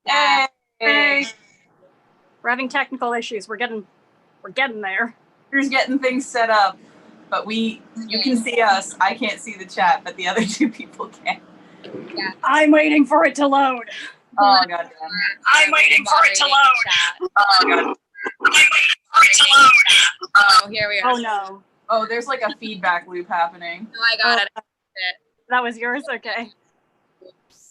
Yeah. Hey. We're having technical issues. We're getting there. We're getting things set up, but you can see us. I can't see the chat, but the other two people can. Yeah. I'm waiting for it to load. Oh god. I'm waiting for it to load. Oh god. I'm waiting for it to load. Oh, here we are. Oh no. Oh, there's like a feedback loop happening. Oh, I got it. That was yours? Okay. Oops.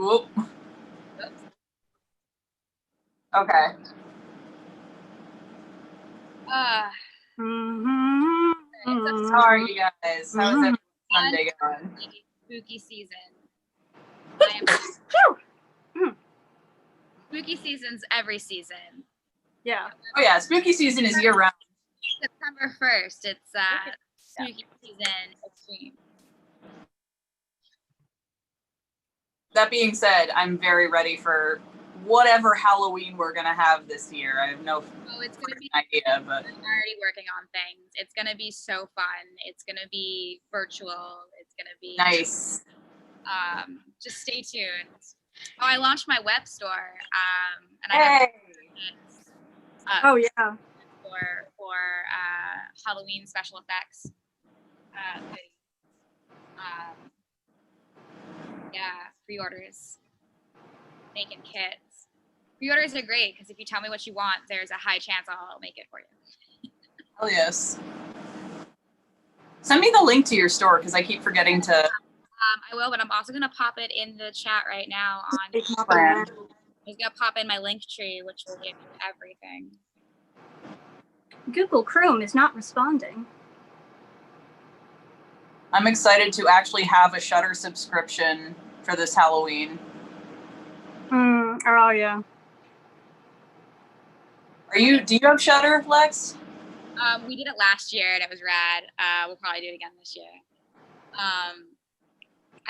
Oop. Okay. How are you guys? How is every Sunday going? Spooky season. Spooky season's every season. Yeah. Oh yeah, spooky season is year round. September 1st, it's spooky season extreme. That being said, I'm very ready for whatever Halloween we're gonna have this year. I have no it's gonna be idea, but I'm already working on things. It's gonna be so fun. It's gonna be virtual. It's gonna be nice. Just stay tuned. Oh, I launched my web store. And hey. Oh yeah. For Halloween special effects. Yeah, pre-orders. Making kits. Pre-orders are great because if you tell me what you want, there's a high chance I'll make it for you. Hell yes. Send me the link to your store because I keep forgetting to. I will, but I'm also gonna pop it in the chat right now on. Brand. I'm gonna pop in my link tree, which will give you everything. Google Chrome is not responding. I'm excited to actually have a Shudder subscription for this Halloween. Oh yeah. Do you have Shudder, Lex? We did it last year and it was rad. We'll probably do it again this year.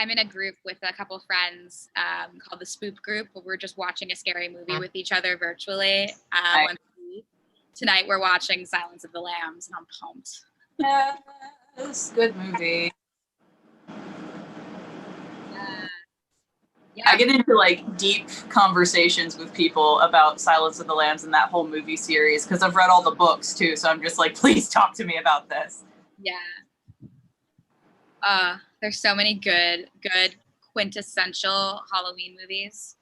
I'm in a group with a couple friends called the Spoop Group, where we're just watching a scary movie with each other virtually. Nice. Tonight we're watching Silence of the Lambs, and I'm pumped. Yes, good movie. Yeah. I get into like deep conversations with people about Silence of the Lambs and that whole movie series because I've read all the books too. So I'm just like, please talk to me about this. Yeah. There's so many good quintessential Halloween movies.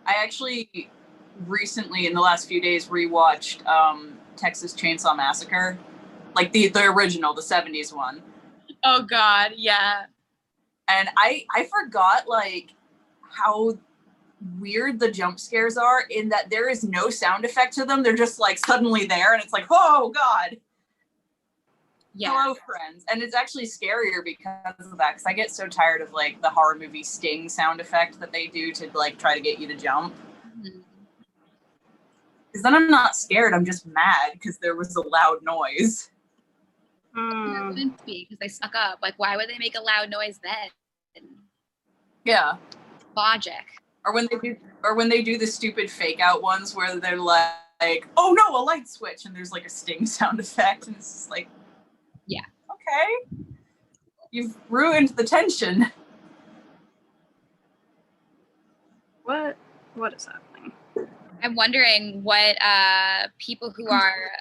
I actually recently, in the last few days, rewatched Texas Chainsaw Massacre, like the original, the 70s one. Oh God, yeah. And I forgot like how weird the jump scares are in that there is no sound effect to them. They're just like suddenly there and it's like, oh God. Yeah. Hello, friends. And it's actually scarier because of that, because I get so tired of like the horror movie sting sound effect that they do to like try to get you to jump. Because then I'm not scared, I'm just mad because there was a loud noise. It wouldn't be because they suck up. Like, why would they make a loud noise then? Yeah. Logic. Or when they do the stupid fake out ones where they're like, oh no, a light switch, and there's like a sting sound effect, and it's just like, yeah. Okay. You've ruined the tension. What is happening? I'm wondering what people who are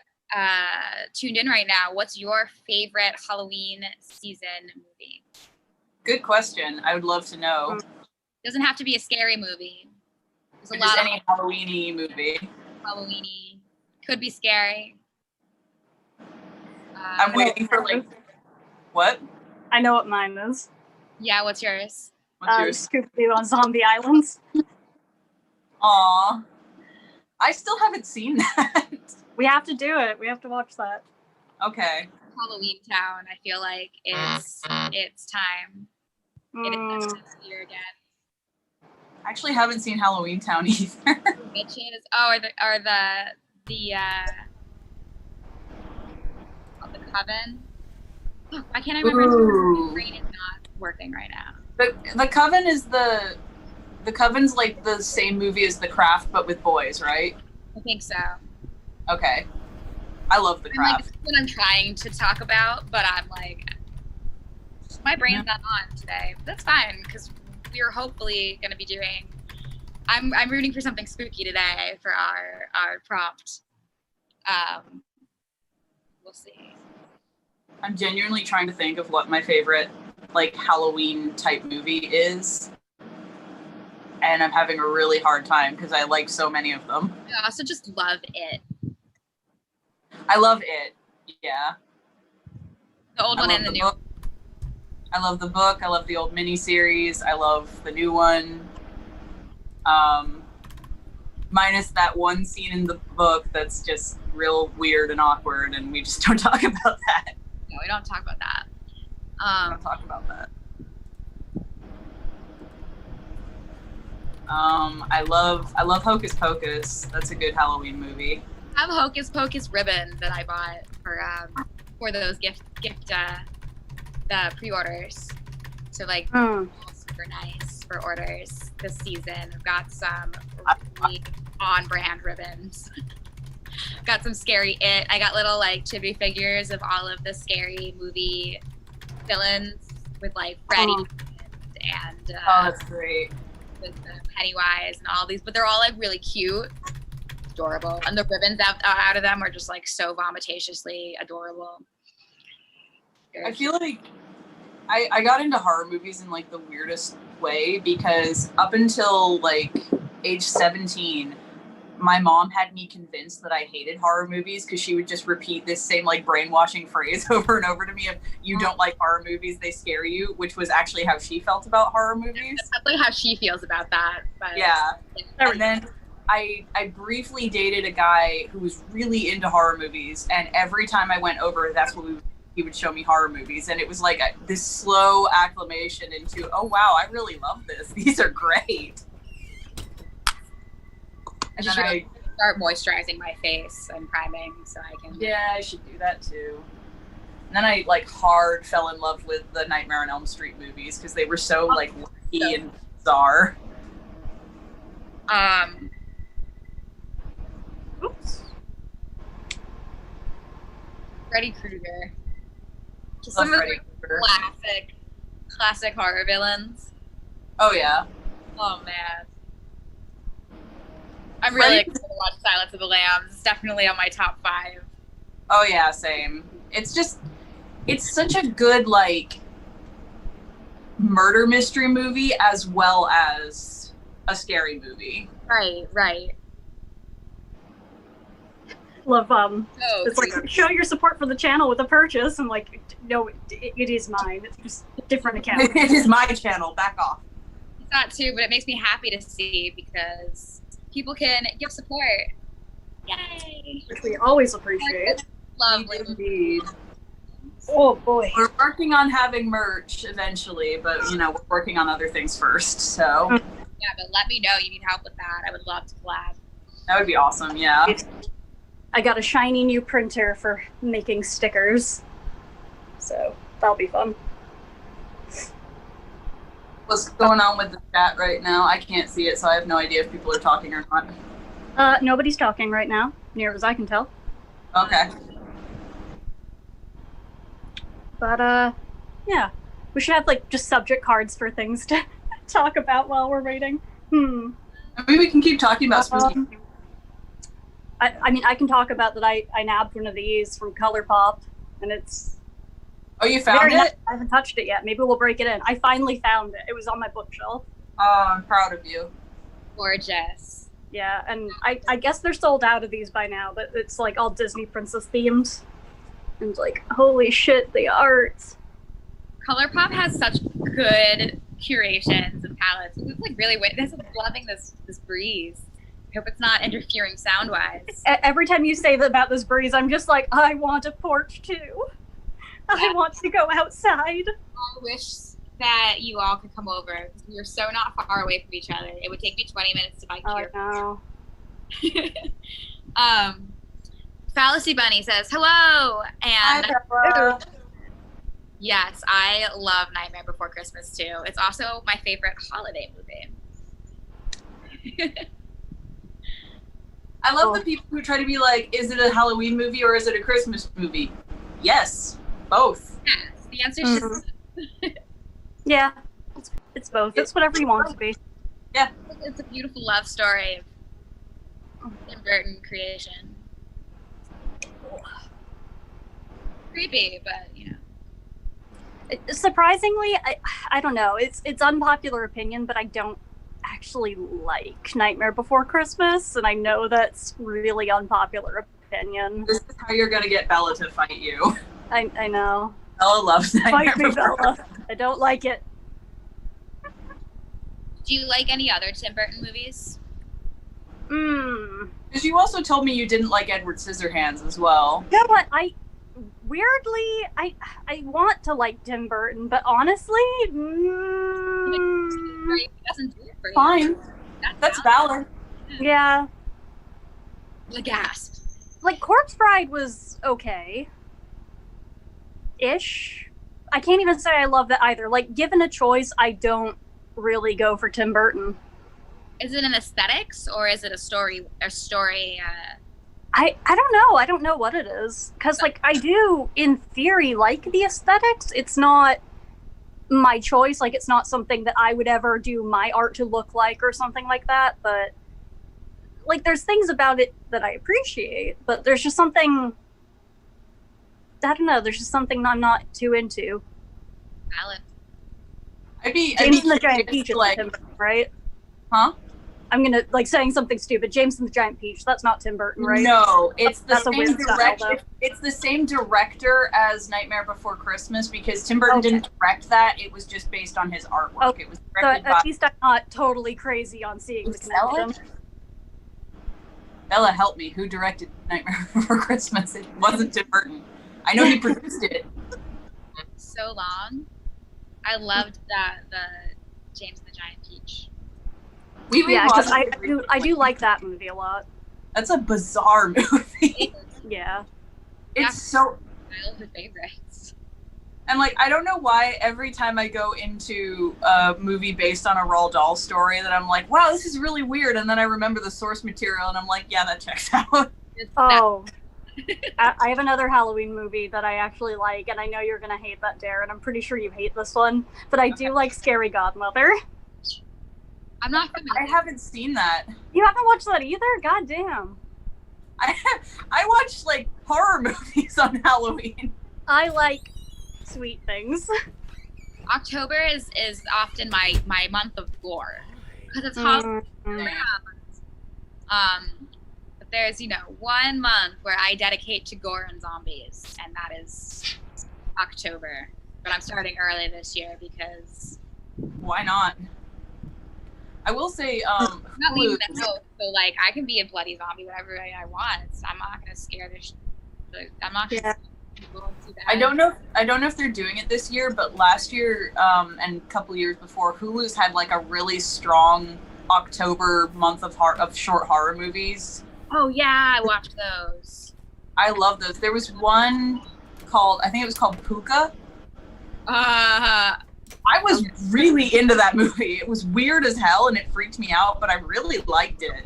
tuned in right now, what's your favorite Halloween season movie? Good question. I would love to know. Doesn't have to be a scary movie. There's a Just lot any Halloween-y movie. Halloween-y. Could be scary. I'm waiting for like, what? I know what mine is. Yeah, what's yours? What's yours? Scooby-Doo on Zombie Islands. Aw. I still haven't seen that. We have to do it. We have to watch that. Okay. Halloween Town, I feel like it's time. It is this year again. I actually haven't seen Halloween Town either. Bitches. Oh, the Coven. Oh, why can't I remember? My brain is not working right now. The Coven is the Coven's like the same movie as The Craft, but with boys, right? I think so. Okay. I love The Craft. Like, that's what I'm trying to talk about, but I'm like, My brain's not on today. That's fine, because we're hopefully going to be doing. I'm rooting for something spooky today for our prompt. We'll see. I'm genuinely trying to think of what my favorite like Halloween type movie is, and I'm having a really hard time because I like so many of them. I also just love it. I love it. Yeah. The old one and the new one. I love the book. I love the old miniseries. I love the new one. Minus that one scene in the book that's just real weird and awkward, and we just don't talk about that. No, we don't talk about that. We don't talk about that. I love Hocus Pocus. That's a good Halloween movie. I have a Hocus Pocus ribbon that I bought for those gift the pre-orders. So like super nice for orders this season. I've got some really on-brand ribbons. Got some scary It. I got little like chibi figures of all of the scary movie villains with like Freddy and that's great. With Pennywise and all these, but they're all like really cute, adorable, and the ribbons out of them are just like so vomitatiously adorable. I feel like I got into horror movies in like the weirdest way because up until like age 17, my mom had me convinced that I hated horror movies because she would just repeat this same like brainwashing phrase over and over to me of you don't like horror movies, they scare you, which was actually how she felt about horror movies. That's like how she feels about that. But yeah. And then I briefly dated a guy who was really into horror movies, and every time I went over, that's what he would show me horror movies, and it was like this slow acclimation into, oh wow, I really love this. These are great. And then I start moisturizing my face and priming so I can. Yeah, I should do that too. And then I like hard fell in love with the Nightmare on Elm Street movies because they were so like wacky and bizarre. Oops. Freddy Krueger. Just Love some of Freddy the Krueger. classic horror villains. Oh yeah. Oh man. I'm really excited to watch Silence of the Lambs. It's definitely on my top 5. Oh yeah, same. It's such a good like murder mystery movie as well as a scary movie. Right. Love it's like show your support for the channel with a purchase. I'm like, no, it is mine. It's just a different account. It is my channel. Back off. It's not too, but it makes me happy to see because people can give support. Yay! Which we always appreciate. Love Indeed. Oh boy. We're working on having merch eventually, but we're working on other things first. So yeah, but let me know you need help with that. I would love to collab. That would be awesome. Yeah. I got a shiny new printer for making stickers, so that'll be fun. What's going on with the chat right now? I can't see it, so I have no idea if people are talking or not. Nobody's talking right now, near as I can tell. Okay. But, yeah. We should have, like, just subject cards for things to talk about while we're waiting. I mean, we can keep talking about spooky. I mean, I can talk about that I nabbed one of these from ColourPop, and it's... Oh, you found it? Nice. I haven't touched it yet. Maybe we'll break it in. I finally found it. It was on my bookshelf. Oh, I'm proud of you. Gorgeous. Yeah, and I guess they're sold out of these by now, but it's like all Disney princess themed. And like, holy shit, the art. ColourPop has such good curations of palettes. It's like really I'm loving this breeze. I hope it's not interfering sound-wise. Every time you say that about this breeze, I'm just like, I want a porch too. I want to go outside. I wish that you all could come over. We're so not far away from each other. It would take me 20 minutes to bike here. Oh, no. Fallacy Bunny says, hello! And Hi, yes, I love Nightmare Before Christmas too. It's also my favorite holiday movie. I love the people who try to be like, is it a Halloween movie or is it a Christmas movie? Yes, both. Yes, the answer is Yeah, it's both. It's whatever you want it to be. Yeah. It's a beautiful love story of Tim Burton creation. Creepy, but Surprisingly, I don't know. It's unpopular opinion, but I don't actually like Nightmare Before Christmas, and I know that's really unpopular opinion. This is how you're gonna get Bella to fight you. I know. Bella loves Nightmare Fight me, Before Bella. Christmas. I don't like it. do you like any other Tim Burton movies? Because you also told me you didn't like Edward Scissorhands as well. You know what? Weirdly, I want to like Tim Burton, but honestly, He doesn't do it for you. Fine. That's valid. yeah. The gasp. Like, Corpse Bride was okay. Ish. I can't even say I love that either. Like, given a choice, I don't really go for Tim Burton. Is it an aesthetics or is it a story? I don't know. I don't know what it is. Because, like, I do, in theory, like the aesthetics. It's not my choice. Like, it's not something that I would ever do my art to look like or something like that. But, like, there's things about it that I appreciate. But there's just something... I don't know. There's just something I'm not too into. Valid. James and the Giant Peach is Tim Burton, right? Huh? I'm gonna, like, saying something stupid. James and the Giant Peach. That's not Tim Burton, right? No, it's the That's a same weird style, director. though. It's the same director as Nightmare Before Christmas because Tim Burton Okay. didn't direct that. It was just based on his artwork. Okay. It was So directed by at least I'm not totally crazy on seeing the connection. Bella. Help me. Who directed Nightmare Before Christmas? It wasn't Tim Burton. I know he produced it. So long. I loved the James and the Giant Peach. We Yeah, because rewatched I do like that movie a lot. That's a bizarre movie. Yeah. It's so... My older favorites. And, like, I don't know why every time I go into a movie based on a Roald Dahl story that I'm like, wow, this is really weird. And then I remember the source material and I'm like, yeah, that checks out. Oh. I have another Halloween movie that I actually like, and I know you're gonna hate that, Darren. I'm pretty sure you hate this one, but I do like Scary Godmother. I'm not familiar. I haven't seen that. You haven't watched that either? God damn. I watch, like, horror movies on Halloween. I like sweet things. October is often my month of gore because it's Halloween. But there's 1 month where I dedicate to gore and zombies, and that is October. But I'm starting early this year because Why not? I will say, I'm not leaving Hulu- the house, so like I can be a bloody zombie whatever I want. I'm not gonna scare I'm not gonna scare people too bad. I don't know if they're doing it this year, but last year and a couple years before, Hulu's had like a really strong October month of short horror movies. Oh yeah, I watched those. I love those. There was one I think it was called Puka. I was really into that movie. It was weird as hell and it freaked me out, but I really liked it.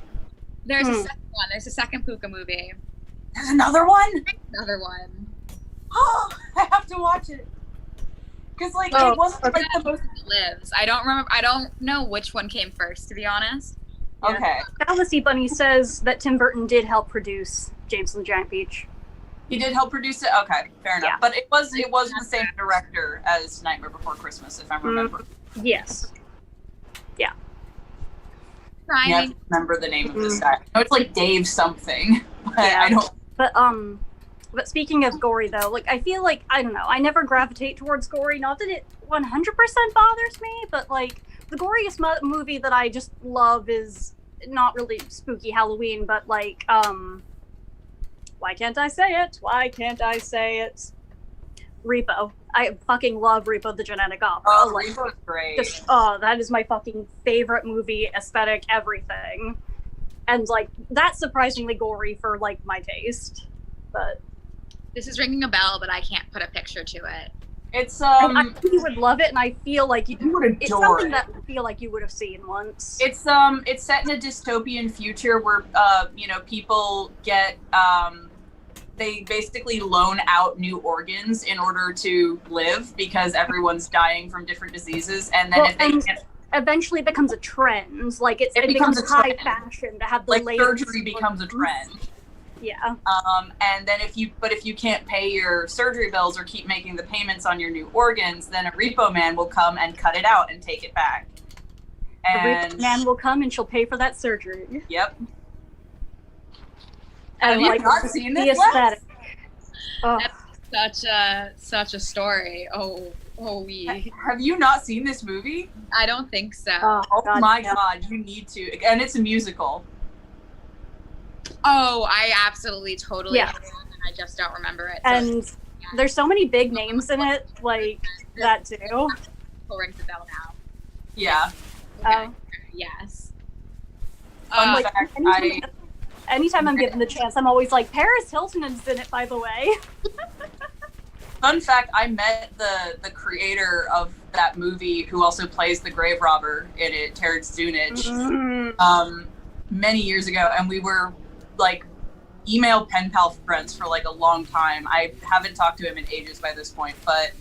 There's a second one. There's a second Puka movie. There's another one? Another one. Oh, I have to watch it. Because, like, it wasn't like the most... Lives. I don't know which one came first, to be honest. Yeah. Okay. Fallacy Bunny says that Tim Burton did help produce James and the Giant Peach. He did help produce it? Okay, fair enough. Yeah. But it was the same director as Nightmare Before Christmas, if I remember. Yes. Yeah. You have to remember the name of this guy. I know it's like Dave something, but Yeah. I don't... But speaking of gory, though, like, I feel like, I don't know, I never gravitate towards gory. Not that it 100% bothers me, but, like, the goriest movie that I just love is not really spooky Halloween, but, like, why can't I say it? Why can't I say it? Repo. I fucking love Repo the Genetic Opera. Oh, Like, Repo's great. just, that is my fucking favorite movie, aesthetic, everything. And, like, that's surprisingly gory for, like, my taste. But... This is ringing a bell, but I can't put a picture to it. It's I think you would love it, and I feel like you would adore it's something it. that I feel like you would have seen once. It's set in a dystopian future where people get they basically loan out new organs in order to live because everyone's dying from different diseases. And then eventually it becomes a trend. Like it becomes high fashion to have the like surgery becomes a trend. Yeah. And then if you can't pay your surgery bills or keep making the payments on your new organs, then a repo man will come and cut it out and take it back. And the repo man will come and she'll pay for that surgery. Yep. And have you not seen this? The aesthetic. That's such a story. We. Have you not seen this movie? I don't think so. Oh my God, you need to. And it's a musical. Oh, I absolutely totally have it, and I just don't remember it. So and there's so many big names in it, like that too. Will ring the bell now. Yeah. Okay. Yes. Fun fact, anytime I'm given the chance, I'm always like, Paris Hilton is in it, by the way. Fun fact, I met the creator of that movie, who also plays the grave robber in it, Terrence Zunich, many years ago, and we were like email pen pal friends for like a long time. I haven't talked to him in ages by this point, but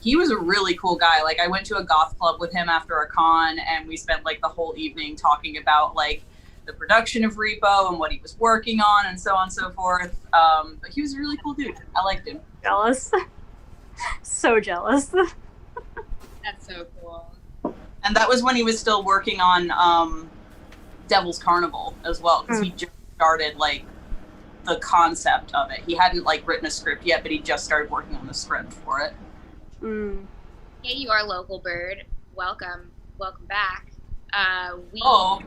he was a really cool guy. Like, I went to a goth club with him after a con, and we spent like the whole evening talking about like the production of Repo and what he was working on and so on and so forth. But he was a really cool dude. I liked him. Jealous. So jealous. That's so cool. And that was when he was still working on Devil's Carnival as well, because he just started like the concept of it. He hadn't like written a script yet, but he just started working on the script for it. Hey, you are local bird. Welcome back. We are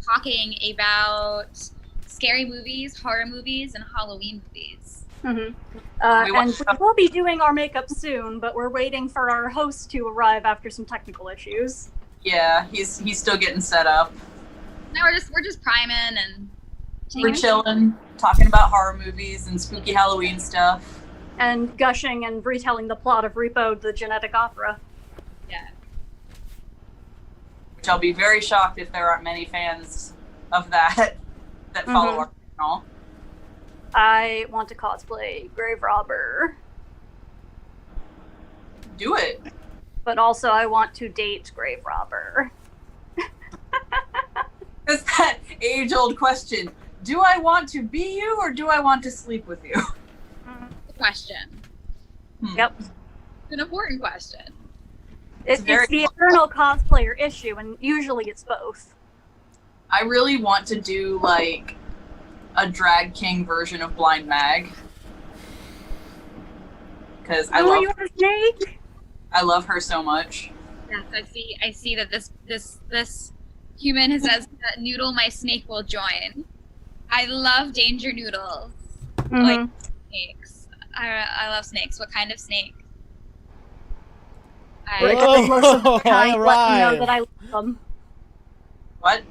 talking about scary movies, horror movies, and Halloween movies. And we will be doing our makeup soon, but we're waiting for our host to arrive after some technical issues. Yeah, he's still getting set up. No, we're just priming and we're chilling, talking about horror movies and spooky Halloween stuff. And gushing and retelling the plot of Repo, the Genetic Opera. Yeah. Which I'll be very shocked if there aren't many fans of that follow our channel. I want to cosplay Grave Robber. Do it. But also I want to date Grave Robber. It's that age-old question. Do I want to be you, or do I want to sleep with you? Question. Yep. It's an important question. It's the eternal cosplayer issue, and usually it's both. I really want to do, like, a drag king version of Blind Mag. Because I love her so much. Yes, I see that this human says that Noodle, my snake, will join. I love danger noodles. Like snakes. I love snakes. What kind of snake? Let me know that I love them. What?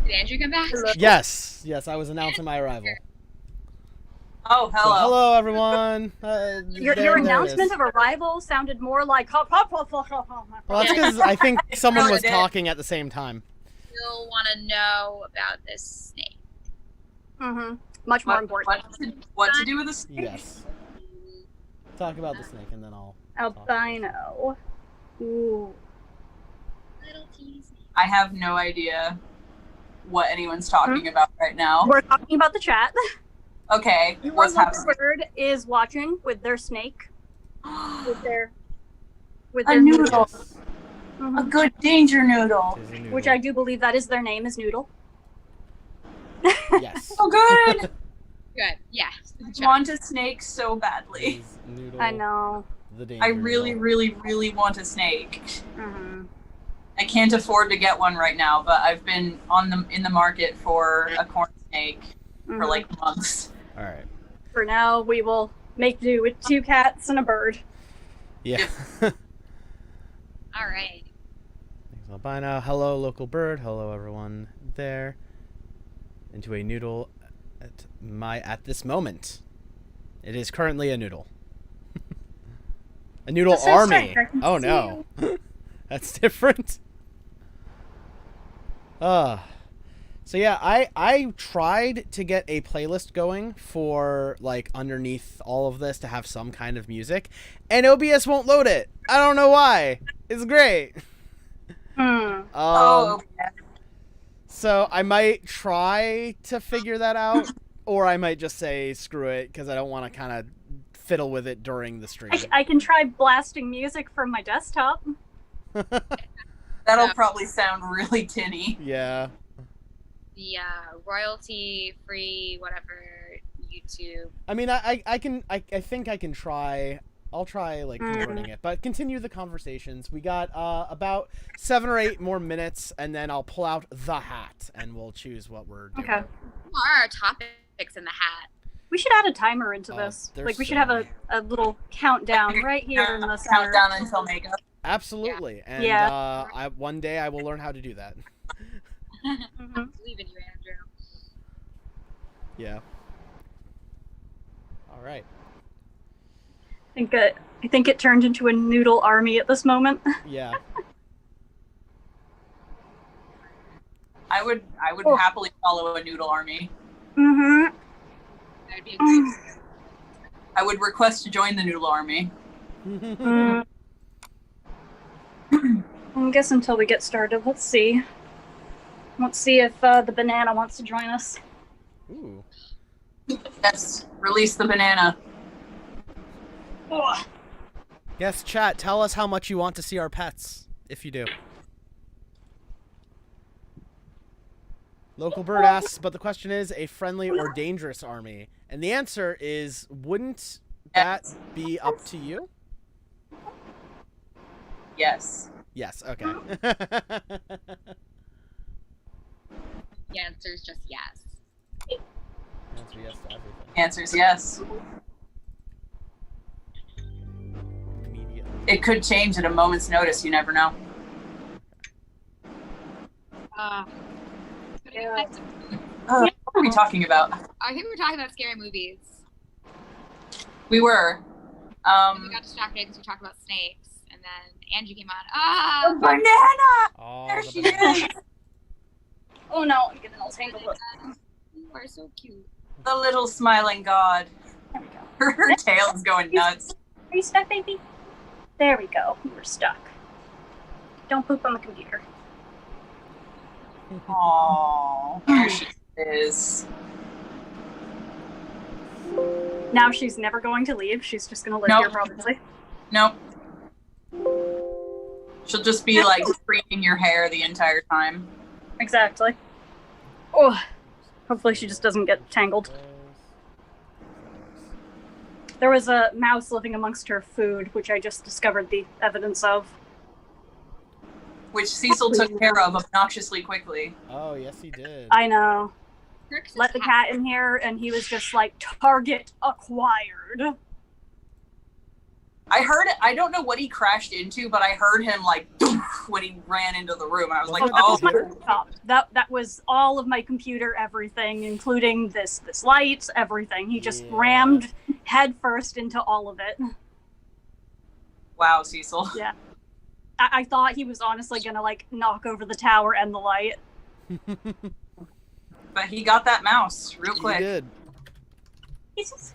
Did Andrew come back? Yes, I was announcing my arrival. Oh, hello. So, hello, everyone. Your announcement of arrival sounded more like... Well, that's because I think someone was talking at the same time. Still want to know about this snake. Much more important. What to do with a snake? Yes. Talk about the snake, and then I'll... Albino. Ooh. Little teeny snake. I have no idea what anyone's talking about right now. We're talking about the chat. Okay, what's happening? Bird is watching with their snake. with their noodle. A good danger noodle. Which I do believe that is their name, is Noodle. Yes. Oh, good. Good. Yes. I want a snake so badly. I know. I really, really, really want a snake. I can't afford to get one right now, but I've been in the market for a corn snake for like months. All right. For now, we will make do with 2 cats and a bird. Yeah. All right. Thanks, albino. Hello, local bird. Hello, everyone there. Into a noodle at this moment. It is currently a noodle. A noodle army. Oh no. That's different. So yeah, I tried to get a playlist going for like underneath all of this to have some kind of music, and OBS won't load it. I don't know why. It's great. So I might try to figure that out, or I might just say screw it because I don't want to kind of fiddle with it during the stream. I can try blasting music from my desktop. That'll probably sound really tinny. Yeah. The royalty-free whatever YouTube. I mean, I think I can try. I'll try like converting it, but continue the conversations. We got about 7 or 8 more minutes, and then I'll pull out the hat, and we'll choose what we're doing. Okay. What are our topics in the hat? We should add a timer into this. Like, we should have a little countdown right here in the center. Countdown until makeup. Absolutely. And one day I will learn how to do that. I believe in you, Andrew. Yeah. All right. I think it turned into a noodle army at this moment. Yeah. I would happily follow a noodle army. Mm-hmm. That would be a great. I would request to join the noodle army. I guess until we get started, let's see. Let's see if the banana wants to join us. Ooh. Yes, release the banana. Oh. Yes, chat, tell us how much you want to see our pets, if you do. Local Bird asks, but the question is, a friendly or dangerous army? And the answer is, wouldn't that be up to you? Yes. Yes, okay. The answer is just yes. Answer yes to everything. Answer's yes. Immediately. It could change at a moment's notice. You never know. What are we talking about? I think we were talking about scary movies. We were. We got distracted because we talked about snakes, and then Angie came on. Banana! Oh, There the she banana. is! Oh no, I'm getting all tangled up. You are so cute. The little smiling god. There we go. Her tail is going nuts. Are you stuck, baby? There we go. We're stuck. Don't poop on the computer. Aww. There she is. Now she's never going to leave. She's just going to live Nope. here probably. Nope. She'll just be like freaking your hair the entire time. Exactly. Oh, hopefully she just doesn't get tangled. There was a mouse living amongst her food, which I just discovered the evidence of. Which Cecil took care of obnoxiously quickly. Oh, yes, he did. I know. Kirk's Let the cat in here, and he was just like, target acquired. I heard it. I don't know what he crashed into, but I heard him like when he ran into the room. And I was like, that was my laptop. That was all of my computer, everything, including this light, everything. He just rammed headfirst into all of it. Wow, Cecil. Yeah. I thought he was honestly gonna like knock over the tower and the light. But he got that mouse real quick. He did. Kisses?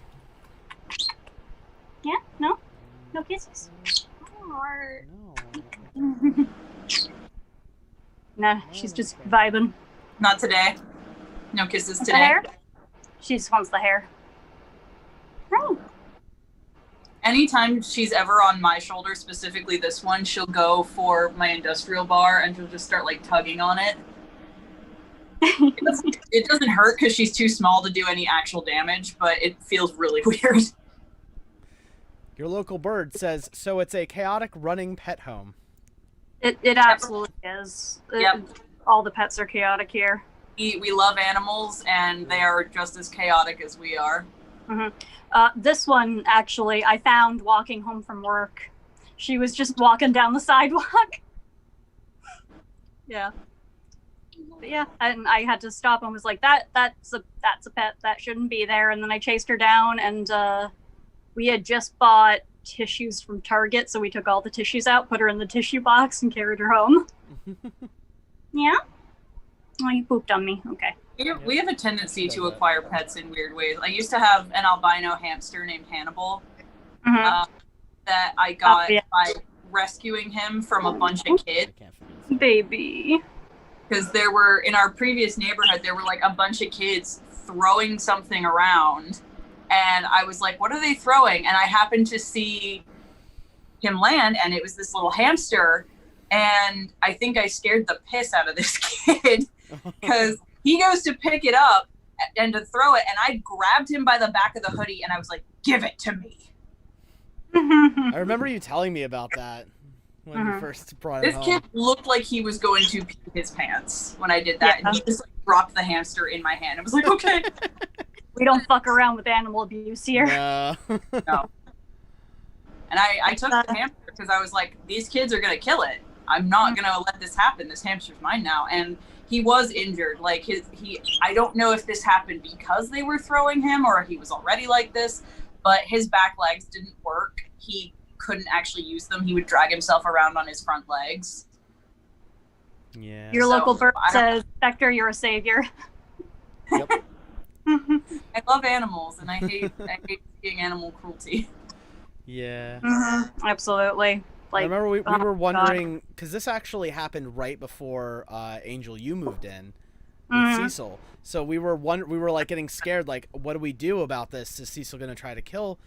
Yeah? No? No kisses? No. Nah, she's just vibing. Not today. No kisses The today. hair? She just wants the hair. Oh. Anytime she's ever on my shoulder, specifically this one, she'll go for my industrial bar and she'll just start like tugging on it. It doesn't hurt because she's too small to do any actual damage, but it feels really weird. Your local bird says, so it's a chaotic running pet home. It absolutely is. Yep. All the pets are chaotic here. We love animals, and they are just as chaotic as we are. Mm-hmm. This one, actually, I found walking home from work. She was just walking down the sidewalk. Yeah. But yeah, and I had to stop and was like, that's a pet, that shouldn't be there. And then I chased her down, and we had just bought tissues from Target, so we took all the tissues out, put her in the tissue box, and carried her home. Yeah? Oh, you pooped on me. Okay. We have a tendency to acquire pets in weird ways. I used to have an albino hamster named Hannibal that I got by rescuing him from a bunch of kids. Baby. Because there were, in our previous neighborhood, there were like a bunch of kids throwing something around. And I was like, what are they throwing? And I happened to see him land, and it was this little hamster. And I think I scared the piss out of this kid because he goes to pick it up and to throw it. And I grabbed him by the back of the hoodie and I was like, give it to me. I remember you telling me about that when you first brought it home. This kid looked like he was going to pee his pants when I did that. And he just like, dropped the hamster in my hand. I was like, okay. We don't fuck around with animal abuse here. No. No. And I took the hamster because I was like, these kids are going to kill it. I'm not going to let this happen. This hamster's mine now. And he was injured. Like I don't know if this happened because they were throwing him or he was already like this, but his back legs didn't work. He couldn't actually use them. He would drag himself around on his front legs. Yeah. Your local bird says, Spectre, you're a savior. Yep. I love animals and I hate seeing animal cruelty. Yeah. Absolutely. Like, I remember we were wondering, because this actually happened right before Angel, you moved in with Cecil. So we were like getting scared, like, what do we do about this? Is Cecil going to try to kill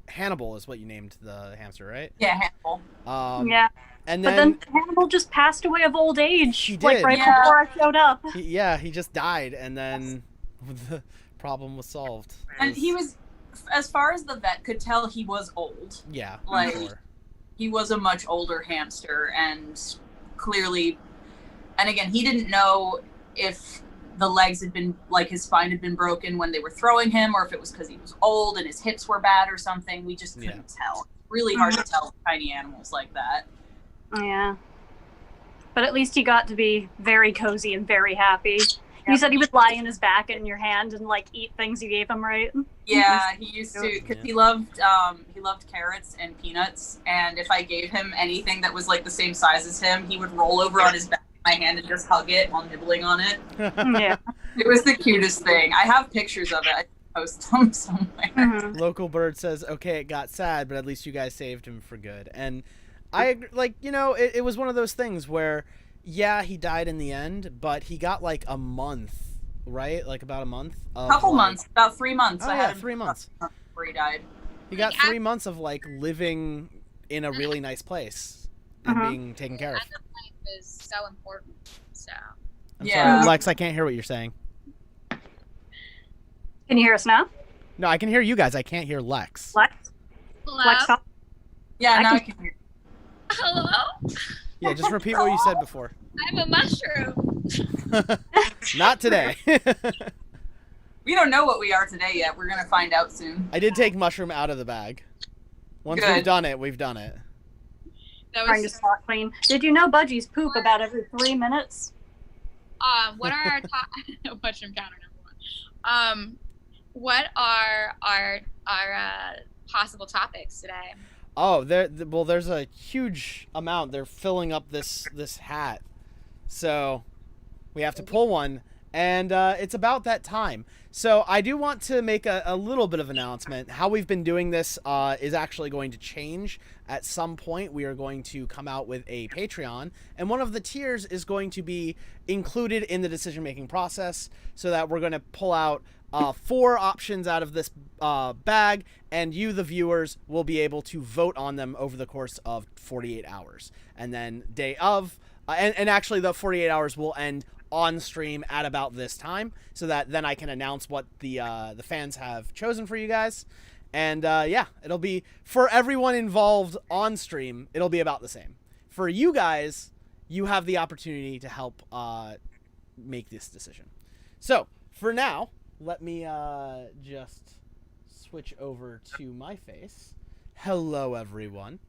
Hannibal is what you named the hamster, right? Yeah, Hannibal. Yeah. And but then Hannibal just passed away of old age. He did. Like right before I showed up. He just died, and then the problem was solved. And he was, as far as the vet could tell, he was old. Yeah. Like, he was a much older hamster, and clearly, and again, he didn't know if the legs had been, like, his spine had been broken when they were throwing him, or if it was because he was old and his hips were bad or something. We just couldn't tell. Really hard to tell with tiny animals like that. Yeah. But at least he got to be very cozy and very happy. You said he would lie in his back in your hand and like eat things you gave him, right? Yeah, he used to, because he loved carrots and peanuts, and if I gave him anything that was like the same size as him, he would roll over on his back in my hand and just hug it while nibbling on it. Yeah. It was the cutest thing. I have pictures of it. I post them somewhere. Local Bird says, okay, it got sad, but at least you guys saved him for good. And I, like, you know, it was one of those things where, yeah, he died in the end, but he got like a month, right? Like about a month? Couple months, about 3 months. Oh, yeah, 3 months. Before he died. He got 3 months of like living in a really nice place and being taken care of. End of life is so important, so. I'm sorry, Lex, I can't hear what you're saying. Can you hear us now? No, I can hear you guys. I can't hear Lex. Lex? Hello? Lex, talk? Yeah, now I can hear. Hello? Yeah, just repeat what you said before. I'm a mushroom. Not today. We don't know what we are today yet. We're gonna find out soon. I did take mushroom out of the bag. Once we've done it, we've done it. That Trying to spot clean. Did you know budgies poop about every 3 minutes? What are our top mushroom counter number 1? What are our possible topics today? Oh, there's a huge amount. They're filling up this hat, so we have to pull one, and it's about that time. So I do want to make a little bit of an announcement. How we've been doing this is actually going to change. At some point, we are going to come out with a Patreon, and one of the tiers is going to be included in the decision-making process, so that we're going to pull out 4 options out of this bag, and you, the viewers, will be able to vote on them over the course of 48 hours. And then day of, and actually the 48 hours will end on stream at about this time, so that then I can announce what the fans have chosen for you guys. And yeah, it'll be, for everyone involved on stream, it'll be about the same. For you guys, you have the opportunity to help make this decision. So, for now, let me just switch over to my face. Hello, everyone.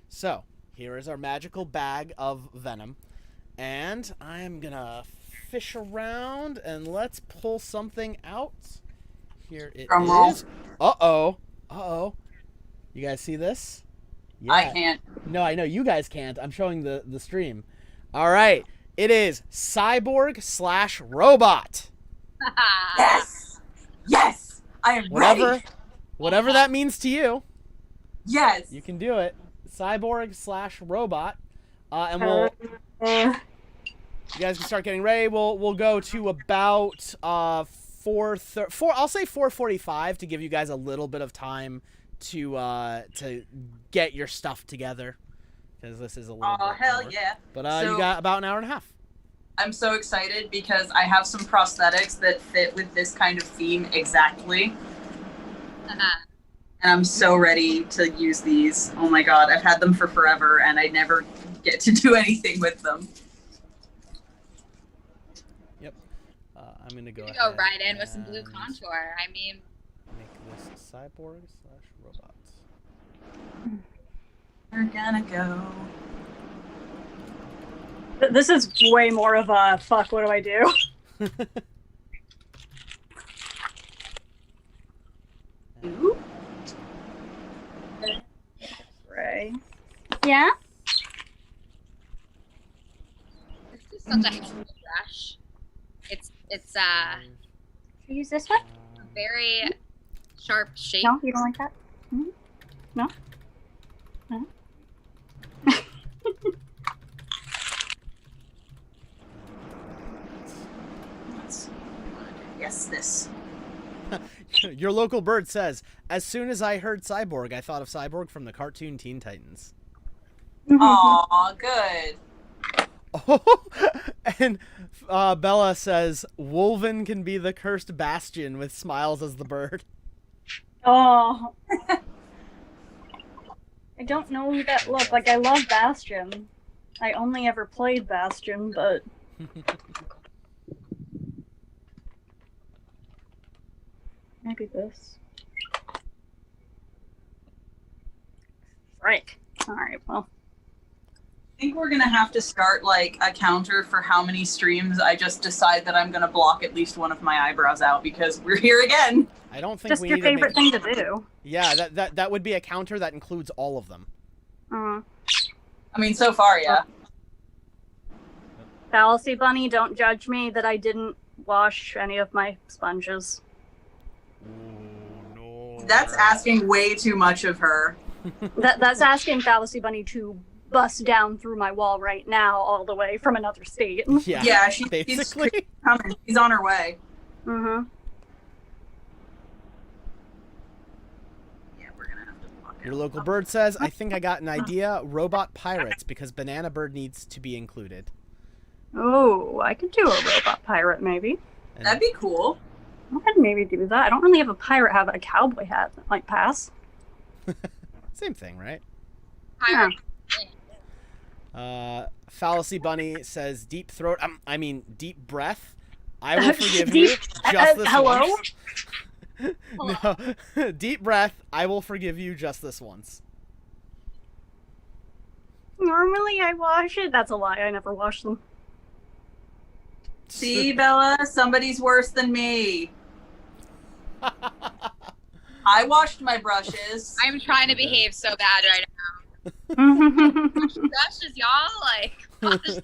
So, here is our magical bag of venom. And I'm going to fish around, and let's pull something out. Here it is. Uh-oh. Uh-oh. You guys see this? Yeah. I can't. No, I know you guys can't. I'm showing the stream. All right. It is Cyborg/robot. Yes! Yes! I am ready! Whatever that means to you. Yes! You can do it. Cyborg/robot. And we'll... You guys can start getting ready. We'll go to about 4. I'll say 4:45 to give you guys a little bit of time to get your stuff together, because this is a little. Oh, hell more. yeah! But you got about an hour and a half. I'm so excited because I have some prosthetics that fit with this kind of theme exactly. And I'm so ready to use these. Oh my god, I've had them for forever and I never get to do anything with them. Yep. I'm going to go right in with some blue contour. I mean... Make this Cyborg/robot. We're gonna go... This is way more of a, fuck, what do I do? Ooh. Ray. Yeah? This is such a helpful brush. It's Should I use this one? very sharp shape. No, you don't like that? Mm-hmm. No? No? Yes, this. Your local bird says, as soon as I heard Cyborg, I thought of Cyborg from the cartoon Teen Titans. Aw, good. Oh, and Bella says, Wulven can be the cursed bastion with Smiles as the bird. Oh. I don't know who that looked like. I love Bastion. I only ever played Bastion, but... Maybe this. Frick. Alright, well. I think we're gonna have to start like a counter for how many streams I just decide that I'm gonna block at least one of my eyebrows out, because we're here again. I don't think just we your need favorite to make... thing to do. Yeah, that would be a counter that includes all of them. I mean, so far, yeah. Fallacy Bunny, don't judge me that I didn't wash any of my sponges. Ooh, no. That's asking way too much of her. That's asking Fallacy Bunny to bust down through my wall right now, all the way from another state. Yeah, she's basically coming. She's on her way. Mm-hmm. Yeah, we're gonna have to block Your local bird says, I think I got an idea. Robot pirates, because Banana Bird needs to be included. Oh, I could do a robot pirate, maybe. And That'd be cool. I could maybe do that. I don't really have a pirate hat, but a cowboy hat that might pass. same thing, right? Pirate. Fallacy Bunny says, deep throat, I mean, deep breath. I will forgive you just this hello? once. No, deep breath. I will forgive you just this once. Normally I wash it. That's a lie. I never wash them. See, Bella, somebody's worse than me. I washed my brushes. I'm trying to behave so bad right now. Brushes, y'all, like, wash them.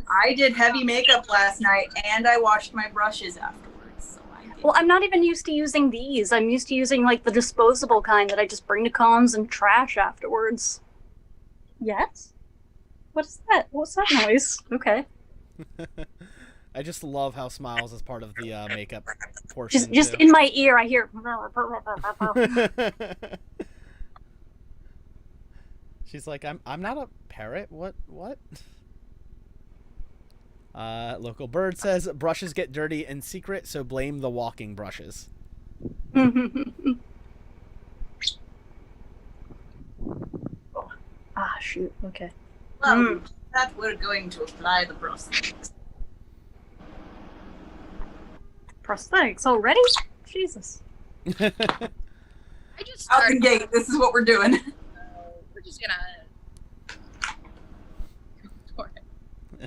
I did heavy makeup last night, and I washed my brushes afterwards. So I did. Well, I'm not even used to using these. I'm used to using, like, the disposable kind that I just bring to cons and trash afterwards. Yes? What is that? What's that noise? Okay. I just love how Smiles is part of the makeup portion. Just too. in my ear, I hear. She's like, I'm not a parrot. What? Local bird says brushes get dirty in secret, so blame the walking brushes. Ah, shoot. Okay. Well, that we're going to apply the prosthetics. Prosthetics already? Jesus. I just Out the started. gate, this is what we're doing. We're just gonna go for it.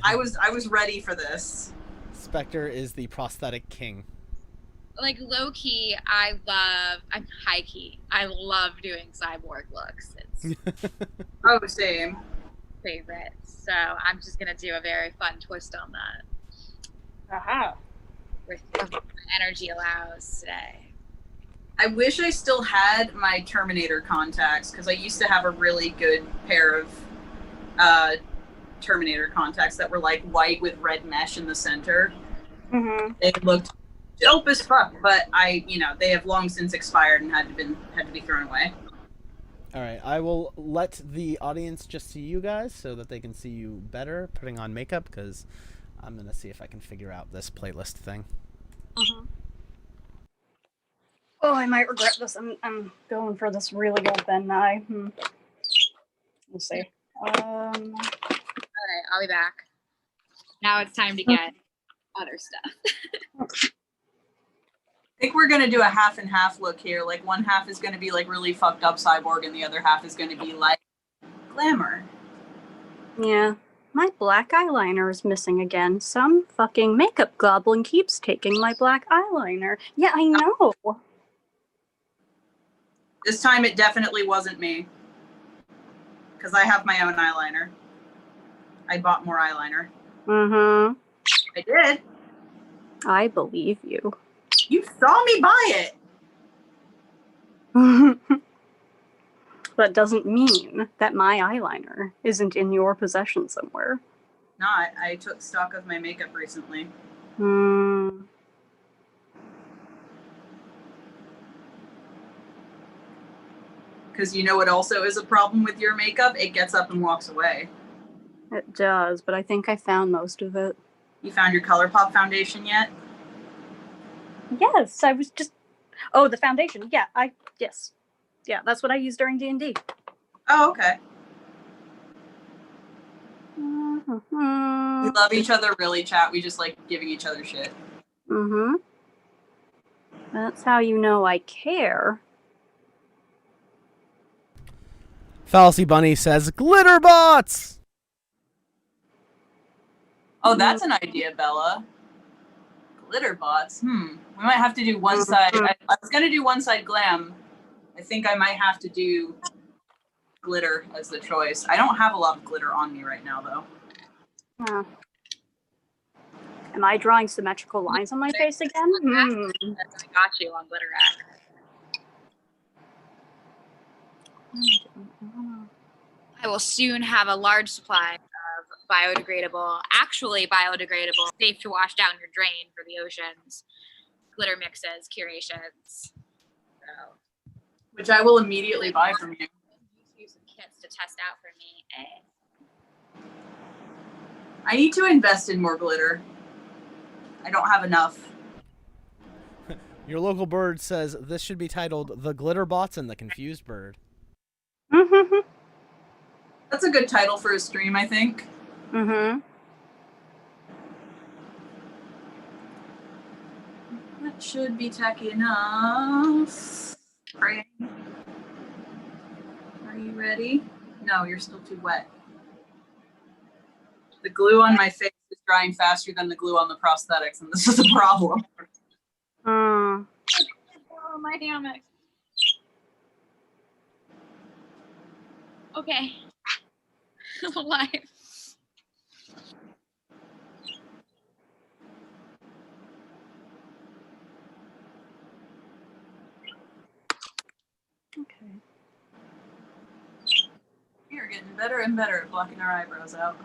I was ready for this. Spectre is the prosthetic king. Like, low key, I'm high key. I love doing cyborg looks. It's Oh, same. favorites. So I'm just gonna do a very fun twist on that. Aha. With what my energy allows today. I wish I still had my Terminator contacts, because I used to have a really good pair of Terminator contacts that were like white with red mesh in the center. Mm-hmm. They looked dope as fuck, but they have long since expired and had to be thrown away. All right, I will let the audience just see you guys so that they can see you better putting on makeup, because I'm gonna see if I can figure out this playlist thing. Mm-hmm. Oh, I might regret this. I'm going for this really old Ben Nye. We'll see. All right, I'll be back. Now it's time to get other stuff. I think we're gonna do a half and half look here. Like one half is gonna be like really fucked up Cyborg, and the other half is gonna be like glamour. Yeah. My black eyeliner is missing again. Some fucking makeup goblin keeps taking my black eyeliner. Yeah, I know. This time it definitely wasn't me, because I have my own eyeliner. I bought more eyeliner. Mm-hmm. I did. I believe you. You saw me buy it. That doesn't mean that my eyeliner isn't in your possession somewhere. Not. I took stock of my makeup recently. Because you know what also is a problem with your makeup? It gets up and walks away. It does, but I think I found most of it. You found your ColourPop foundation yet? Yes, I was just... Oh, the foundation. Yeah, yes. Yeah, that's what I used during D&D. Oh, okay. Mm-hmm. We love each other, really, chat. We just like giving each other shit. Mm-hmm. That's how you know I care. Fallacy Bunny says, glitter bots! Oh, that's an idea, Bella. Glitter bots. We might have to do one side. I was going to do one side glam. I think I might have to do glitter as the choice. I don't have a lot of glitter on me right now, though. Oh. Am I drawing symmetrical lines on my face again? I got you on glitter rack. I will soon have a large supply of actually biodegradable, safe to wash down your drain for the oceans, glitter mixes, curations. So, which I will immediately buy from you. Use some kits to test out for me. I need to invest in more glitter. I don't have enough. Your local bird says this should be titled The Glitter Bots and the Confused Bird. That's a good title for a stream, I think. Mm-hmm. That should be tacky enough. Pray. Are you ready? No, you're still too wet. The glue on my face is drying faster than the glue on the prosthetics, and this is a problem. Oh, my hammock. Okay. I'm alive. Okay. You're getting better and better at blocking our eyebrows out.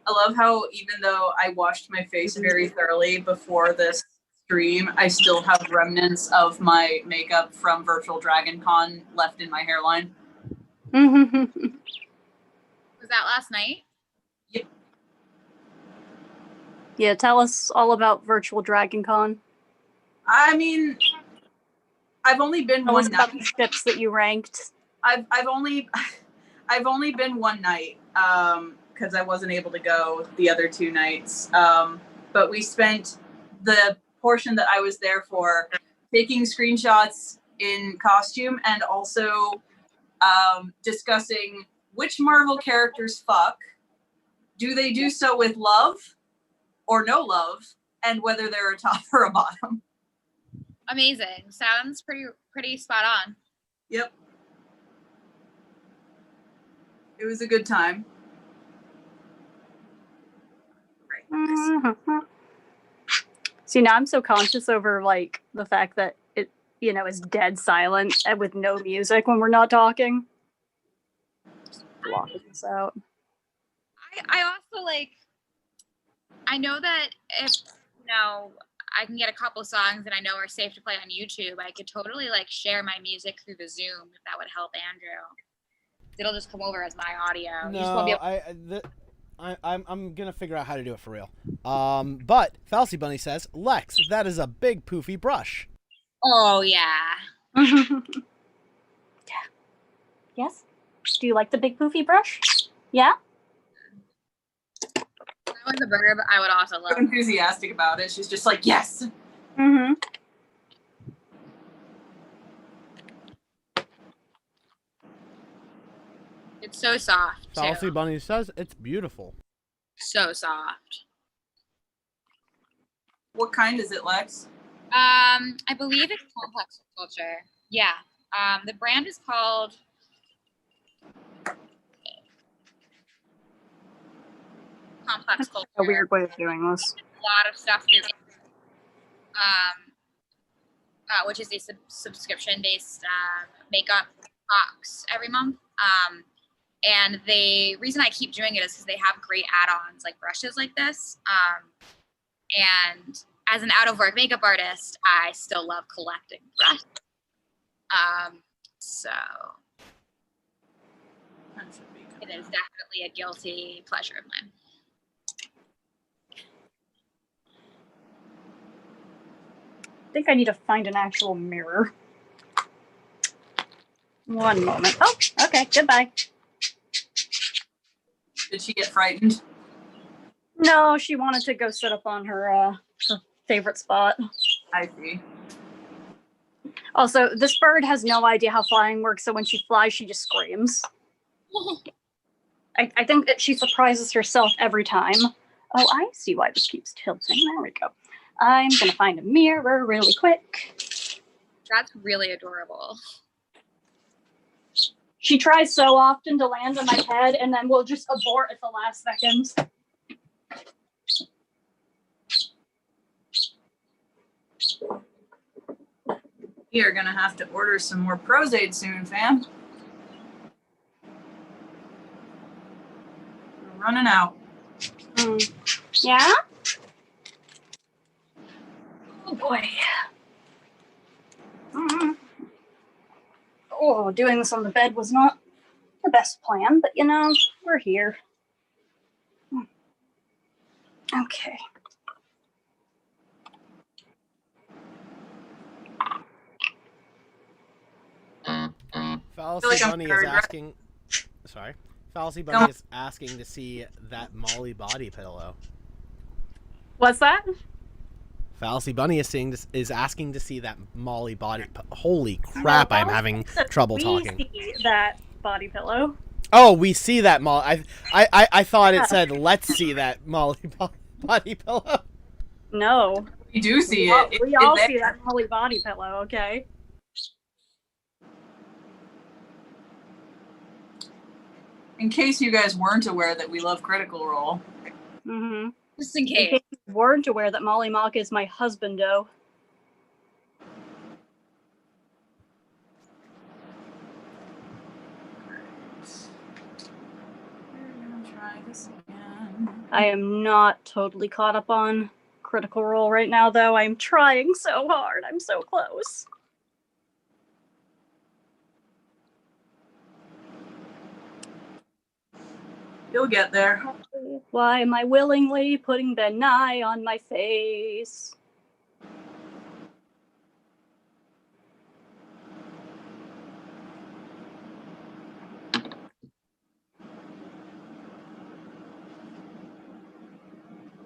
I love how even though I washed my face very thoroughly before this stream, I still have remnants of my makeup from Virtual Dragon Con left in my hairline. Was that last night? Yep. Yeah, tell us all about Virtual Dragon Con. I mean, I've only been Tell one us about night. the ships that you ranked. I've only been one night because I wasn't able to go the other 2 nights. But we spent the portion that I was there for taking screenshots in costume and also discussing which Marvel characters fuck. Do they do so with love? or no love, and whether they're a top or a bottom. Amazing. Sounds pretty spot on. Yep. It was a good time. Mm-hmm. See, now I'm so conscious over like the fact that it, is dead silent and with no music when we're not talking. Blocking this out. I also like. I know that if I can get a couple songs that I know are safe to play on YouTube, I could totally like share my music through the Zoom if that would help Andrew. It'll just come over as my audio. No, I'm gonna figure out how to do it for real. But Fallacy Bunny says, Lex, that is a big poofy brush. Oh yeah. Yeah. Yes. Do you like the big poofy brush? Yeah. If I was a verb, I would also love. So enthusiastic about it. She's just like, yes. Mm-hmm. It's so soft. Fallacy Bunny says it's beautiful. So soft. What kind is it, Lex? I believe it's complex culture. Yeah. The brand is called. Complex culture. A weird way of doing this. A lot of stuff through which is a subscription-based makeup box every month. And the reason I keep doing it is because they have great add-ons like brushes like this. And as an out-of-work makeup artist, I still love collecting brushes. So it is definitely a guilty pleasure of mine. I think I need to find an actual mirror. One moment. Oh, okay. Goodbye. Did she get frightened? No, she wanted to go sit up on her favorite spot. I see. Also, this bird has no idea how flying works, so when she flies, she just screams. I think that she surprises herself every time. Oh, I see why this keeps tilting. There we go. I'm going to find a mirror really quick. That's really adorable. She tries so often to land on my head, and then we'll just abort at the last second. You're going to have to order some more Prozaid soon, fam. We're running out. Yeah? Oh, boy. Oh, doing this on the bed was not the best plan, but we're here. Okay. Fallacy Bunny is asking. Sorry. Fallacy Bunny is asking to see that Molly body pillow. What's that? Fallacy Bunny is asking to see that Molly body. Holy crap! I'm having trouble talking. We see that body pillow. Oh, we see that Molly. I thought it said let's see that Molly body pillow. No. We do see it. We all see that Molly body pillow. Okay. In case you guys weren't aware that we love Critical Role. Mm-hmm. Just in case. You weren't aware that Molly Mock is my husbando. I am not totally caught up on Critical Role right now, though. I'm trying so hard. I'm so close. You'll get there. Why am I willingly putting Ben Nye on my face?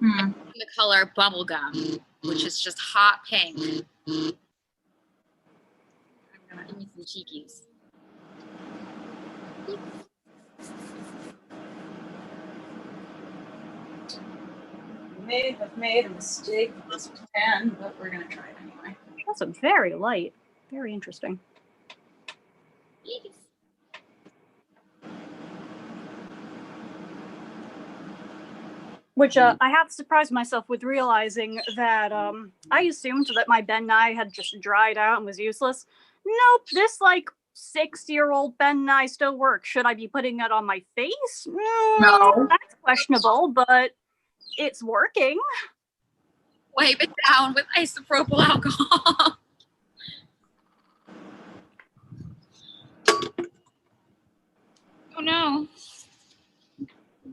The color bubblegum, which is just hot pink. Give me some cheekies. may have made a mistake with this pen, but we're gonna try it anyway. That's a very light. Very interesting. Yes. Which I have surprised myself with realizing that I assumed that my Ben Nye had just dried out and was useless. Nope, this like 6-year-old Ben Nye still works. Should I be putting it on my face? No. That's questionable, but it's working. Wipe it down with isopropyl alcohol. Oh no.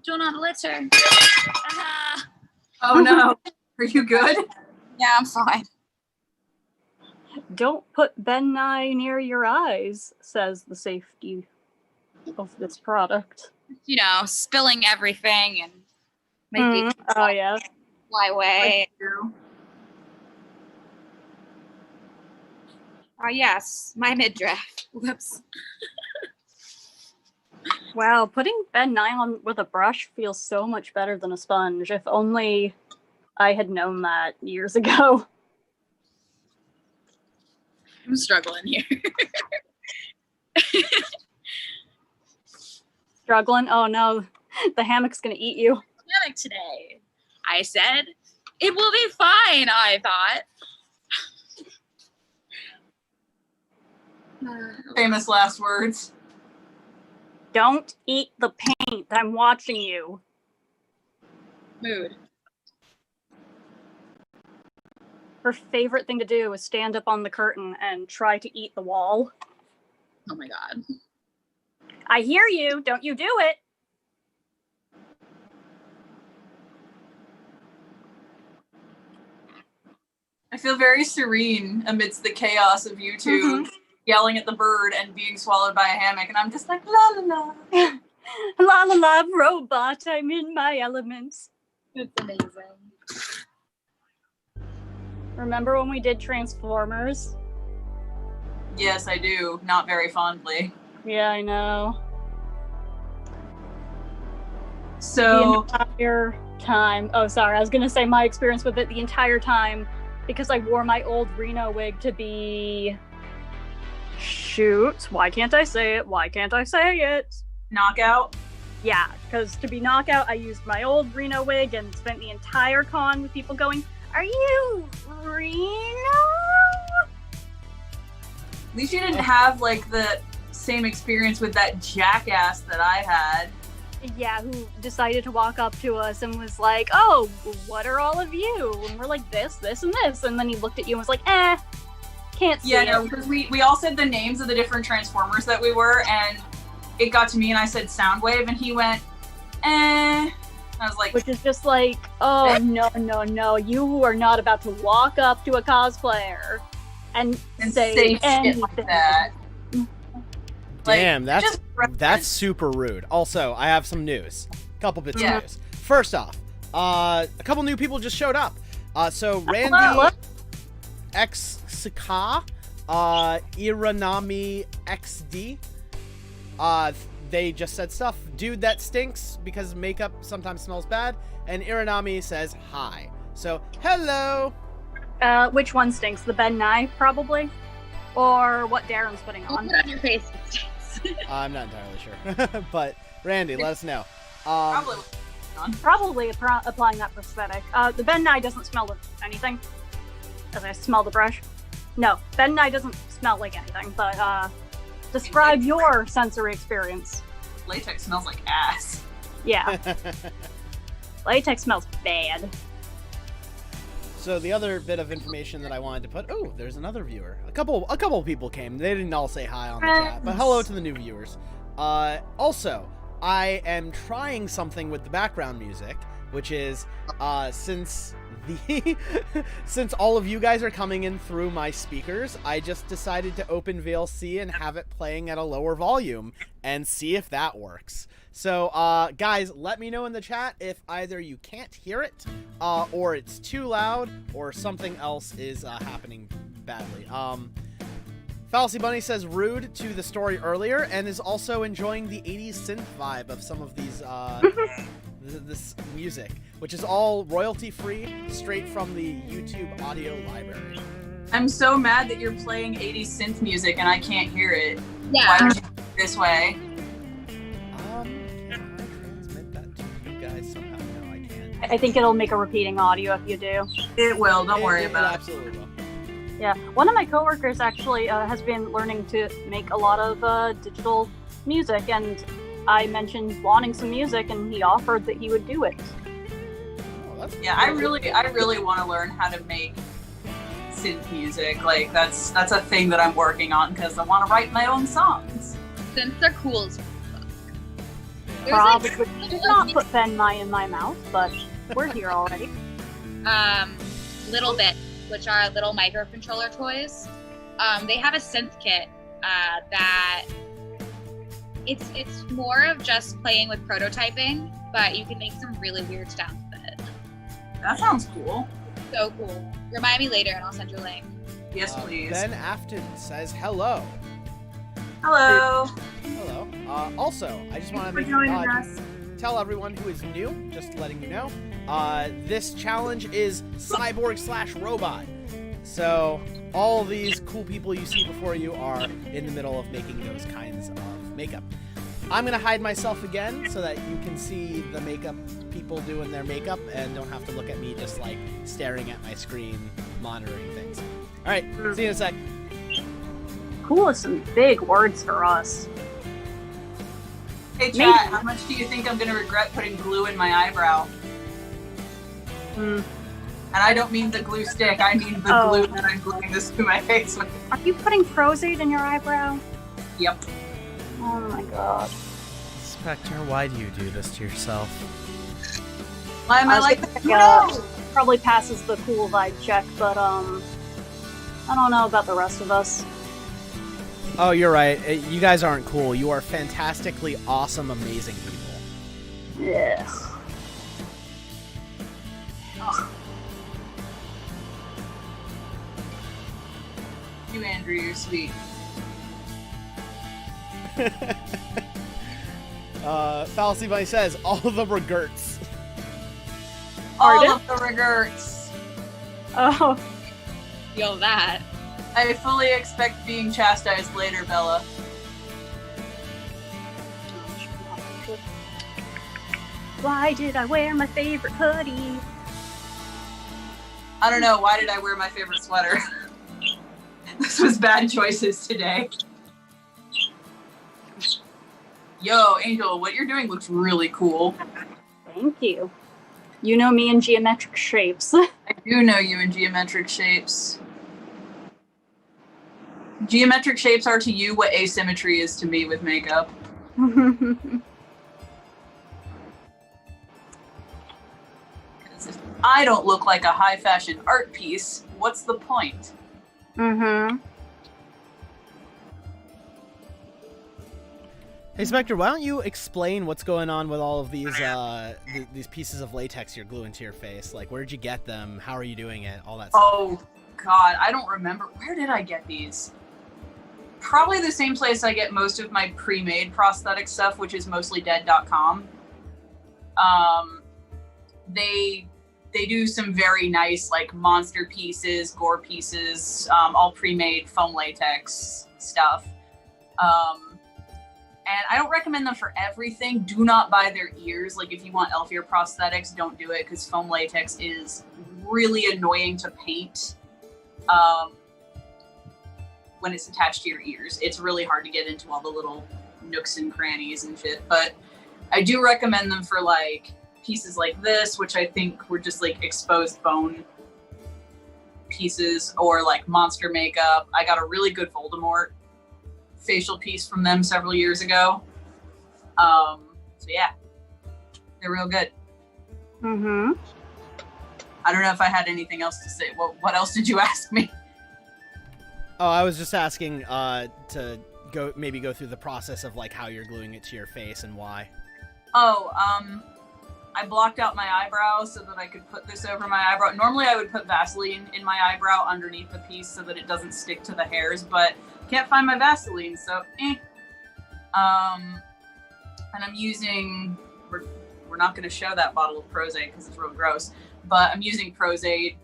Do not litter. Ah. Oh no. Are you good? Yeah, I'm fine. Don't put Ben Nye near your eyes, says the safety of this product. You know, spilling everything and making Oh yeah. fly away. Oh yes, my midriff. Whoops. Wow, putting Ben Nye on with a brush feels so much better than a sponge. If only I had known that years ago. I'm struggling here. Struggling? Oh no, the hammock's gonna eat you. Hammock today. I said, it will be fine, I thought. Famous last words. Don't eat the paint. I'm watching you. Mood. Her favorite thing to do is stand up on the curtain and try to eat the wall. Oh my god. I hear you. Don't you do it. I feel very serene amidst the chaos of you two yelling at the bird and being swallowed by a hammock, and I'm just like, la la la. La la la, robot. I'm in my elements. It's amazing. Remember when we did Transformers? Yes, I do. Not very fondly. Yeah, I know. So The entire time. Oh, sorry. I was going to say my experience with it the entire time because I wore my old Reno wig to be... Shoot. Why can't I say it? Why can't I say it? knockout. Yeah, because to be knockout, I used my old Reno wig and spent the entire con with people going, "Are you Reno?" At least you didn't have like the same experience with that jackass that I had. Yeah, who decided to walk up to us and was like, "Oh, what are all of you?" And we're like, this, and this. And then he looked at you and was like, can't see Yeah, it. no, because we all said the names of the different Transformers that we were, and it got to me and I said Soundwave, and he went, I was like... Which is just like, oh, no, you are not about to walk up to a cosplayer and say anything. Shit like that. Damn, that's super rude. Also, I have some news. Couple bits of news. First off, a couple new people just showed up. So Randy X Saka, Iranami XD. They just said stuff. Dude, that stinks because makeup sometimes smells bad. And Iranami says hi. So, hello. Which one stinks? The Ben Nye, probably? Or what Darren's putting on? Put it on your face. I'm not entirely sure. But, Randy, let us know. Probably applying that prosthetic. The Ben Nye doesn't smell of anything. As I smell the brush. No, Ben Nye doesn't smell like anything, but describe your sensory experience. Latex smells like ass. Yeah. Latex smells bad. So the other bit of information that I wanted to put... Oh, there's another viewer. A couple people came. They didn't all say hi on the chat, but hello to the new viewers. Also, I am trying something with the background music, which is since all of you guys are coming in through my speakers, I just decided to open VLC and have it playing at a lower volume and see if that works. So, guys, let me know in the chat if either you can't hear it, or it's too loud, or something else is happening badly. Fallacy Bunny says rude to the story earlier and is also enjoying the 80s synth vibe of some of these this music, which is all royalty free, straight from the YouTube audio library. I'm so mad that you're playing 80s synth music and I can't hear it. Yeah. Why would you do it this way? Can I transmit that to you guys somehow? No, I can't. I think it'll make a repeating audio if you do. It will. Don't worry about it. Absolutely will. Yeah, one of my coworkers actually has been learning to make a lot of digital music, and I mentioned wanting some music, and he offered that he would do it. Oh, that's Yeah, I really want to learn how to make synth music. Like that's a thing that I'm working on because I want to write my own songs. Synths are cool as fuck. There's Probably like, did not put Ben Mai in my mouth, but we're here already. Little Bit, which are little microcontroller toys. They have a synth kit that it's more of just playing with prototyping, but you can make some really weird stuff with it. That sounds cool. So cool. Remind me later and I'll send you a link. Yes, please. Ben Afton says hello. Hello. Hello. Also, I just want to Thanks make for joining us. tell everyone who is new, just letting you know, this challenge is Cyborg/robot. So all these cool people you see before you are in the middle of making those kinds of makeup. I'm gonna hide myself again so that you can see the makeup people doing their makeup and don't have to look at me just like staring at my screen, monitoring things. All right, see you in a sec. Cool is some big words for us. Hey chat, Maybe. how much do you think I'm gonna regret putting glue in my eyebrow? Hmm. And I don't mean the glue stick, I mean the Oh. glue that I'm gluing this to my face with. Are you putting Prozade in your eyebrow? Yep. Oh my god. Spectre, why do you do this to yourself? Why am I was like gonna that? say, No! Probably passes the cool vibe check, but I don't know about the rest of us. Oh, you're right. You guys aren't cool. You are fantastically awesome, amazing people. Yeah. You, Andrew, you're sweet. Fallacy Bunny says, all of them are Gertz. All Pardon? of the regrets. Oh. Feel that. I fully expect being chastised later, Bella. Why did I wear my favorite hoodie? I don't know, why did I wear my favorite sweater? This was bad choices today. Yo, Angel, what you're doing looks really cool. Thank you. You know me in geometric shapes. I do know you in geometric shapes. Geometric shapes are to you what asymmetry is to me with makeup. Because if I don't look like a high fashion art piece, what's the point? Mm-hmm. Hey, Spectre, why don't you explain what's going on with all of these these pieces of latex you're gluing to your face? Like, where'd you get them? How are you doing it? All that stuff. Oh, God, I don't remember. Where did I get these? Probably the same place I get most of my pre-made prosthetic stuff, which is mostly dead.com. They do some very nice, like, monster pieces, gore pieces, all pre-made foam latex stuff. And I don't recommend them for everything. Do not buy their ears. Like, if you want elf ear prosthetics, don't do it, because foam latex is really annoying to paint when it's attached to your ears. It's really hard to get into all the little nooks and crannies and shit. But I do recommend them for, like, pieces like this, which I think were just, like, exposed bone pieces, or, like, monster makeup. I got a really good Voldemort facial piece from them several years ago. So yeah, they're real good. Mm-hmm. I don't know if I had anything else to say. What else did you ask me? Oh, I was just asking to go through the process of like how you're gluing it to your face and why. Oh, I blocked out my eyebrow so that I could put this over my eyebrow. Normally I would put Vaseline in my eyebrow underneath the piece so that it doesn't stick to the hairs, but can't find my Vaseline, so and I'm using, we're not going to show that bottle of Prozaid because it's real gross, but I'm using Prozaid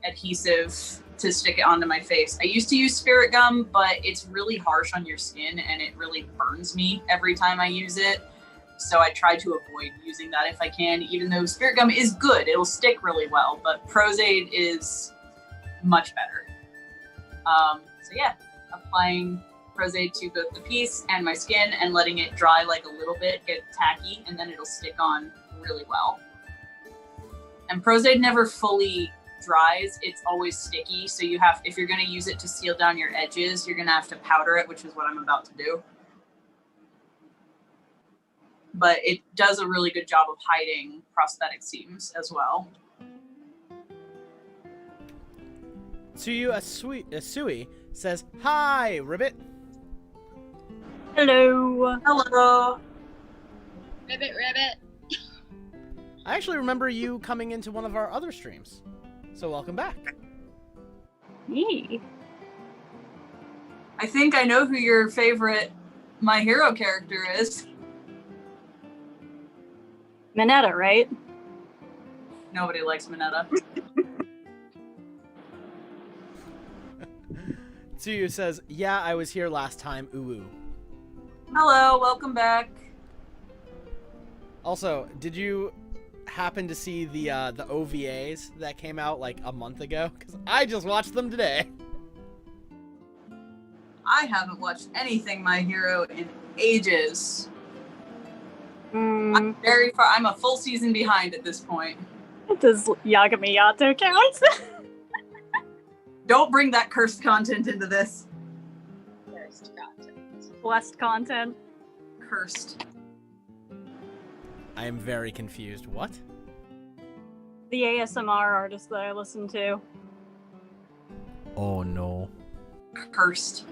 adhesive to stick it onto my face. I used to use spirit gum, but it's really harsh on your skin and it really burns me every time I use it. So I try to avoid using that if I can, even though spirit gum is good. It'll stick really well, but Prozaid is much better. So yeah, applying Prozaid to both the piece and my skin and letting it dry like a little bit, get tacky, and then it'll stick on really well. And Prozaid never fully dries, it's always sticky, so you have, if you're going to use it to seal down your edges, you're going to have to powder it, which is what I'm about to do. But it does a really good job of hiding prosthetic seams as well. Tsuyu Asui says, "Hi, Ribbit." Hello. Hello. Ribbit. I actually remember you coming into one of our other streams, so welcome back. Me. I think I know who your favorite My Hero character is. Minetta, right? Nobody likes Minetta. Tsuyu says, "Yeah, I was here last time, ooh." Hello, welcome back. Also, did you happen to see the OVAs that came out like a month ago? Because I just watched them today. I haven't watched anything My Hero in ages. I'm very far. I'm a full season behind at this point. Does Yagami Yato count? Don't bring that cursed content into this. Cursed content. Blessed content. Cursed. I am very confused. What? The ASMR artist that I listen to. Oh no. Cursed.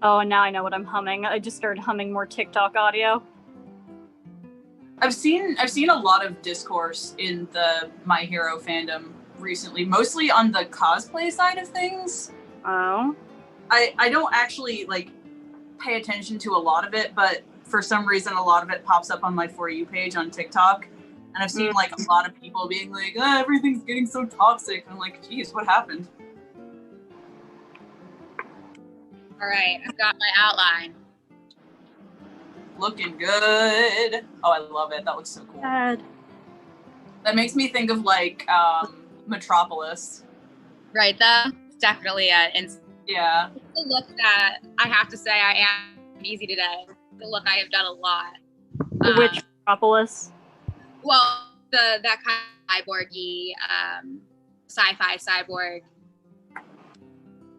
Oh, and now I know what I'm humming. I just started humming more TikTok audio. I've seen a lot of discourse in the My Hero fandom recently, mostly on the cosplay side of things. Oh. I don't actually like pay attention to a lot of it, but for some reason a lot of it pops up on my For You page on TikTok. And I've seen like a lot of people being like, oh, everything's getting so toxic. And I'm like, geez, what happened? All right, I've got my outline. Looking good. Oh, I love it. That looks so cool. God. That makes me think of like Metropolis. Right, though? It's definitely Yeah. the look that I have to say I am easy today. The look I have done a lot. Which Metropolis? Well, that kind of cyborgy, sci-fi cyborg.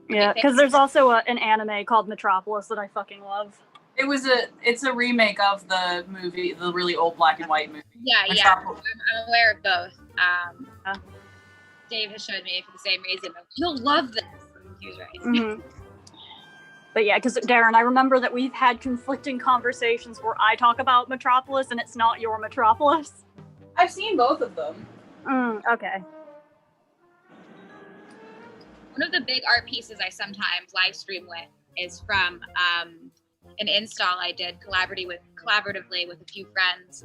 Yeah, because there's also an anime called Metropolis that I fucking love. It's a remake of the movie, the really old black and white movie. Yeah, Metropolis. I'm aware of both. Dave has showed me for the same reason. You'll love this. He was right. Mm-hmm. But yeah, because Darren, I remember that we've had conflicting conversations where I talk about Metropolis and it's not your Metropolis. I've seen both of them. Okay. One of the big art pieces I sometimes live stream with is from an install I did collaboratively with a few friends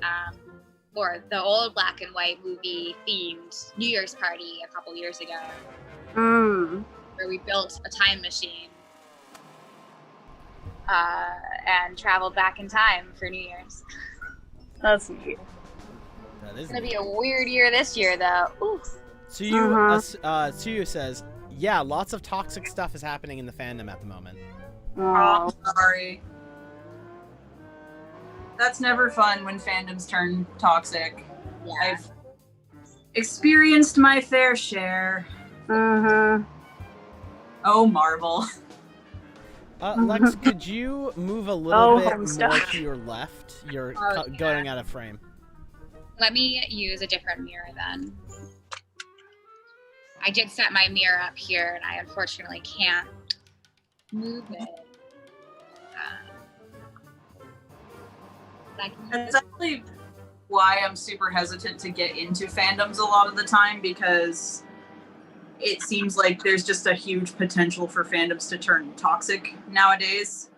for the old black and white movie themed New Year's party a couple years ago, where we built a time machine and traveled back in time for New Year's. That's neat. It's gonna be a weird year this year, though. Ooh. Tsuyu says, "Yeah, lots of toxic stuff is happening in the fandom at the moment." Oh, sorry. That's never fun when fandoms turn toxic. Yeah. I've experienced my fair share. Oh, Marvel. Lex, could you move a little bit more Homestuck. to your left? You're Yeah. going out of frame. Let me use a different mirror then. I did set my mirror up here, and I unfortunately can't move it. Like, It's actually why I'm super hesitant to get into fandoms a lot of the time, because it seems like there's just a huge potential for fandoms to turn toxic nowadays.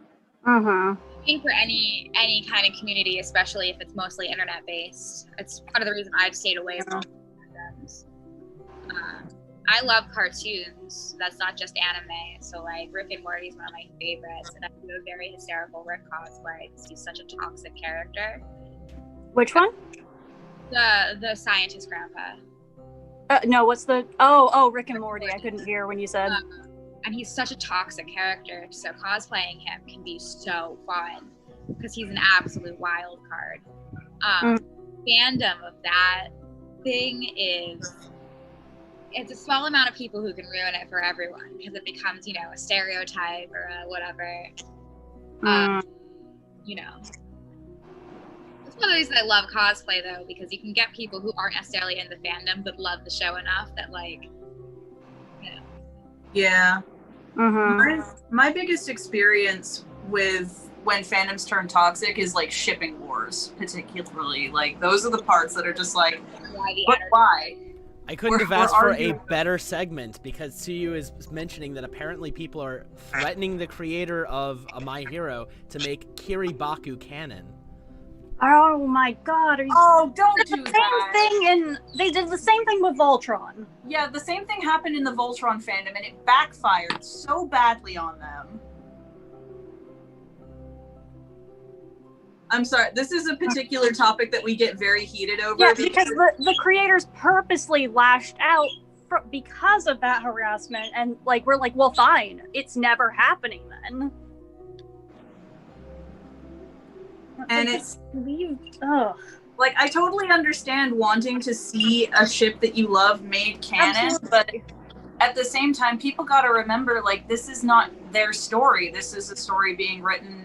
Mm-hmm. I think for any kind of community, especially if it's mostly internet based, it's part of the reason I've stayed away from fandoms. I love cartoons. That's not just anime. So like Rick and Morty is one of my favorites, and I do a very hysterical Rick cosplay because he's such a toxic character. Which one? The scientist grandpa. No, what's the? Oh, Rick and Morty. I couldn't hear when you said. And he's such a toxic character, so cosplaying him can be so fun because he's an absolute wild card. Fandom of that thing it's a small amount of people who can ruin it for everyone because it becomes, a stereotype or whatever. It's one of the reasons I love cosplay though, because you can get people who aren't necessarily in the fandom but love the show enough that Yeah. Mm-hmm. My biggest experience with when fandoms turn toxic is like shipping wars, particularly. Like those are the parts that are just like, but why? I couldn't have asked for a better segment, because Tsuyu is mentioning that apparently people are threatening the creator of My Hero to make Kiribaku canon. Oh my god. Don't do that. They did the same thing with Voltron. Yeah, the same thing happened in the Voltron fandom, and it backfired so badly on them. I'm sorry, this is a particular topic that we get very heated over. Yeah, because the creators purposely lashed out because of that harassment, and we're like, well, fine, it's never happening then. And I totally understand wanting to see a ship that you love made canon, absolutely. But at the same time, people got to remember, this is not their story. This is a story being written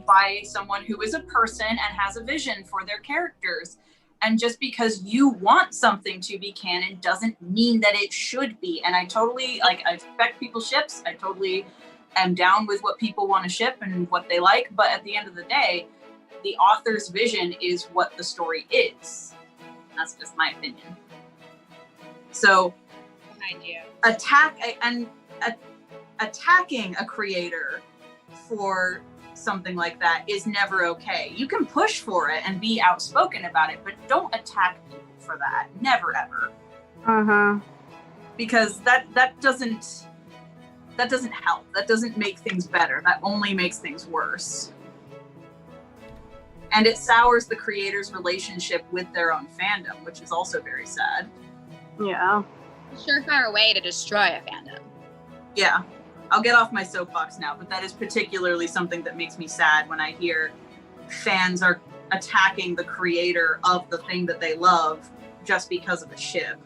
by someone who is a person and has a vision for their characters. And just because you want something to be canon doesn't mean that it should be. And I totally, I respect people's ships. I totally am down with what people want to ship and what they like. But at the end of the day, the author's vision is what the story is. That's just my opinion. So, attacking a creator for something like that is never okay. You can push for it and be outspoken about it, but don't attack people for that. Never ever. Because that doesn't help. That doesn't make things better. That only makes things worse. And it sours the creator's relationship with their own fandom, which is also very sad. Yeah. Surefire way to destroy a fandom. Yeah. I'll get off my soapbox now, but that is particularly something that makes me sad when I hear fans are attacking the creator of the thing that they love just because of a ship.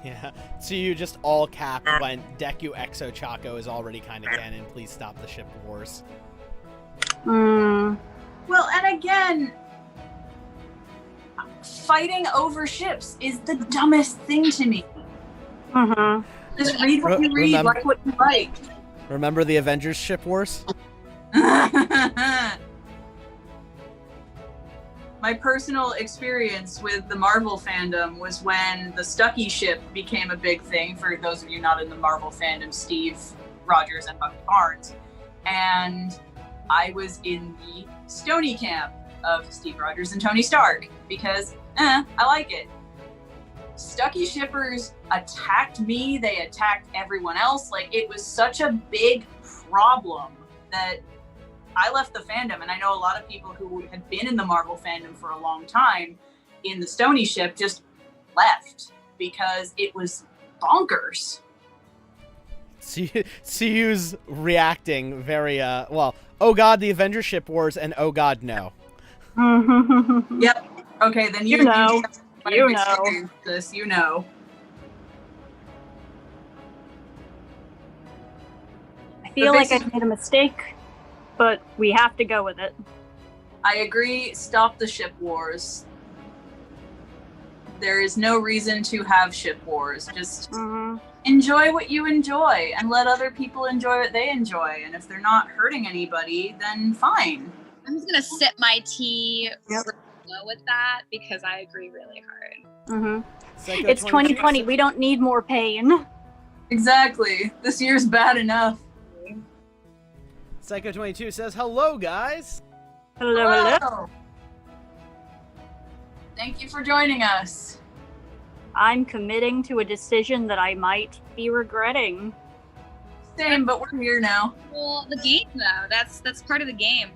Yeah. So you just all cap when Deku Exo Chaco is already kind of canon. Please stop the ship wars. Well, and again, fighting over ships is the dumbest thing to me. Just read what you read, like what you like. Remember the Avengers ship wars? My personal experience with the Marvel fandom was when the Stucky ship became a big thing. For those of you not in the Marvel fandom, Steve Rogers and Bucky Barnes. And I was in the Stony camp of Steve Rogers and Tony Stark because, I like it. Stucky shippers attacked me. They attacked everyone else. It was such a big problem that I left the fandom. And I know a lot of people who had been in the Marvel fandom for a long time in the Stony ship just left because it was bonkers. Tsuyu's reacting very, oh god, the Avengers ship wars, and oh god, no. Yep. Okay, then you know. This, you know. I feel like I made a mistake, but we have to go with it. I agree. Stop the ship wars. There is no reason to have ship wars. Just enjoy what you enjoy and let other people enjoy what they enjoy. And if they're not hurting anybody, then fine. I'm just gonna sip my tea follow with that because I agree really hard. Mm-hmm. It's 2020. We don't need more pain. Exactly. This year's bad enough. Psycho22 says, hello, guys. Hello. Thank you for joining us. I'm committing to a decision that I might be regretting. Same, but we're here now. Well, the game, though. That's part of the game.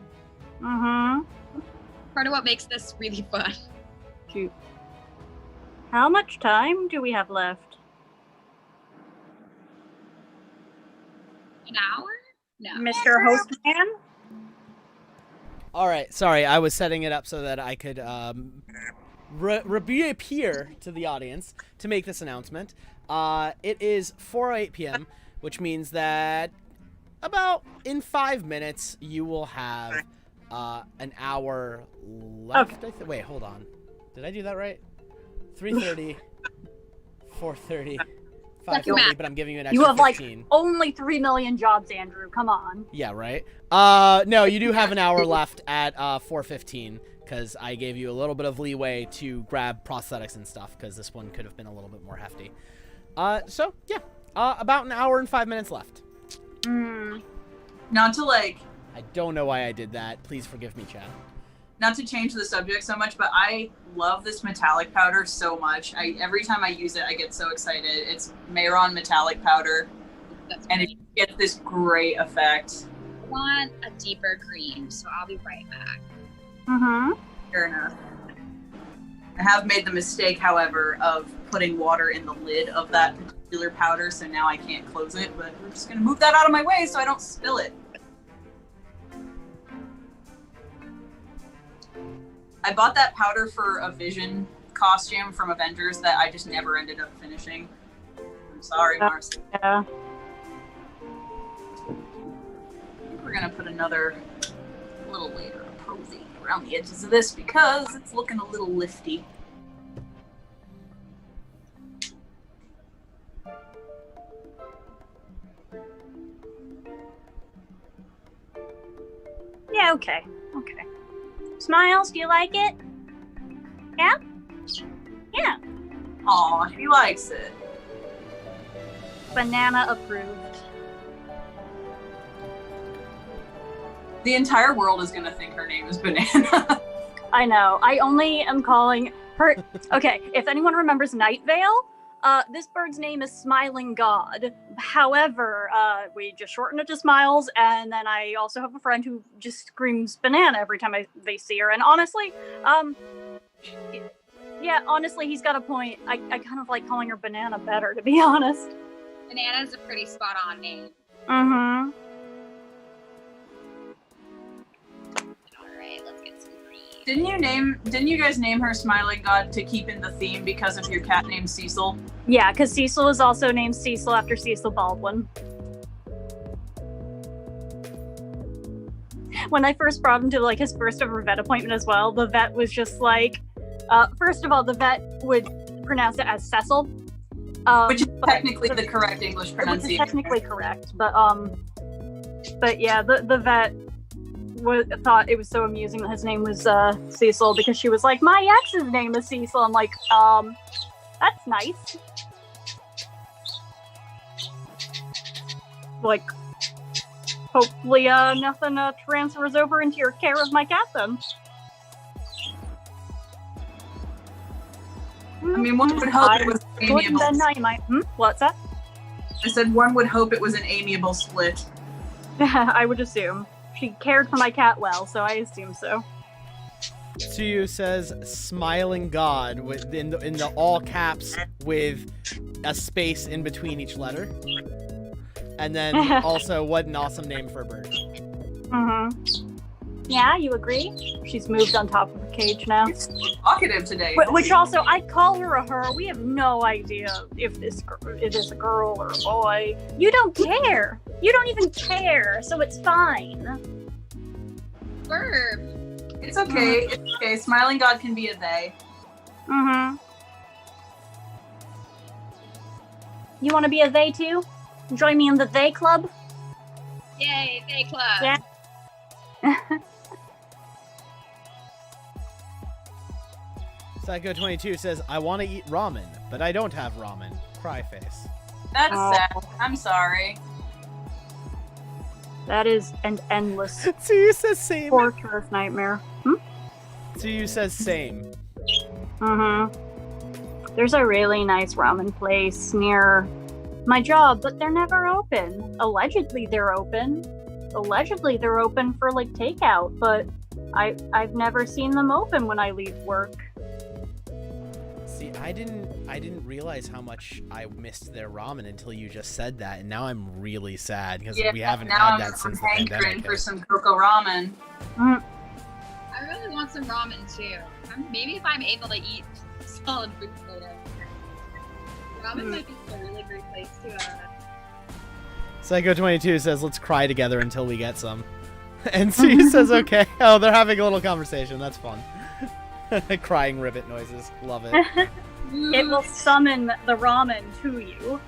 Mm-hmm. Part of what makes this really fun. Shoot. How much time do we have left? An hour? No. Mr. Hostman? All right, sorry, I was setting it up so that I could reappear to the audience to make this announcement. It is 4:08 p.m., which means that about in 5 minutes you will have an hour left. Okay. Wait, hold on. Did I do that right? 3:30, 4:30, 5:30, but I'm giving you an extra You have 15. like only 3 million jobs, Andrew. Come on. Yeah, right. No, you do have an hour left at 4:15 because I gave you a little bit of leeway to grab prosthetics and stuff because this one could have been a little bit more hefty. So yeah, about an hour and 5 minutes left. Not to I don't know why I did that. Please forgive me, Chad. Not to change the subject so much, but I love this metallic powder so much. Every time I use it, I get so excited. It's Mayron metallic powder, and it gets this great effect. I want a deeper green, so I'll be right back. Fair enough. I have made the mistake, however, of putting water in the lid of that particular powder, so now I can't close it, but we're just going to move that out of my way so I don't spill it. I bought that powder for a Vision costume from Avengers that I just never ended up finishing. I'm sorry, Mars. Yeah. We're gonna put another little layer of prosy around the edges of this because it's looking a little lifty. Yeah, okay. Okay. Smiles, do you like it? Yeah? Yeah. Aw, she likes it. Banana approved. The entire world is gonna think her name is Banana. I know. I only am calling her... Okay, if anyone remembers Night Vale, this bird's name is Smiling God. However, we just shortened it to Smiles, and then I also have a friend who just screams Banana every time they see her. And honestly, yeah, honestly, he's got a point. I kind of like calling her Banana better, to be honest. Banana's a pretty spot-on name. Mm-hmm. Alright, let's get some green. Didn't you guys name her Smiling God to keep in the theme because of your cat named Cecil? Yeah, because Cecil is also named Cecil after Cecil Baldwin. When I first brought him to like his first ever vet appointment as well, the vet was just like, first of all, the vet would pronounce it as Cecil. Which is technically the correct English pronunciation. Which is technically correct, but yeah, the vet thought it was so amusing that his name was Cecil because she was like, my ex's name is Cecil. I'm like, that's nice. Like, hopefully nothing transfers over into your care of my cat then. I mean, one would hope it was amiable. What's that? I said one would hope it was an amiable split. I would assume. She cared for my cat well, so I assume so. Tsuyu says Smiling God with in the all caps with a space in between each letter. And then also, what an awesome name for a bird. Mm-hmm. Yeah, you agree? She's moved on top of the cage now. Talkative today. Which also, I call her a her. We have no idea if this is a girl or a boy. You don't care. You don't even care, so it's fine. Verb. It's okay. It's okay. Smiling God can be a they. Mm-hmm. You want to be a they too? Join me in the they club? Yay, they club. Yeah. Psycho22 says, I want to eat ramen, but I don't have ramen. Cry face. That's sad. I'm sorry. That is an endless Tsuyu says same. torturous nightmare. Tsuyu says same. There's a really nice ramen place near my job, but they're never open. Allegedly they're open. Allegedly they're open for like takeout, but I've never seen them open when I leave work. See, I didn't realize how much I missed their ramen until you just said that, and now I'm really sad because we haven't had that since the pandemic. For some cocoa ramen. I really want some ramen too. Maybe if I'm able to eat solid food later. Ramen might be a really great place to. Psycho22 says, let's cry together until we get some. And Tsuyu says, okay. Oh, they're having a little conversation. That's fun. Crying ribbit noises. Love it. It will summon the ramen to you.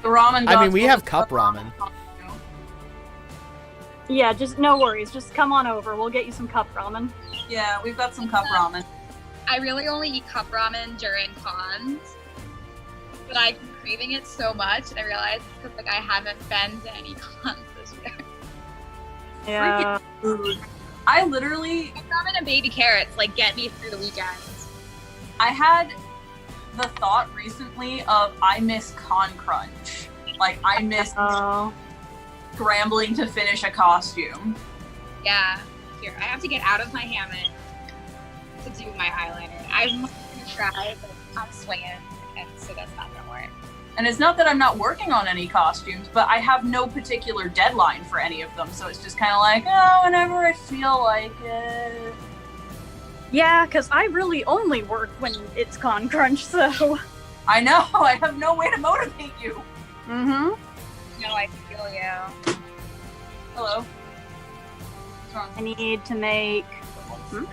The ramen. I mean, we have cup ramen. Yeah, just no worries. Just come on over. We'll get you some cup ramen. Yeah, we've got some cup ramen. I really only eat cup ramen during cons, but I've been craving it so much, and I realized it's because like I haven't been to any cons this year. Yeah. Food. I literally Ramen and baby carrots like get me through the weekend. I had the thought recently of I miss Con Crunch. Like I miss scrambling to finish a costume. Yeah. Here, I have to get out of my hammock to do my eyeliner. I'm gonna try, but I'm swinging, and so that's not gonna work. And it's not that I'm not working on any costumes, but I have no particular deadline for any of them, so it's just kind of like, oh, whenever I feel like it. Yeah, because I really only work when it's Con Crunch, so. I know, I have no way to motivate you. No, I feel you. Hello. What's wrong? I need to make. I'm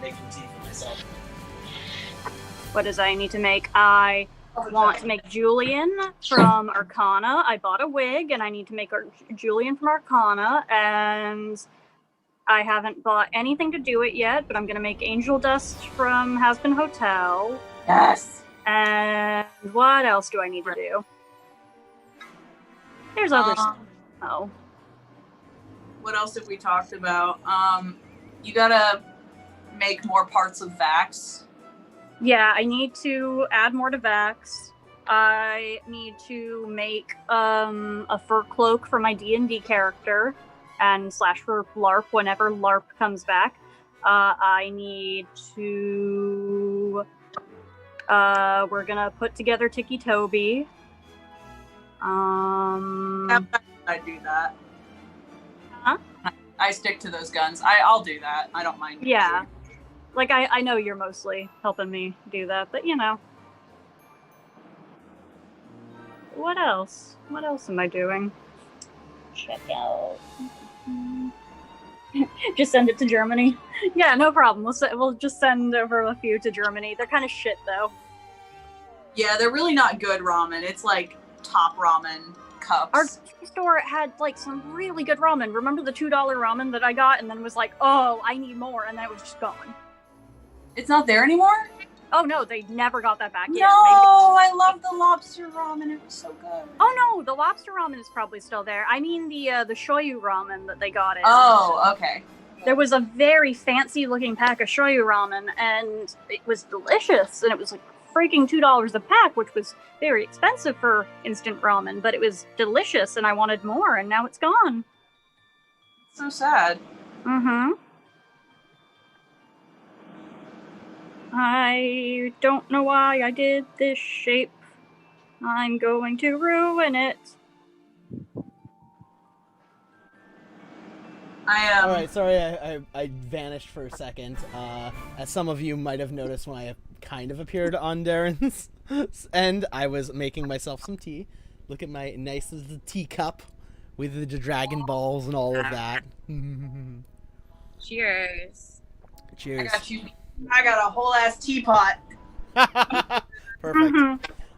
making tea for myself. What does I need to make? I want to make Julian from Arcana. I bought a wig, and I need to make Julian from Arcana, and I haven't bought anything to do it yet, but I'm going to make Angel Dust from Has Been Hotel. Yes. And what else do I need to do? There's other stuff. Oh. What else have we talked about? You gotta make more parts of Vax. Yeah, I need to add more to Vax. I need to make a fur cloak for my D&D character and / for LARP whenever LARP comes back. I need to... we're gonna put together Tiki Toby. I do that. Huh? I stick to those guns. I'll do that. I don't mind. Yeah. Like, I know you're mostly helping me do that, but you know. What else? What else am I doing? Check out. Just send it to Germany. Yeah, no problem. We'll just send over a few to Germany. They're kind of shit, though. Yeah, they're really not good ramen. It's like top ramen cups. Our store had like some really good ramen. Remember the $2 ramen that I got and then was like, oh, I need more, and then it was just gone. It's not there anymore? Oh no, they never got that back. No, I love the lobster ramen. It was so good. Oh no, the lobster ramen is probably still there. I mean the shoyu ramen that they got in. Oh, okay. There was a very fancy looking pack of shoyu ramen, and it was delicious, and it was like freaking $2 a pack, which was very expensive for instant ramen, but it was delicious, and I wanted more, and now it's gone. So sad. Mm-hmm. I don't know why I did this shape. I'm going to ruin it. All right, sorry, I vanished for a second. As some of you might have noticed when I kind of appeared on Darren's end, I was making myself some tea. Look at my nice little teacup with the Dragon Balls and all of that. Cheers. Cheers. I got a whole ass teapot. Perfect. Mm-hmm.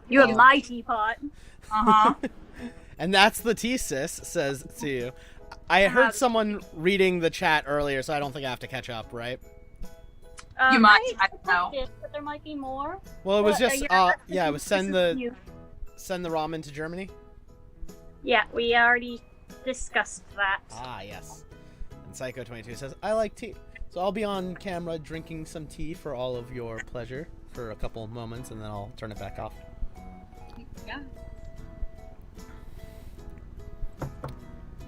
You have my teapot. Uh-huh. And that's the tea, sis, says to you. I heard someone reading the chat earlier, so I don't think I have to catch up, right? You might, I don't know. But there might be more. Well, it was But, just it was send the ramen to Germany. Yeah, we already discussed that. Ah, yes. And Psycho22 says, I like tea. So I'll be on camera drinking some tea for all of your pleasure for a couple of moments, and then I'll turn it back off. Yeah.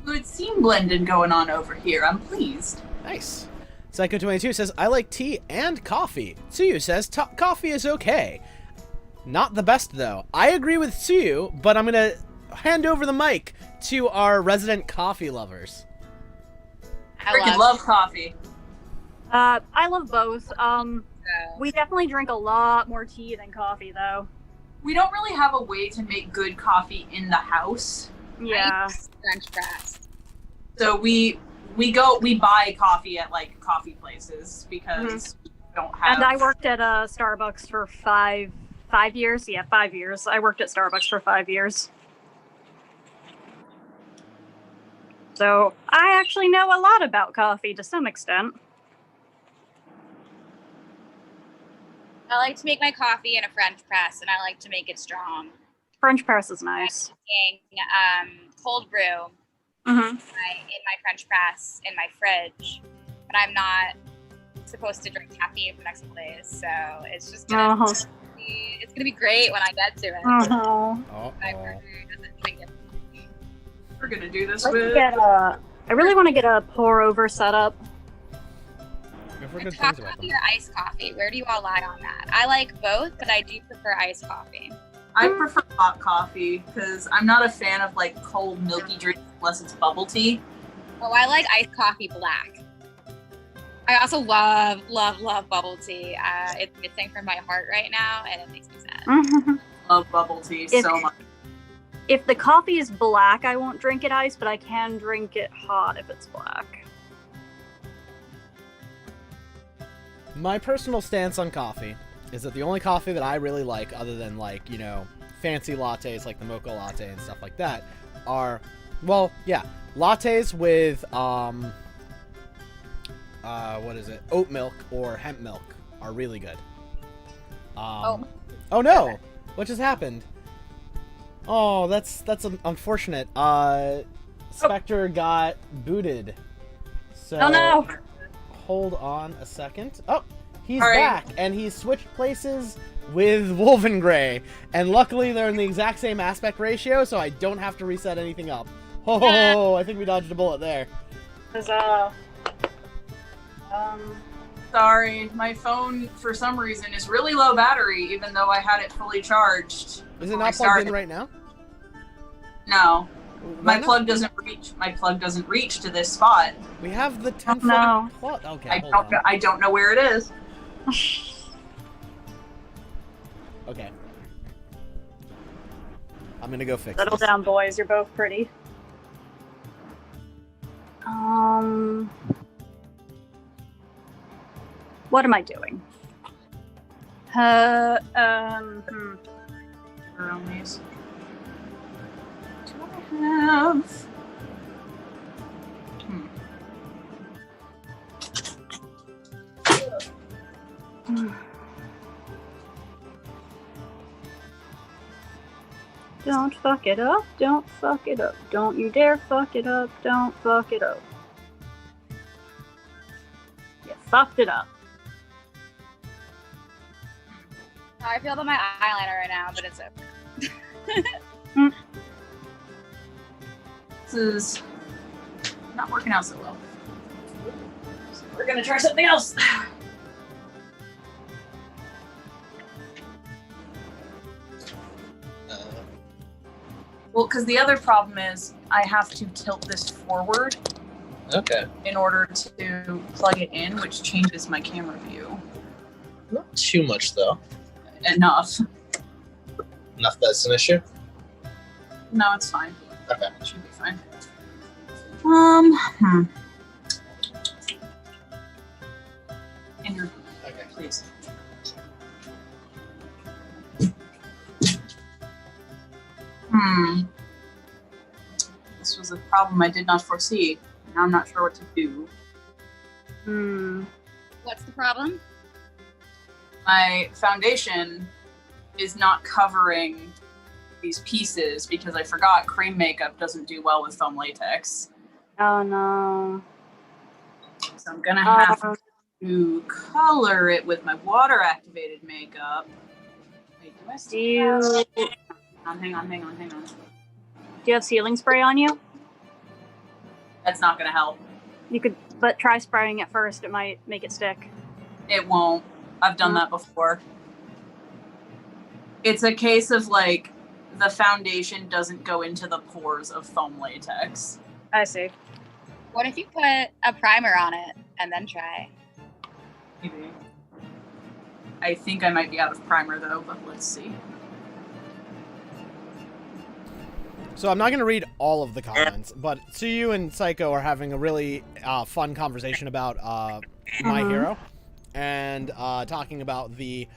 Good scene blending going on over here. I'm pleased. Nice. Psycho22 says, I like tea and coffee. Tsuyu says, coffee is okay. Not the best, though. I agree with Tsuyu, but I'm going to hand over the mic to our resident coffee lovers. I love coffee. I love both. We definitely drink a lot more tea than coffee, though. We don't really have a way to make good coffee in the house. Yeah. French press. So we buy coffee at like coffee places because we don't have. And I worked at Starbucks for five years. Yeah, 5 years. I worked at Starbucks for 5 years. So I actually know a lot about coffee to some extent. I like to make my coffee in a French press, and I like to make it strong. French press is nice. I'm making cold brew in my French press in my fridge, but I'm not supposed to drink caffeine for the next couple days, so it's just gonna it's gonna be great when I get to it. My partner doesn't drink it. We're gonna do this I with. really want to get a pour over setup. Hot coffee or iced coffee? Where do you all lie on that? I like both, but I do prefer iced coffee. I prefer hot coffee because I'm not a fan of like cold milky drinks unless it's bubble tea. Oh, I like iced coffee black. I also love bubble tea. It's missing from my heart right now, and it makes me sad. Love bubble tea so much. If the coffee is black, I won't drink it iced, but I can drink it hot if it's black. My personal stance on coffee is that the only coffee that I really like, other than like, you know, fancy lattes like the mocha latte and stuff like that, are, well, yeah, lattes with, oat milk or hemp milk are really good. Oh no! What just happened? Oh, that's unfortunate. Spectre got booted. So Oh no! hold on a second. Oh, he's All right. back, and he's switched places with Wulvengrey. And luckily, they're in the exact same aspect ratio, so I don't have to reset anything up. Oh, I think we dodged a bullet there. Sorry, my phone for some reason is really low battery, even though I had it fully charged. Is it not plugged in right now? No. Why My not? plug doesn't reach to this spot. We have the 10-foot no. plug. Okay, I hold don't on. know, I don't know where it is. Okay. I'm gonna go fix Settle this. down, boys. You're both pretty. What am I doing? Where are these? Do I have? Don't fuck it up. Don't fuck it up. Don't you dare fuck it up. Don't fuck it up. You fucked it up. How I feel about my eyeliner right now, but it's okay. This is not working out so well. So we're gonna try something else. Well, because the other problem is I have to tilt this forward Okay. in order to plug it in, which changes my camera view. Not too much, though. Enough. Enough that's an issue? No, it's fine. Okay. It should be fine. Andrew, Okay. please. This was a problem I did not foresee. Now I'm not sure what to do. What's the problem? my foundation is not covering these pieces because I forgot cream makeup doesn't do well with foam latex. Oh no. So I'm gonna have to color it with my water activated makeup. Wait, do I still hang on. Do you have sealing spray on you? That's not gonna help. You could, but try spraying it first. It might make it stick. It won't. I've done that before. It's a case of like the foundation doesn't go into the pores of foam latex. I see. What if you put a primer on it and then try? Maybe. I think I might be out of primer though, but let's see. So I'm not going to read all of the comments, but Tsuyu and Psycho are having a really fun conversation about My Hero and talking about the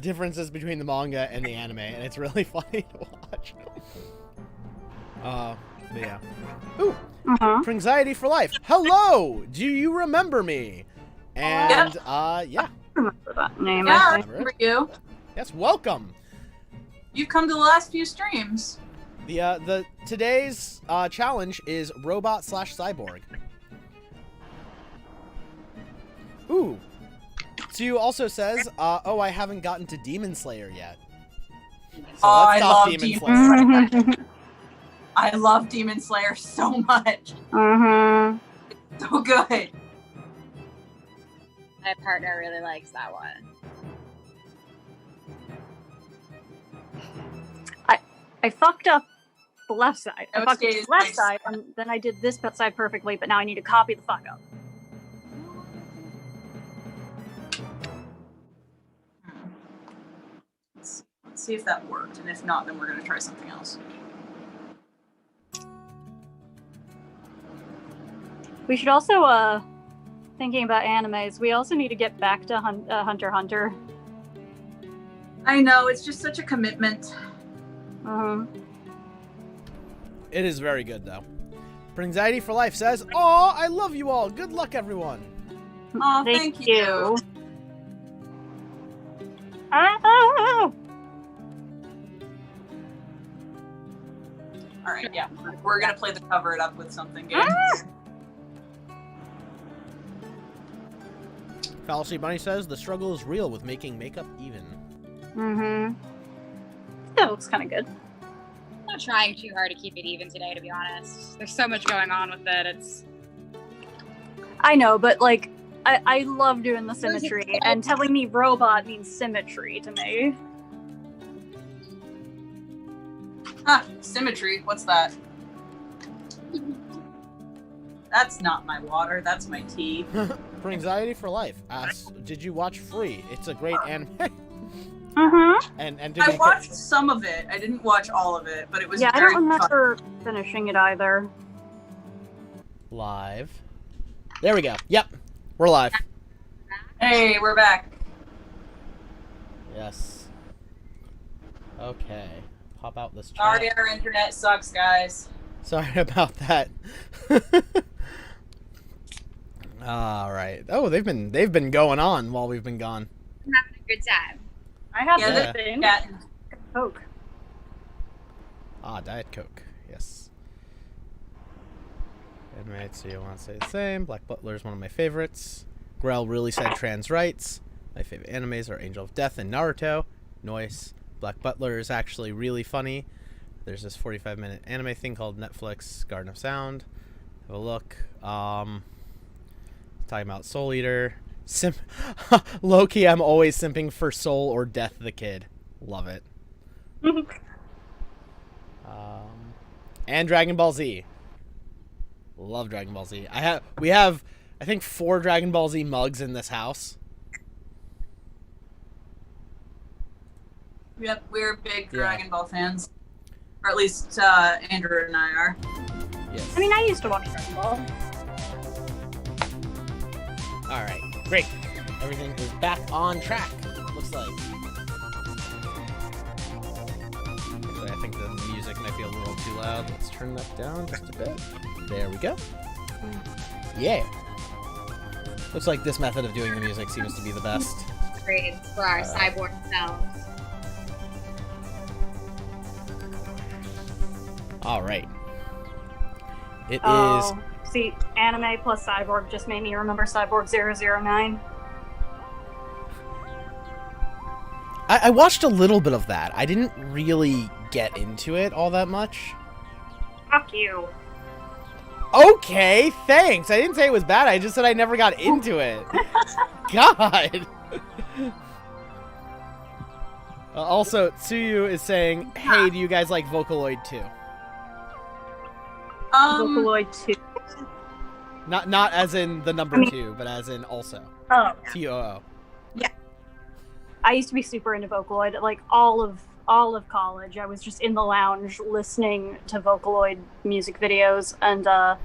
differences between the manga and the anime, and it's really funny to watch. But yeah. Ooh, Anxiety for Life. Hello! Do you remember me? And, yeah. I remember that name. Yeah, I remember you. Yes, welcome. You've come to the last few streams. The today's challenge is robot/cyborg. Ooh. Tsu also says, oh, I haven't gotten to Demon Slayer yet. So let's talk Demon Slayer. I love Demon Slayer so much. It's so good. My partner really likes that one. I fucked up the left side. I Oh, fucked up it's the left nice. side, and then I did this side perfectly, but now I need to copy the fuck up. Let's see if that worked, and if not, then we're gonna try something else. We should also, thinking about animes, we also need to get back to Hunter x Hunter. I know, it's just such a commitment. It is very good, though. Anxiety for Life says, "Aw, I love you all. Good luck, everyone." Oh, thank you. Oh! Alright, yeah. We're gonna play the cover it up with something good. Fallacy Bunny says, "The struggle is real with making makeup even." That looks kind of good. I'm not trying too hard to keep it even today, to be honest. There's so much going on with it. It's. I know, but like, I love doing the symmetry, and telling me robot means symmetry to me. Symmetry. What's that? That's not my water. That's my tea. Anxiety for Life asks, "Did you watch Free? It's a great anime." And did I watched some of it. I didn't watch all of it, but it was I very don't remember finishing it either. Live. There we go. Yep, we're live. Hey, we're back. Yes. Okay. Pop out this chat. Sorry, our internet sucks, guys. Sorry about that. All right. Oh, they've been going on while we've been gone. I'm having a good time. I have Yeah, this thing. Coke. Ah, Diet Coke. Yes. Anime, so you want to say the same. Black Butler is one of my favorites. Grell really said trans rights. My favorite animes are Angel of Death and Naruto. Noise. Black Butler is actually really funny. There's this 45-minute anime thing called Netflix Garden of Sound. Have a look. Talking about Soul Eater. Low-key, I'm always simping for Soul or Death the Kid. Love it. And Dragon Ball Z. Love Dragon Ball Z. We have I think 4 Dragon Ball Z mugs in this house. Yep, we're big Dragon Ball fans. Or at least Andrew and I are. Yes. I mean, I used to watch Dragon Ball. Alright, great. Everything is back on track, looks like. Actually, I think the music might be a little too loud. Let's turn that down just a bit. There we go. Yeah. Looks like this method of doing the music seems to be the best. upgrades for our cyborg selves. All right. It Oh, is. see, anime plus Cyborg just made me remember Cyborg 009. I watched a little bit of that. I didn't really get into it all that much. Fuck you. Okay, thanks. I didn't say it was bad. I just said I never got into it. God. Also, Tsuyu is saying, hey, do you guys like Vocaloid too? Vocaloid 2. Not as in the number 2, but as in also. Oh. T-O-O. I used to be super into Vocaloid. Like, all of college, I was just in the lounge listening to Vocaloid music videos, and I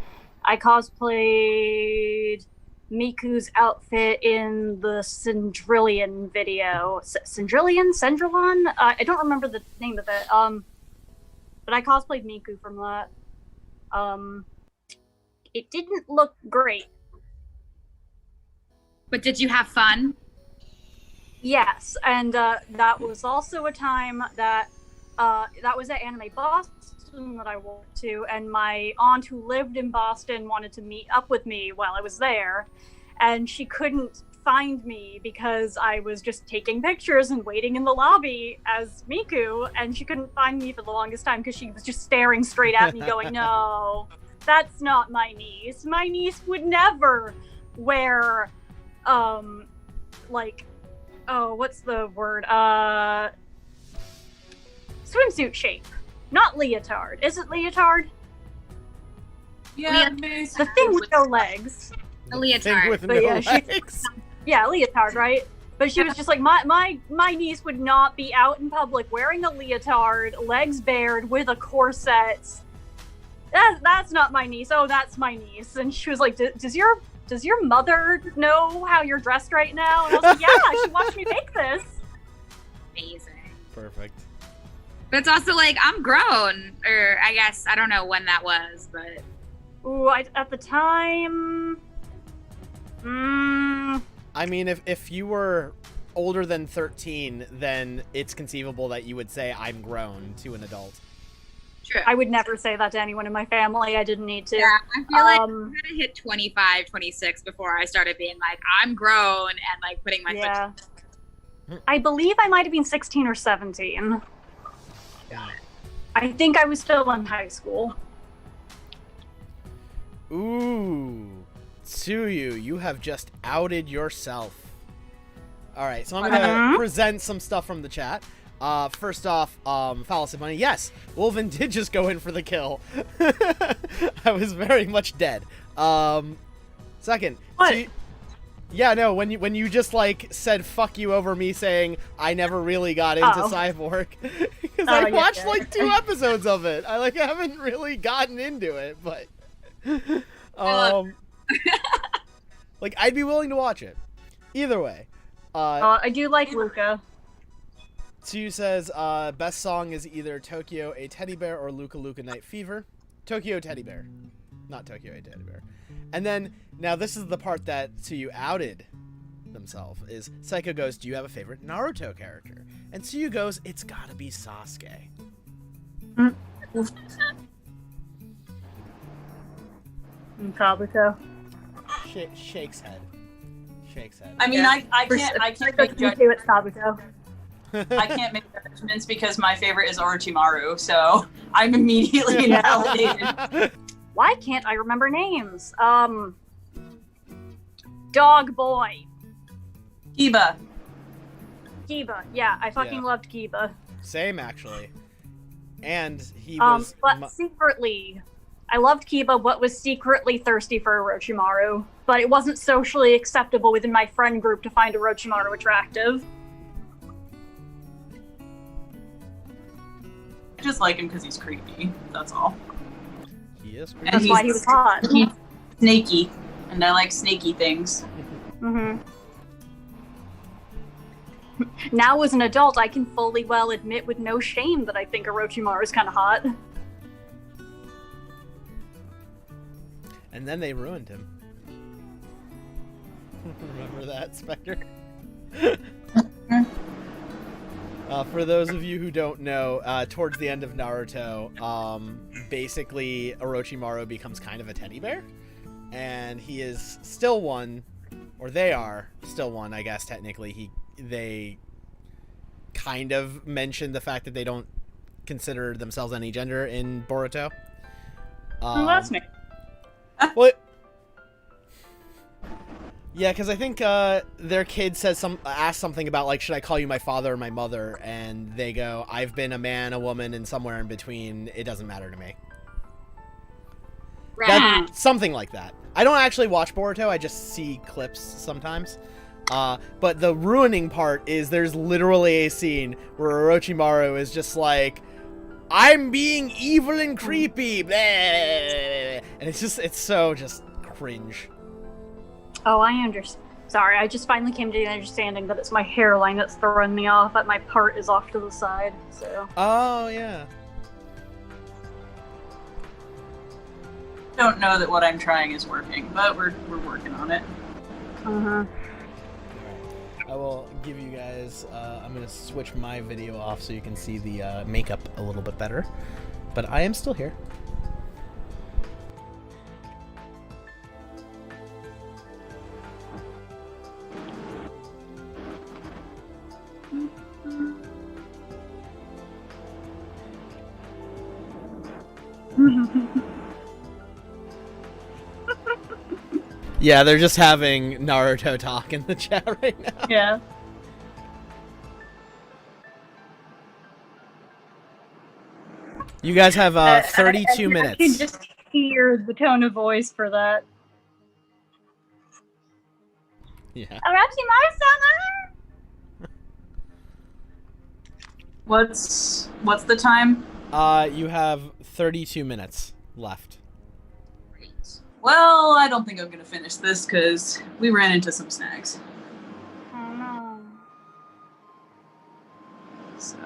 cosplayed Miku's outfit in the Cendrillon video. Cendrillon? I don't remember the name of it. But I cosplayed Miku from that. It didn't look great. But did you have fun? Yes, and that was also a time that that was at Anime Boston that I went to, and my aunt who lived in Boston wanted to meet up with me while I was there, and she couldn't find me because I was just taking pictures and waiting in the lobby as Miku, and she couldn't find me for the longest time because she was just staring straight at me going, no, that's not my niece. My niece would never wear, like, oh, what's the word? Swimsuit shape. Not leotard. Is it leotard? Yeah, The thing with no legs. A leotard. Thing with But no yeah, legs. Yeah, leotard, right? But she was just like, my niece would not be out in public wearing a leotard, legs bared, with a corset. That's not my niece. Oh, that's my niece. And she was like, does your mother know how you're dressed right now? And I was like, yeah, she watched me make this. Amazing. Perfect. But it's also like, I'm grown. Or I guess, I don't know when that was, but... Ooh, at the time... I mean, if you were older than 13, then it's conceivable that you would say, I'm grown to an adult. True. I would never say that to anyone in my family. I didn't need to. Yeah, I feel like I had to hit 25, 26 before I started being like, I'm grown, and like putting my foot. I believe I might have been 16 or 17. Got it. I think I was still in high school. Ooh. Tsuyu, you have just outed yourself. Alright, so I'm gonna present some stuff from the chat. First off, Fallacy Money. Yes, Wulven did just go in for the kill. I was very much dead. Second. What? Yeah, no, when you just, like, said fuck you over me saying I never really got into Cyborg. Because I watched, like, 2 episodes of it. I, like, haven't really gotten into it, but... like, I'd be willing to watch it. Either way. I do like Luca. Tsu says, best song is either Tokyo a Teddy Bear or Luka Luka Night Fever. Tokyo Teddy Bear. Not Tokyo a Teddy Bear. And then, now this is the part that Tsuyu outed themselves, is Psycho goes, do you have a favorite Naruto character? And Tsuyu goes, it's gotta be Sasuke. Kabuto. Shakes head. Shakes head. I mean, I can't make It's Kabuto. I can't make judgments because my favorite is Orochimaru, so I'm immediately invalidated. Why can't I remember names? Dog Boy. Kiba. Kiba. Yeah, I fucking loved Kiba. Same, actually. And he was... But secretly, I loved Kiba, but was secretly thirsty for Orochimaru. But it wasn't socially acceptable within my friend group to find Orochimaru attractive. I just like him because he's creepy. That's all. He is creepy. And That's why he was hot. He's snaky, and I like snaky things. Now, as an adult, I can fully well admit with no shame that I think Orochimaru is kind of hot. And then they ruined him. Remember that, Spectre? For those of you who don't know, towards the end of Naruto, basically Orochimaru becomes kind of a teddy bear, and he is still one, or they are still one, I guess technically. They kind of mentioned the fact that they don't consider themselves any gender in Boruto. Well, that's me. What? Yeah, because I think their kid asks something about, like, should I call you my father or my mother? And they go, I've been a man, a woman, and somewhere in between. It doesn't matter to me. Right. Something like that. I don't actually watch Boruto. I just see clips sometimes. But the ruining part is there's literally a scene where Orochimaru is just like, I'm being evil and creepy. Blah. And it's so just cringe. Oh, I understand. Sorry, I just finally came to the understanding that it's my hairline that's throwing me off, that my part is off to the side, so... Oh, yeah. Don't know that what I'm trying is working, but we're working on it. Uh-huh. I will give you guys, I'm going to switch my video off so you can see the makeup a little bit better. But I am still here. Yeah, they're just having Naruto talk in the chat right now. Yeah. You guys have 32 minutes. I can just hear the tone of voice for that. Yeah. What's the time? You have 32 minutes left. Well, I don't think I'm gonna finish this because we ran into some snags. Oh no. So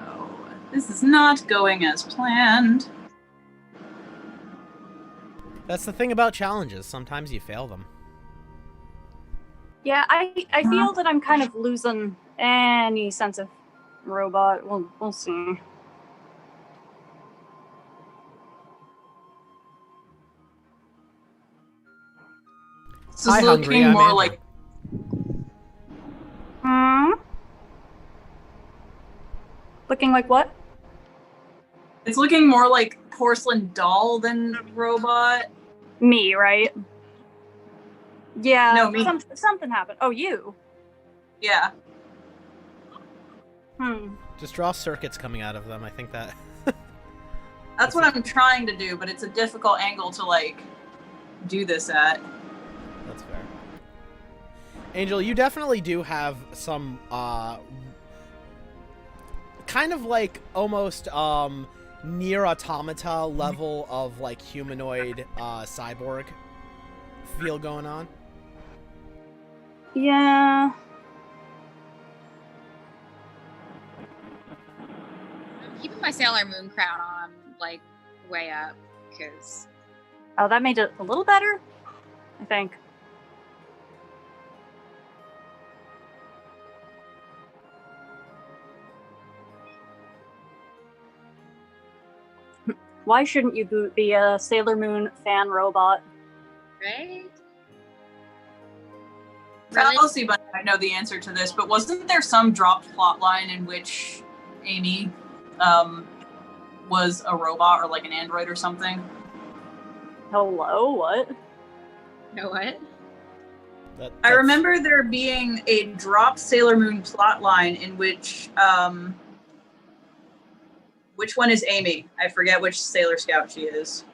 this is not going as planned. That's the thing about challenges. Sometimes you fail them. Yeah, I feel that I'm kind of losing any sense of robot. We'll see. This is looking I'm more Andrew. like Looking like what? it's looking more like porcelain doll than robot. Me, right? Yeah. No, me. Something happened. Oh, you. Yeah. Just draw circuits coming out of them. I think that... That's what I'm trying to do, but it's a difficult angle to like do this at. That's fair. Angel, you definitely do have some kind of like almost near automata level of like humanoid cyborg feel going on. Yeah. I'm keeping my Sailor Moon crown on, like, way up, because... Oh, that made it a little better, I think. Why shouldn't you be a Sailor Moon fan robot? Right? Fallacy Bunny might know the answer to this, but wasn't there some dropped plot line in which Amy was a robot or like an android or something? Hello, what? Know what? I remember there being a dropped Sailor Moon plotline in which one is Amy? I forget which Sailor Scout she is.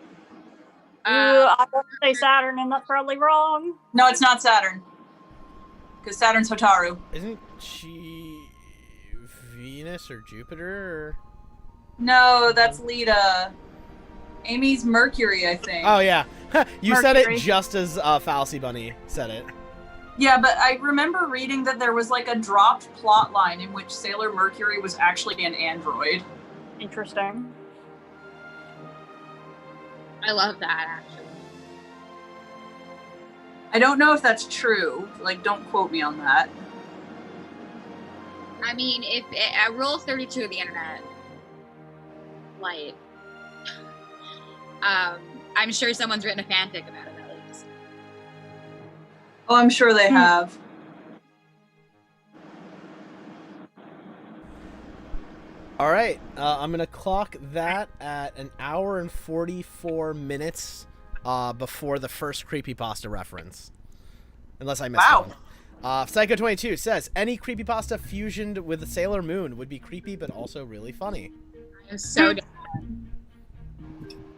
I want to say Saturn, and that's probably wrong. No, it's not Saturn. Because Saturn's Hotaru. Isn't she Venus or Jupiter? Or... No, that's Lita. Amy's Mercury, I think. Oh, yeah. You said Mercury. it just as Fallacy Bunny said it. Yeah, but I remember reading that there was like a dropped plot line in which Sailor Mercury was actually an android. Interesting. I love that, actually. I don't know if that's true. Like, don't quote me on that. I mean, if Rule 32 of the internet, like, I'm sure someone's written a fanfic about it at least. Oh, I'm sure they have. All right, I'm gonna clock that at an hour and 44 minutes before the first creepypasta reference, unless I missed one. Psycho22 says any creepypasta fusioned with the Sailor Moon would be creepy, but also really funny. I am so down.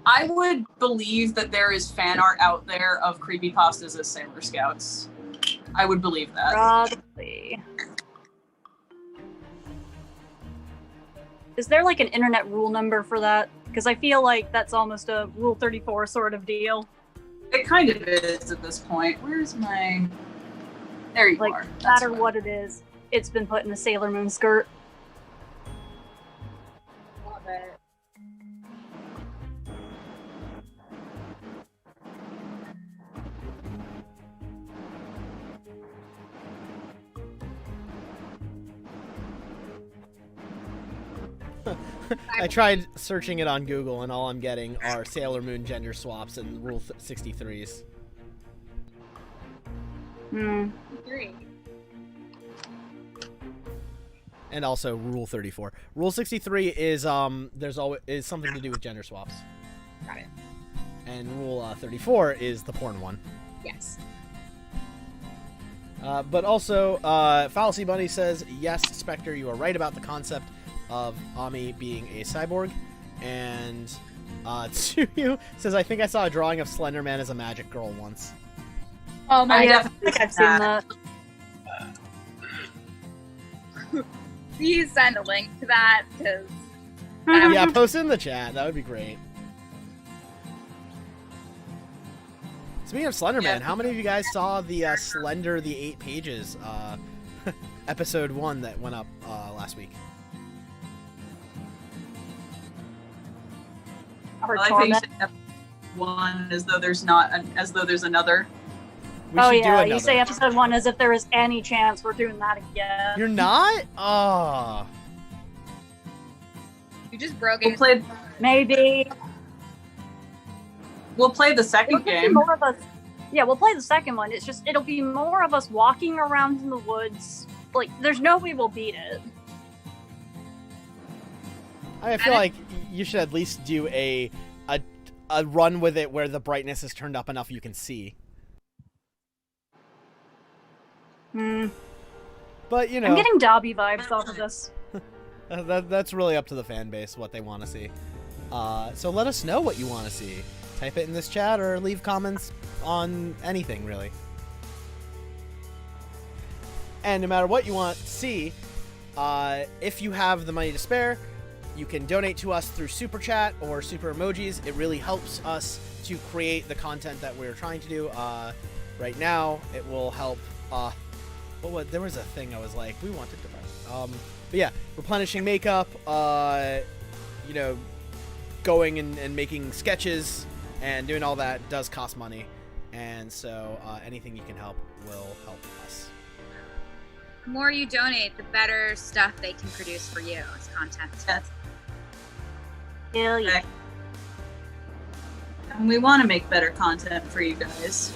I would believe that there is fan art out there of creepypastas as Sailor Scouts. I would believe that. Probably. Is there like an internet rule number for that? Because I feel like that's almost a Rule 34 sort of deal. It kind of is at this point. Where's my... There you Like, are. no matter what it is, it's been put in a Sailor Moon skirt. Love it. I tried searching it on Google, and all I'm getting are Sailor Moon gender swaps and Rule 63s. Three. And also Rule 34. Rule 63 is is something to do with gender swaps. Got it. And Rule 34 is the porn one. Yes. But also, Fallacy Bunny says, yes, Spectre, you are right about the concept of Ami being a cyborg. And Tsuyu says, I think I saw a drawing of Slender Man as a magic girl once. Oh my Yeah, I god. think I've seen that. Please send a link to that, because Yeah, post it in the chat. That would be great. Speaking of Slender Man, how many of you guys saw the Slender the 8 Pages episode 1 that went up last week? Or I think Torment. one as though there's not as though there's another. We Oh should do yeah, another. you say episode 1 as if there is any chance we're doing that again. You're not? Oh. you just broke We'll it. play. Maybe. We'll play the It'll second just be game. more of us. Yeah, we'll play the second one. It's just it'll be more of us walking around in the woods. Like, there's no way we'll beat it. I feel like you should at least do a run with it where the brightness is turned up enough you can see. But, you know, I'm getting Dobby vibes off of this. that's really up to the fan base what they want to see. So let us know what you want to see. Type it in this chat or leave comments on anything, really. And no matter what you want to see, if you have the money to spare, you can donate to us through Super Chat or Super Emojis. It really helps us to create the content that we're trying to do. Right now, it will help... there was a thing I was like, we wanted to... but yeah, replenishing makeup, you know, going and making sketches and doing all that does cost money. And so anything you can help will help us. The more you donate, the better stuff they can produce for you as content. Yes. Hell yeah. And we want to make better content for you guys.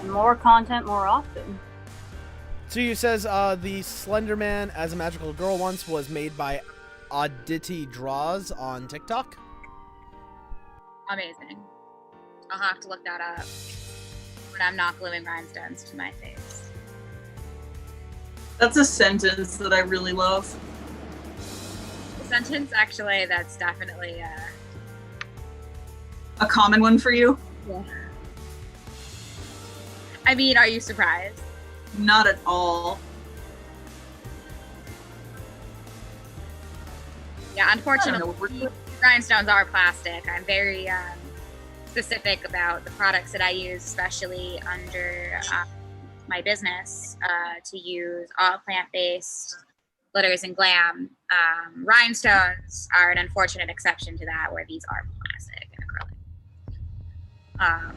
And more content more often. Tsuyu says the Slender Man as a magical girl once was made by Aditi Draws on TikTok. Amazing. I'll have to look that up when I'm not gluing rhinestones to my face. That's a sentence that I really love. The sentence, actually, that's definitely A common one for you? yeah. I mean, are you surprised? Not at all. Yeah, unfortunately, I don't know. rhinestones are plastic. I'm very specific about the products that I use, especially under my business, to use all plant-based glitters and glam. Rhinestones are an unfortunate exception to that, where these are plastic and acrylic.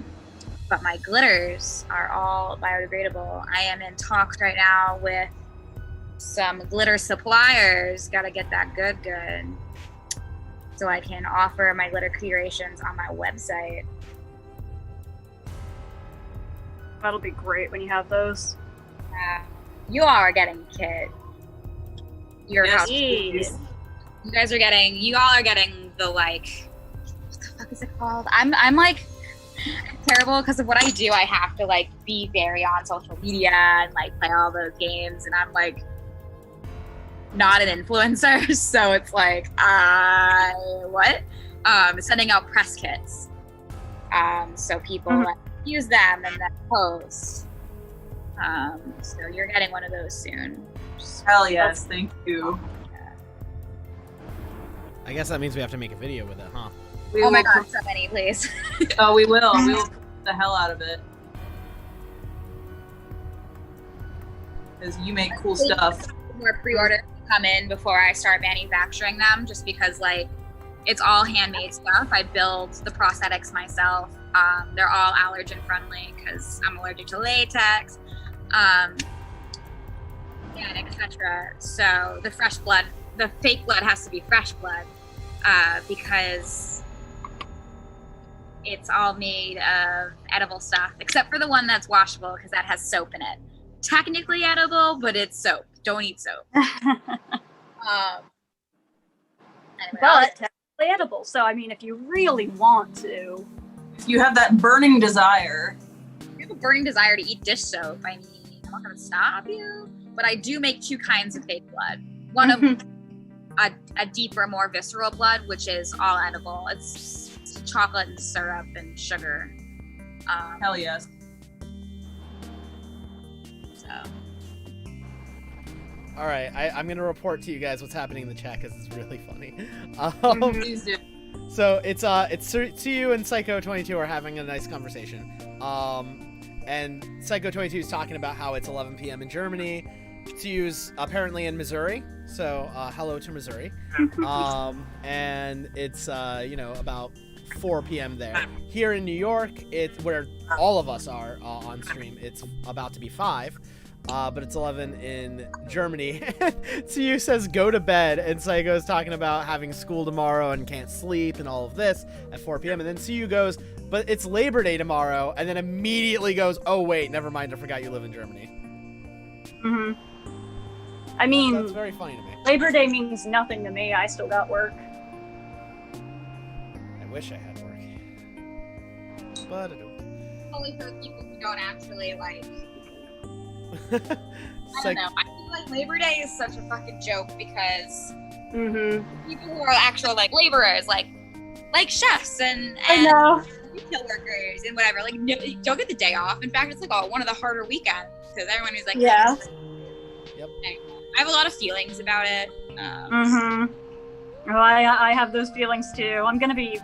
But my glitters are all biodegradable. I am in talks right now with some glitter suppliers. Gotta get that good, so I can offer my glitter creations on my website. That'll be great when you have those. You all are getting kit. Your Yes, house. please. You all are getting the like, what the fuck is it called? I'm like terrible because of what I do. I have to like be very on social media and like play all those games, and I'm like not an influencer, so it's like sending out press kits, so people like, use them and then post. So you're getting one of those soon. Hell yes, thank you. I guess that means we have to make a video with it, huh? Oh my god, so many, please. Oh, we will. We will put the hell out of it. Because you make cool stuff. More pre-orders come in before I start manufacturing them, just because like it's all handmade stuff. I build the prosthetics myself. They're all allergen friendly because I'm allergic to latex, and etc. So the fresh blood, the fake blood has to be fresh blood, because it's all made of edible stuff, except for the one that's washable because that has soap in it. Technically edible, but it's soap. Don't eat soap. Anyway, But technically edible. So I mean, if you really want to, If you have that burning desire. if you have a burning desire to eat dish soap, I mean, I'm not going to stop you. But I do make two kinds of fake blood. One of a deeper, more visceral blood, which is all edible. It's chocolate and syrup and sugar. Hell yes. So All right, I'm gonna report to you guys what's happening in the chat because it's really funny. Please do. So it's Tsuyu and Psycho22 are having a nice conversation. And Psycho22 is talking about how it's 11 p.m. in Germany. Tsuyu's apparently in Missouri, so hello to Missouri. And it's about 4 p.m. there. Here in New York, it's where all of us are on stream. It's about to be 5. But it's 11 in Germany. Tsuyu says go to bed, and Psycho's talking about having school tomorrow and can't sleep and all of this at 4 p.m. And then Tsuyu goes, but it's Labor Day tomorrow, and then immediately goes, oh wait, never mind, I forgot you live in Germany. I mean, That's very funny to me. Labor Day means nothing to me. I still got work. I wish I had work. But I don't. only for the people who don't actually like. I don't Psych- know. I feel like Labor Day is such a fucking joke because people who are actual like laborers, like chefs and I know. retail workers and whatever, like no, you don't get the day off. In fact, it's like one of the harder weekends because everyone is like, Yeah. Yep. I have a lot of feelings about it. Well, I have those feelings too. I'm gonna be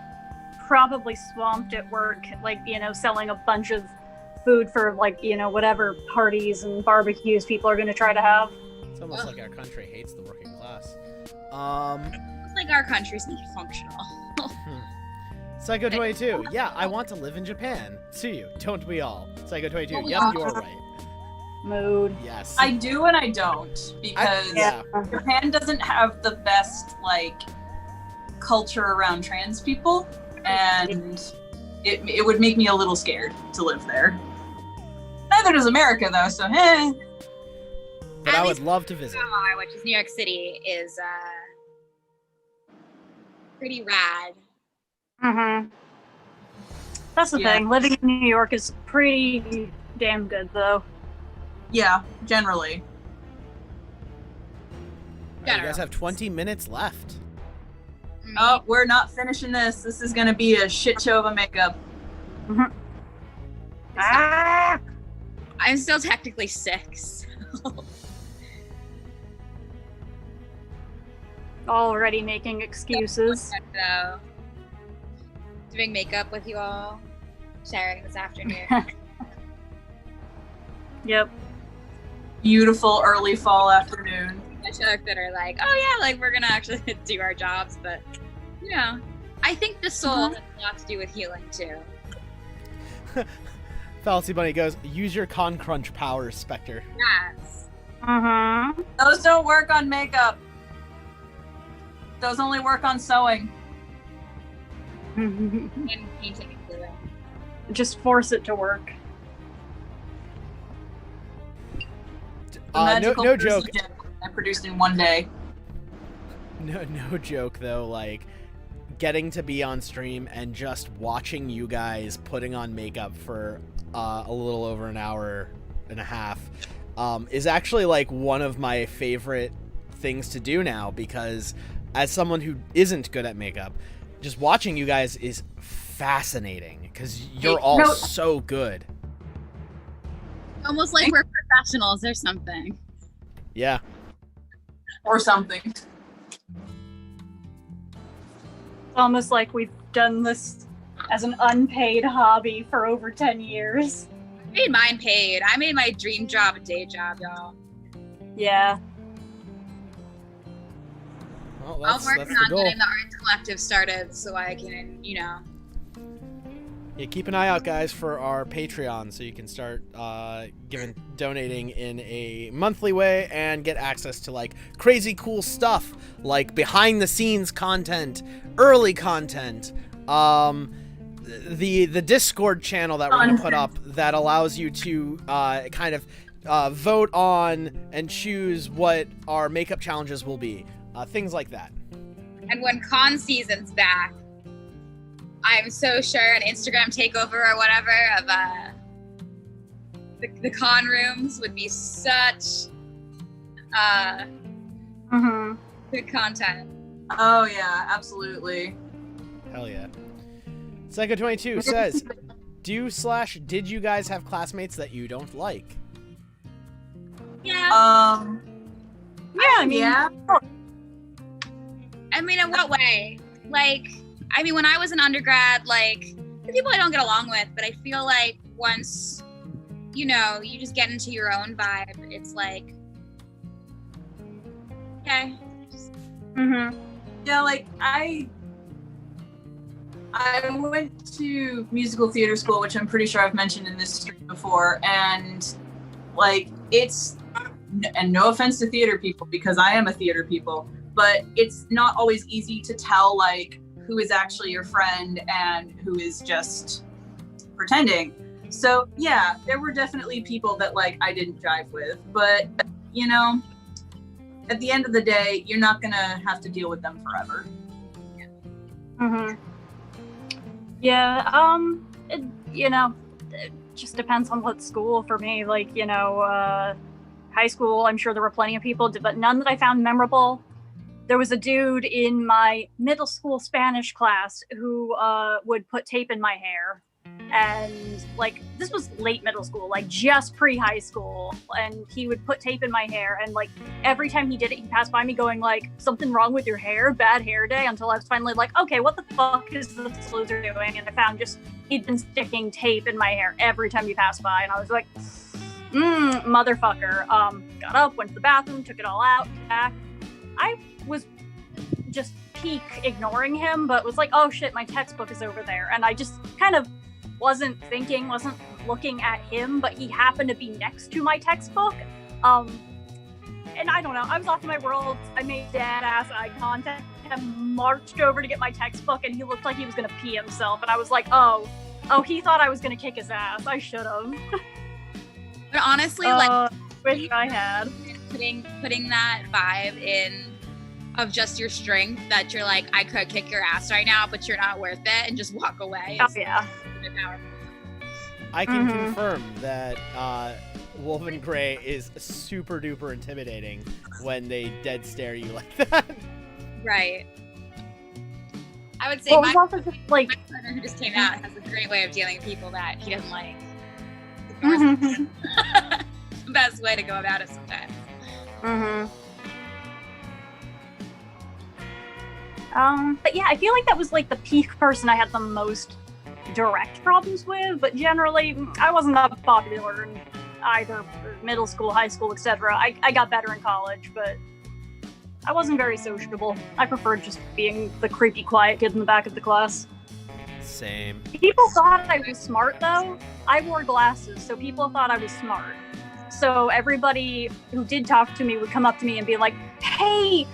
probably swamped at work, like, selling a bunch of food for whatever parties and barbecues people are gonna try to have. It's almost like our country hates the working class. It's like our country's functional. Psycho22, yeah, I want to live in Japan. Tsuyu, don't we all? Psycho22, Oh, yep, yeah. you're right. Mood. Yes. I do and I don't, because yeah. Japan doesn't have the best culture around trans people, and it would make me a little scared to live there. Neither does America though, so But At I would least love to visit. Which is New York City, is pretty rad. That's the Yeah. thing. Living in New York is pretty damn good, though. yeah, generally. Alright, you guys have 20 minutes left. Oh, we're not finishing this. This is gonna be a shit show of a makeup. Ah! I'm still technically 6. Already making excuses. So, doing makeup with you all, sharing this afternoon. Yep. Beautiful early fall afternoon. I joke that are like, oh yeah, we're gonna actually do our jobs, but I think the soul has a lot to do with healing too. Fallacy Bunny goes, use your con crunch powers, Spectre. Yes. Mm-hmm. Those don't work on makeup. Those only work on sewing. And painting and gluing. Just force it to work. The magical no joke. precision I produced in one day. No joke though, like getting to be on stream and just watching you guys putting on makeup for a little over an hour and a half is actually like one of my favorite things to do now, because as someone who isn't good at makeup, just watching you guys is fascinating because you're all so good. Almost like we're professionals or something. Yeah. Or something. It's almost like we've done this as an unpaid hobby for over 10 years. I made mine paid. I made my dream job a day job, y'all. Yeah. Well, I'm working on goal. getting the Arts Collective started so I can, Yeah, keep an eye out, guys, for our Patreon so you can start donating in a monthly way and get access to like crazy cool stuff like behind the scenes content, early content, the Discord channel that we're gonna put up that allows you to kind of vote on and choose what our makeup challenges will be, things like that. And when con season's back, I'm so sure an Instagram takeover or whatever of the con rooms would be such good content. Oh yeah, absolutely. Hell yeah. Psycho22 says, did you guys have classmates that you don't like? Yeah. Yeah, I mean, yeah. I mean, in what way? Like, I mean, when I was an undergrad, like, the people I don't get along with, but I feel like once, you just get into your own vibe, it's like, okay. Yeah, like I went to musical theater school, which I'm pretty sure I've mentioned in this stream before, and like and no offense to theater people because I am a theater people, but it's not always easy to tell like who is actually your friend and who is just pretending. So yeah, there were definitely people that like I didn't jive with, but at the end of the day, you're not gonna have to deal with them forever. Yeah, it just depends on what school for me. Like, high school, I'm sure there were plenty of people, but none that I found memorable. There was a dude in my middle school Spanish class who would put tape in my hair. And like, this was late middle school, like just pre-high school. And he would put tape in my hair. And like, every time he did it, he passed by me going like, something wrong with your hair, bad hair day, until I was finally like, okay, what the fuck is this loser doing? And I found he'd been sticking tape in my hair every time he passed by. And I was like, motherfucker. Got up, went to the bathroom, took it all out, back. I was just peak ignoring him, but was like, oh shit, my textbook is over there. And I just kind of wasn't looking at him, but he happened to be next to my textbook. And I don't know, I was off in my world. I made dead-ass eye contact and marched over to get my textbook, and he looked like he was gonna pee himself. And I was like, oh, he thought I was gonna kick his ass. I should have. But honestly, wish I had. Putting that vibe in of just your strength, that you're like, I could kick your ass right now, but you're not worth it, and just walk away. Oh yeah. I can confirm that Wulvengrey is super duper intimidating when they dead stare you like that. Right. I would say Well, my also just, like, partner who just came out has a great way of dealing with people that he doesn't like. The best way to go about it sometimes. But yeah, I feel like that was like the peak person I had the most direct problems with, but generally I wasn't that popular in either middle school, high school, etc. I got better in college, but I wasn't very sociable. I preferred just being the creepy, quiet kid in the back of the class. Same. People thought I was smart though. I wore glasses, so people thought I was smart. So everybody who did talk to me would come up to me and be like, hey,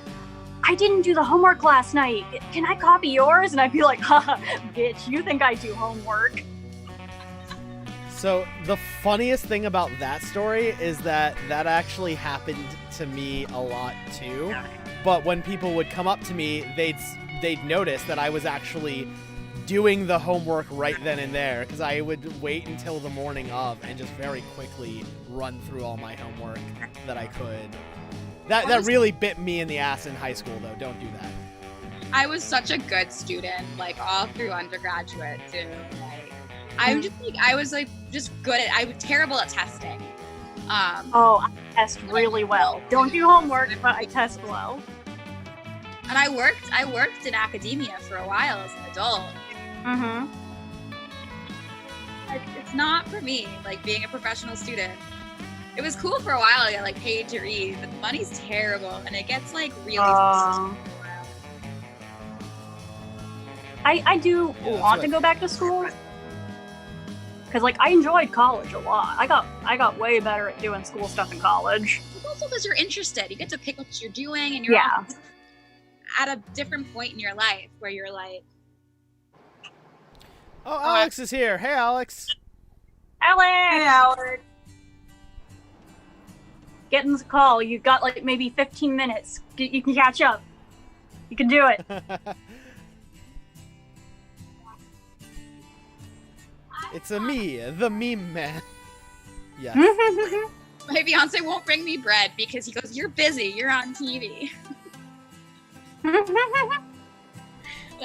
I didn't do the homework last night. Can I copy yours? And I'd be like, haha, bitch, you think I do homework. So the funniest thing about that story is that actually happened to me a lot too. But when people would come up to me, they'd notice that I was actually doing the homework right then and there, because I would wait until the morning of and just very quickly run through all my homework that I could. That really bit me in the ass in high school, though. Don't do that. I was such a good student, like all through undergraduate too. Like, I'm just like I was like just good at. I was terrible at testing. I test really well. Don't do homework, but I test well. And I worked in academia for a while as an adult. Mm-hmm. Like, it's not for me. Like being a professional student. It was cool for a while. I got like paid to read, but the money's terrible, and it gets like really. I do want to go back to school because like I enjoyed college a lot. I got way better at doing school stuff in college. It's also because you're interested. You get to pick what you're doing, and you're at a different point in your life where you're like. Oh, Alex is here. Hey, Alex. Alex. Hey, Alex. Get in the call. You've got like maybe 15 minutes. You can catch up. You can do it. It's me, the meme man. Yes. My fiance won't bring me bread because he goes, "You're busy. You're on TV." And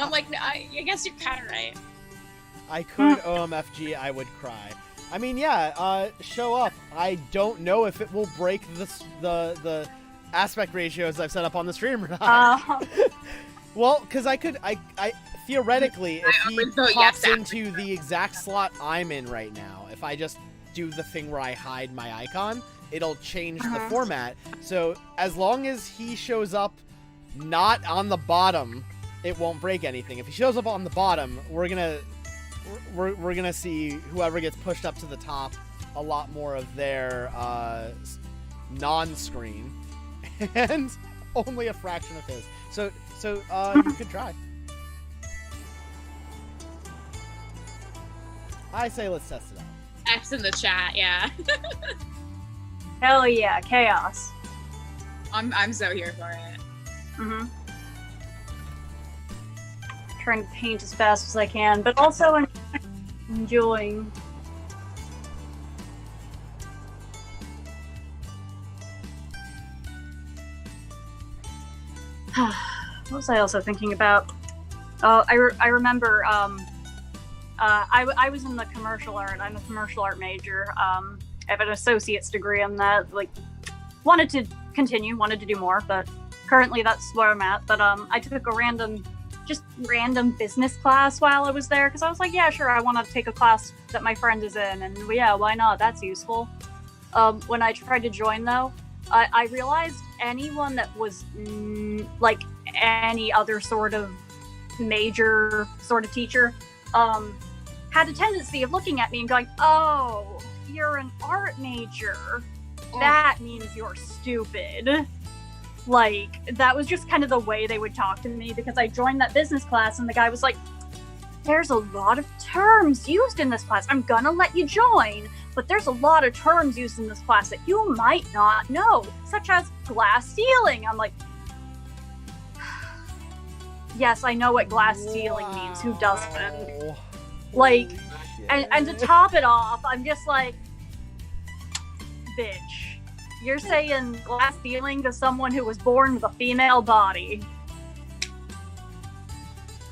I'm like, no, I guess you're kind of right. I could OMFG, I would cry. I mean, yeah, show up. I don't know if it will break the aspect ratios I've set up on the stream or not. Well, because I theoretically, if he pops into the exact slot I'm in right now, if I just do the thing where I hide my icon, it'll change the format. So as long as he shows up not on the bottom, it won't break anything. If he shows up on the bottom, we're gonna see whoever gets pushed up to the top a lot more of their non-screen, and only a fraction of his. So you could try. I say let's test it out. X in the chat, yeah. Hell yeah, chaos. I'm so here for it. Mm-hmm. Trying to paint as fast as I can, but also enjoying. What was I also thinking about? I remember I was in the commercial art. I'm a commercial art major. I have an associate's degree in that. Like, wanted to do more, but currently that's where I'm at. But I took a random business class while I was there because I was like, yeah, sure, I want to take a class that my friend is in, and yeah, why not? That's useful. When I tried to join though, I realized anyone that was like any other sort of major sort of teacher had a tendency of looking at me and going, oh, you're an art major. That means you're stupid. Like, that was just kind of the way they would talk to me because I joined that business class and the guy was like, there's a lot of terms used in this class. I'm gonna let you join, but there's a lot of terms used in this class that you might not know, such as glass ceiling. I'm like, yes, I know what glass ceiling means. Who doesn't? Like, and to top it off, I'm just like, bitch. You're saying glass ceiling to someone who was born with a female body.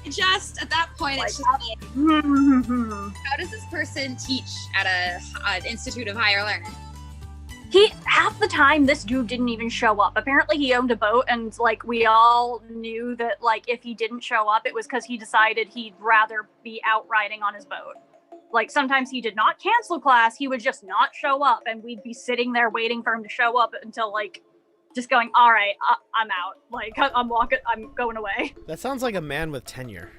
Just at that point, it's just like, how does this person teach at an institute of higher learning? Half the time, this dude didn't even show up. Apparently, he owned a boat, and like we all knew that, like if he didn't show up, it was because he decided he'd rather be out riding on his boat. Like, sometimes he did not cancel class, he would just not show up, and we'd be sitting there waiting for him to show up until, like, just going, all right, I'm out. Like, I'm walking, I'm going away. That sounds like a man with tenure.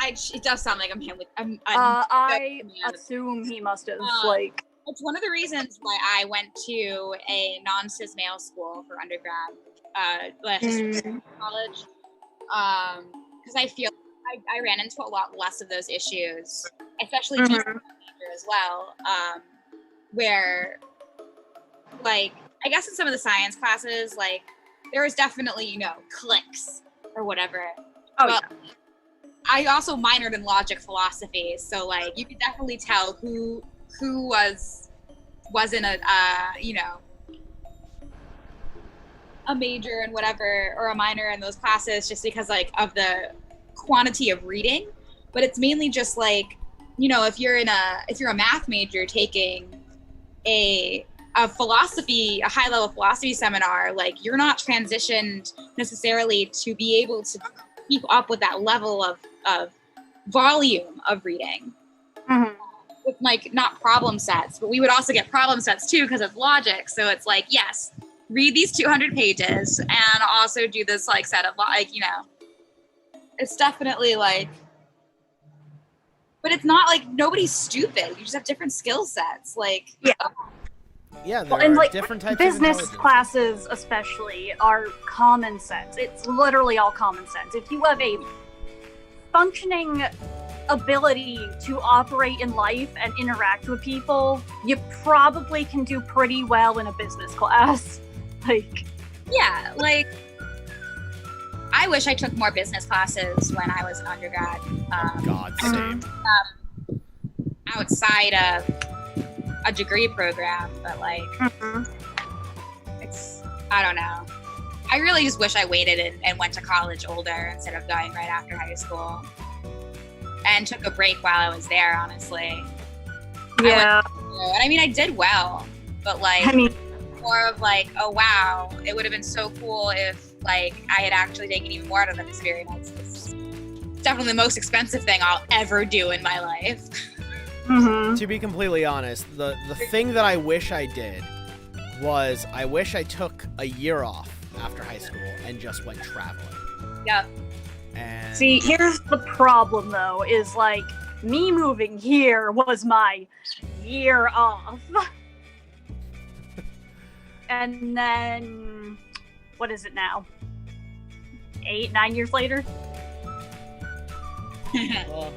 It does sound like a man with... I assume he must have, like... It's one of the reasons why I went to a non-cis male school for undergrad, college, because I feel I ran into a lot less of those issues, especially teacher as well, where, like, I guess in some of the science classes, like, there was definitely, you know, cliques or whatever. Oh, but yeah. I also minored in logic philosophy, so, like, you could definitely tell who wasn't you know, a major in whatever or a minor in those classes, just because, like, of the quantity of reading. But it's mainly just, like, you know, if you're a math major taking a high level philosophy seminar, like, you're not transitioned necessarily to be able to keep up with that level of volume of reading. With, like, not problem sets, but we would also get problem sets too because it's logic. So it's like, yes, read these 200 pages and also do this, like, set of, like, you know, it's definitely, like, but it's not like nobody's stupid. You just have different skill sets. Like, Yeah, there Well, and are like different types of business intelligence. classes especially are common sense. It's literally all common sense. If you have a functioning ability to operate in life and interact with people, you probably can do pretty well in a business class. Like, yeah, like, I wish I took more business classes when I was an undergrad. God, same. Outside of a degree program, but, like, it's, I don't know. I really just wish I waited and went to college older instead of going right after high school. And took a break while I was there, honestly. yeah. And I mean, I did well, but, like, I mean, more of, like, oh wow, it would have been so cool if, like, I had actually taken even more out of that experience. It's definitely the most expensive thing I'll ever do in my life. To be completely honest, the thing that I wish I did was I wish I took a year off after high school and just went traveling. Yep. And see, here's the problem though, is like me moving here was my year off. And then, what is it now? 8, 9 years later? well,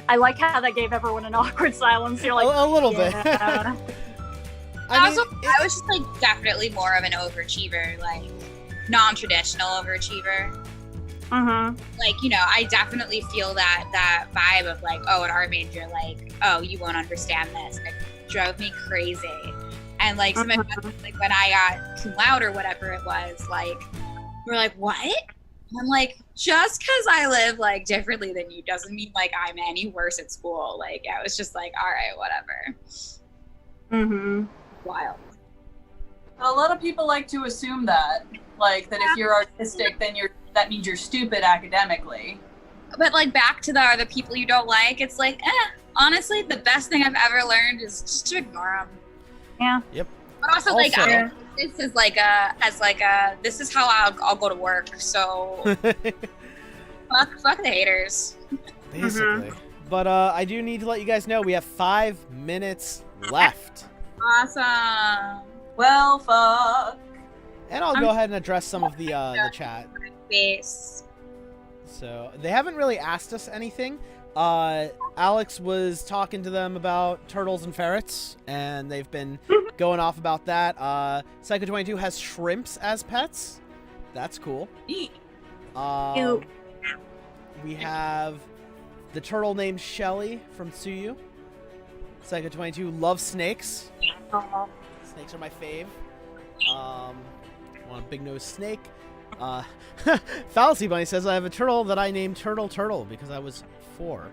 I like how that gave everyone an awkward silence. You're like, a little bit. yeah. I was just, like, definitely more of an overachiever, like, non-traditional overachiever. Like, you know, I definitely feel that vibe of, like, oh, an art major, like, oh, you won't understand this. It drove me crazy. And, like, some of like, when I got cum laude or whatever it was, like, we're like, what? And I'm like, just because I live, like, differently than you doesn't mean, like, I'm any worse at school. Like, I was just like, all right, whatever. Wild. A lot of people like to assume that, like, that if you're artistic, then that means you're stupid academically. But, like, back to the people you don't like, it's like, honestly, the best thing I've ever learned is just to ignore them. Yeah. Yep. But also, like, this is like this is how I'll go to work. So fuck the haters. Basically. But I do need to let you guys know we have 5 minutes left. Awesome. Well, fuck. And I'll go ahead and address some of the chat. Face. So they haven't really asked us anything. Alex was talking to them about turtles and ferrets, and they've been going off about that. Psycho22 has shrimps as pets. That's cool. We have the turtle named Shelly from Tsuyu. Psycho22 loves snakes. Snakes are my fave. Want a big nose snake. Fallacy Bunny says I have a turtle that I named Turtle because I was 4.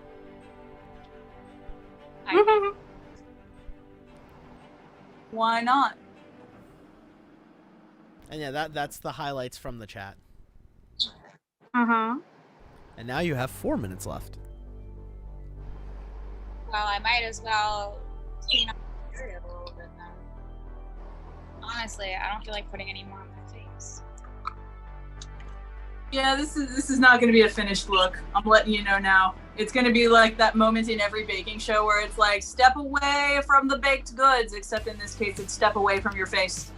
Why not? And yeah, that's the highlights from the chat. Uh-huh. And now you have 4 minutes left. Well, I might as well clean up the area a little bit then. Honestly, I don't feel like putting any more on my face. Yeah, this is not going to be a finished look. I'm letting you know now. It's going to be like that moment in every baking show where it's like, step away from the baked goods, except in this case, it's step away from your face.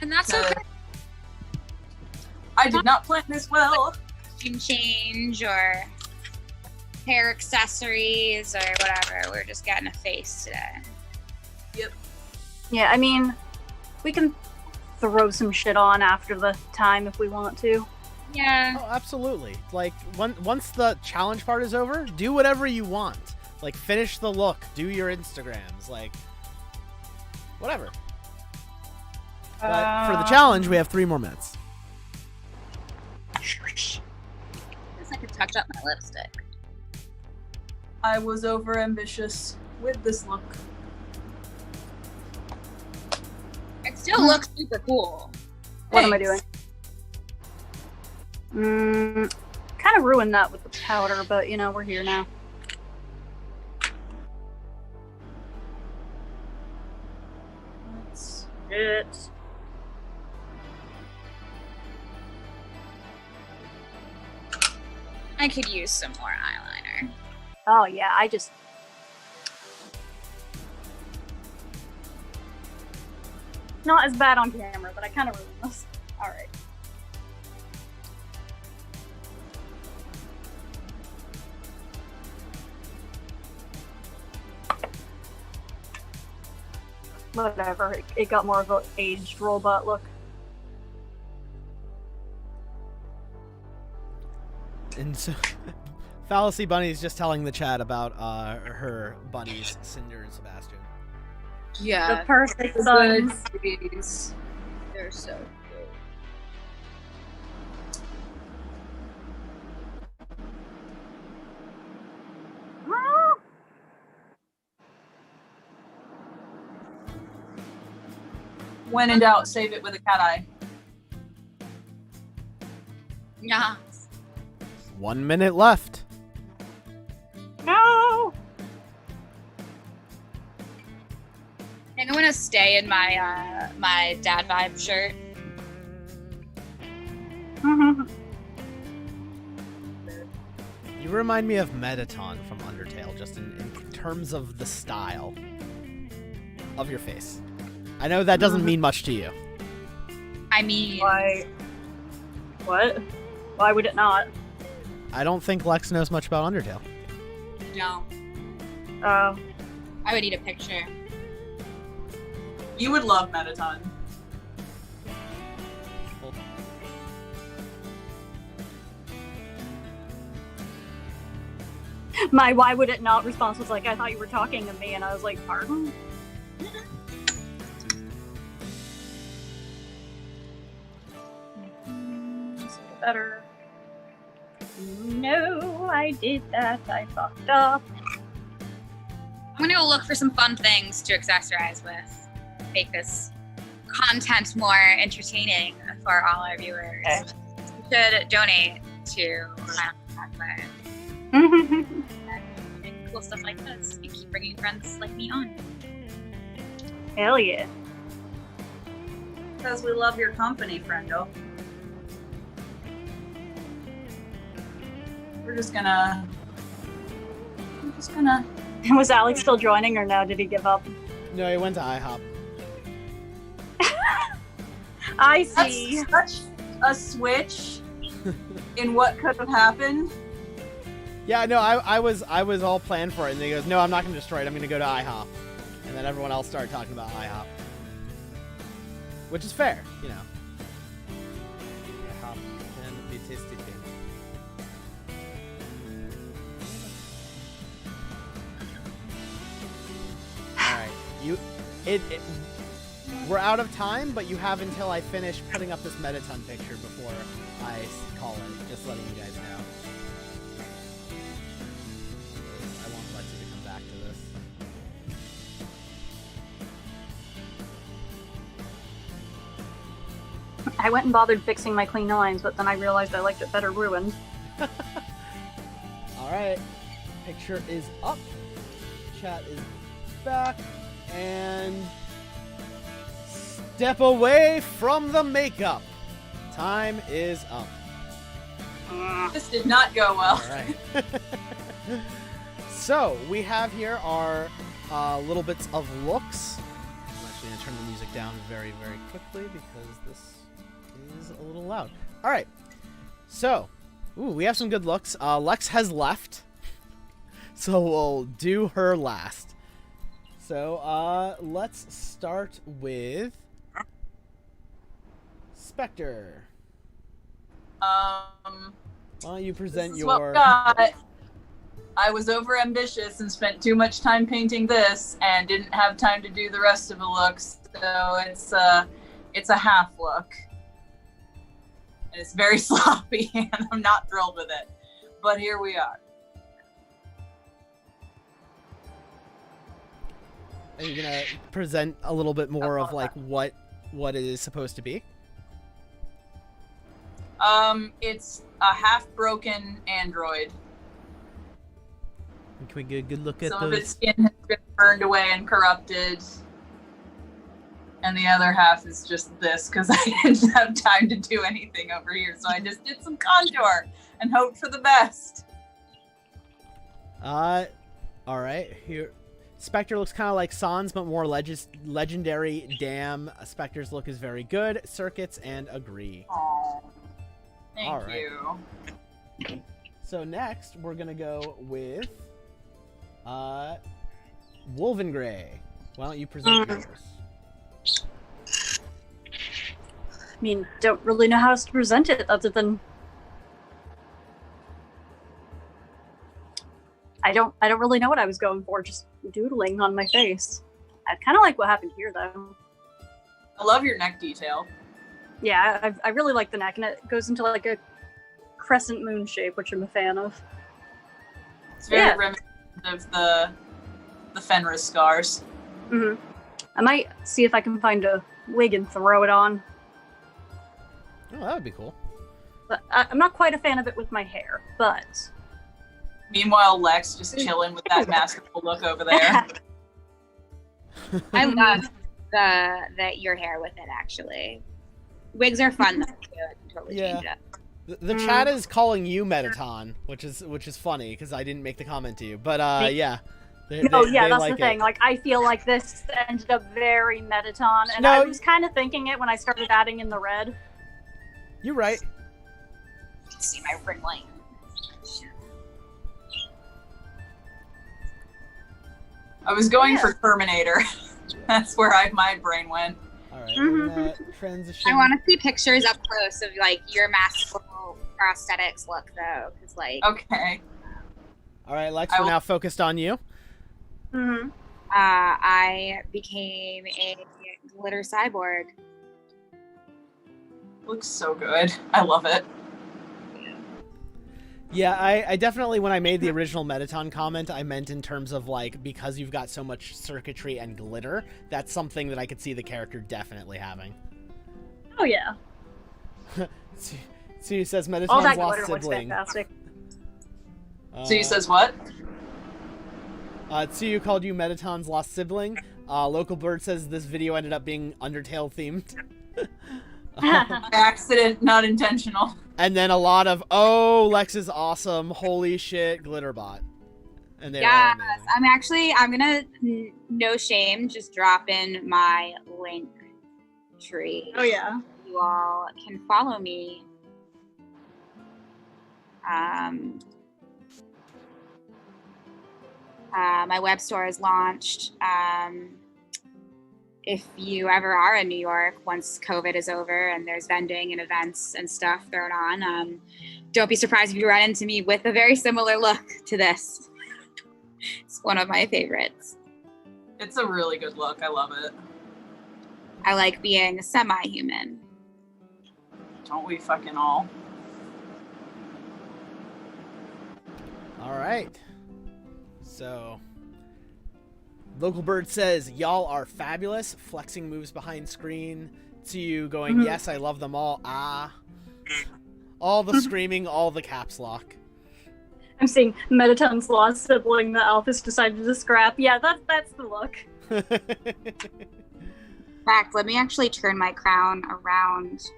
And that's okay. I did not plan this well. Costume change or hair accessories or whatever. We're just getting a face today. Yep. Yeah, I mean, we can throw some shit on after the time if we want to. Yeah. Oh, absolutely. Like, once the challenge part is over, do whatever you want. Like, finish the look, do your Instagrams, like, whatever. But for the challenge, we have 3 more minutes. I guess I could touch up my lipstick. I was over ambitious with this look. It still looks super cool. What am I Thanks. doing? Kind of ruined that with the powder, but you know, we're here now. Let's Shit. I could use some more eyeliner. Oh yeah, I just... Not as bad on camera, but I kind of ruined this. Alright. Whatever, it got more of an aged robot look. And so, Fallacy Bunny is just telling the chat about her buddies, Cinder and Sebastian. Yeah. The perfect good sons. babies. They're so cool. When in doubt, save it with a cat eye. Yeah. 1 minute left. No! I'm gonna stay in my my dad vibe shirt. You remind me of Mettaton from Undertale, just in terms of the style of your face. I know that doesn't mean much to you. I mean, Why? What? Why would it not? I don't think Lex knows much about Undertale. no, Oh. I would need a picture. You would love Mettaton. My why would it not response was like, I thought you were talking to me, and I was like, pardon? Better. No, I did that. I fucked up. I'm gonna go look for some fun things to accessorize with. Make this content more entertaining for all our viewers. Okay. You should donate to and cool stuff like this. You keep bringing friends like me on. Hell yeah. Because we love your company, friendo. We're just gonna... Was Alex still joining, or no? Did he give up? No, he went to IHOP. I see. That's such a switch in what could have happened. Yeah, no, I was all planned for it, and then he goes, no, I'm not going to destroy it, I'm going to go to IHOP. And then everyone else started talking about IHOP. Which is fair, you know. IHOP can be tasty thing. Alright, we're out of time, but you have until I finish putting up this Mettaton picture before I call it, just letting you guys know. I want Lexi to come back to this. I went and bothered fixing my clean lines, but then I realized I liked it better ruined. Alright, picture is up, chat is back, and Step away from the makeup. Time is up. This did not go well. All right. So we have here our little bits of looks. I'm actually going to turn the music down very, very quickly because this is a little loud. All right. So, we have some good looks. Lex has left, so we'll do her last. So, let's start with Spectre. Why don't you present This is what your... we got. I was over ambitious and spent too much time painting this and didn't have time to do the rest of the looks, so it's a half look. And it's very sloppy and I'm not thrilled with it. But here we are. Are you gonna present a little bit more of like what it is supposed to be? It's a half-broken android. Can we get a good look at Some of its those? skin has been burned away and corrupted. And the other half is just this, because I didn't have time to do anything over here. So I just did some contour and hoped for the best. All right. Here, Spectre looks kind of like Sans, but more legendary. Damn, Spectre's look is very good. Circuits and agree. Aww. Thank All right. you. So next, we're gonna go with Wulvengrey. Why don't you present yours? I mean, don't really know how else to present it other than I don't really know what I was going for, just doodling on my face. I kind of like what happened here though. I love your neck detail. Yeah, I really like the neck, and it goes into like a crescent moon shape, which I'm a fan of. It's very reminiscent of the Fenris scars. Mm-hmm. I might see if I can find a wig and throw it on. Oh, that would be cool. But I'm not quite a fan of it with my hair, but... Meanwhile, Lex just chilling with that masterful look over there. I love your hair with it, actually. Wigs are fun though too. I can totally change it up. The chat is calling you Metaton, which is funny because I didn't make the comment to you. But yeah. They that's like the thing. Like, I feel like this ended up very Metaton, and I was kind of thinking it when I started adding in the red. You're right. You can see my ring light. I was going for Terminator. That's where my brain went. All right, we're gonna transition. I want to see pictures up close of like your masterful prosthetics look, though, because like. Okay. All right, Lex, we're now focused on you. Mm-hmm. I became a glitter cyborg. Looks so good. I love it. Yeah, I definitely, when I made the original Metaton comment, I meant in terms of, like, because you've got so much circuitry and glitter, that's something that I could see the character definitely having. Oh, yeah. Tsu says All Metaton's that lost glitter looks sibling. fantastic. Tsu says what? Tsu called you Metaton's lost sibling. Local Bird says this video ended up being Undertale themed. Accident, not intentional. And then a lot of, oh, Lex is awesome, holy shit, Glitterbot. And they Yes, amazing. I'm gonna, no shame, just drop in my link tree. Oh, yeah. You all can follow me. My web store is launched. If you ever are in New York, once COVID is over and there's vending and events and stuff thrown on, don't be surprised if you run into me with a very similar look to this. It's one of my favorites. It's a really good look. I love it. I like being semi-human. Don't we fucking all? All right. So, Local Bird says, y'all are fabulous. Flexing moves behind screen. To you going, yes, I love them all. Ah. All the screaming, all the caps lock. I'm seeing Metaton's lost sibling that Alphys decided to scrap. Yeah, that's the look. fact, let me actually turn my crown around.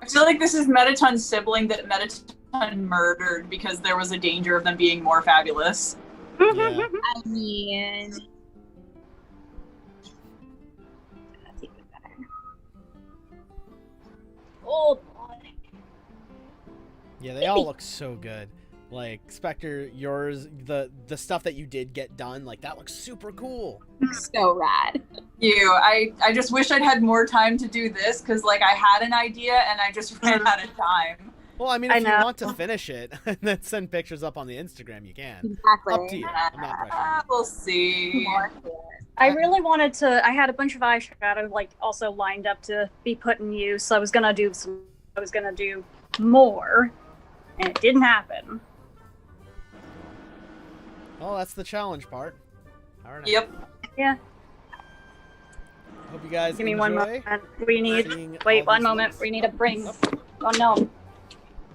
I feel like this is Metaton's sibling that Metaton murdered because there was a danger of them being more fabulous. Yeah. I mean, that's even better. Oh boy. Yeah, they all look so good. Like, Spectre, yours, the stuff that you did get done, like, that looks super cool. So rad. I just wish I'd had more time to do this because, like, I had an idea and I just ran out of time. Well, I mean, if you want to finish it and then send pictures up on the Instagram, you can. Exactly. Up to you. I'm not pressuring. We'll see. I really wanted to. I had a bunch of eyeshadow, like, also lined up to be put in use. I was gonna do more, and it didn't happen. Well, that's the challenge part. All right. Yep. Yeah. Hope you guys Give me enjoy. one moment. We seeing need. Wait, all one these moment. looks. We need to bring. Oh no.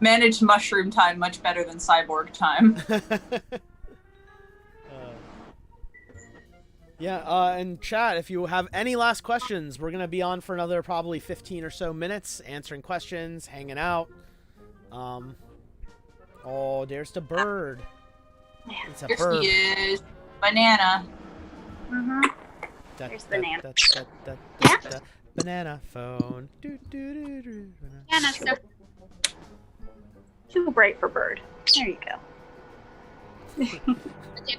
Managed mushroom time much better than cyborg time. Yeah, and chat, if you have any last questions, we're going to be on for another probably 15 or so minutes, answering questions, hanging out. Oh, there's the bird. It's a Here bird. she is. Banana. Mm-hmm. There's banana. Banana phone. Do, do, do, do, banana. Anna, so Too bright for bird. There you go.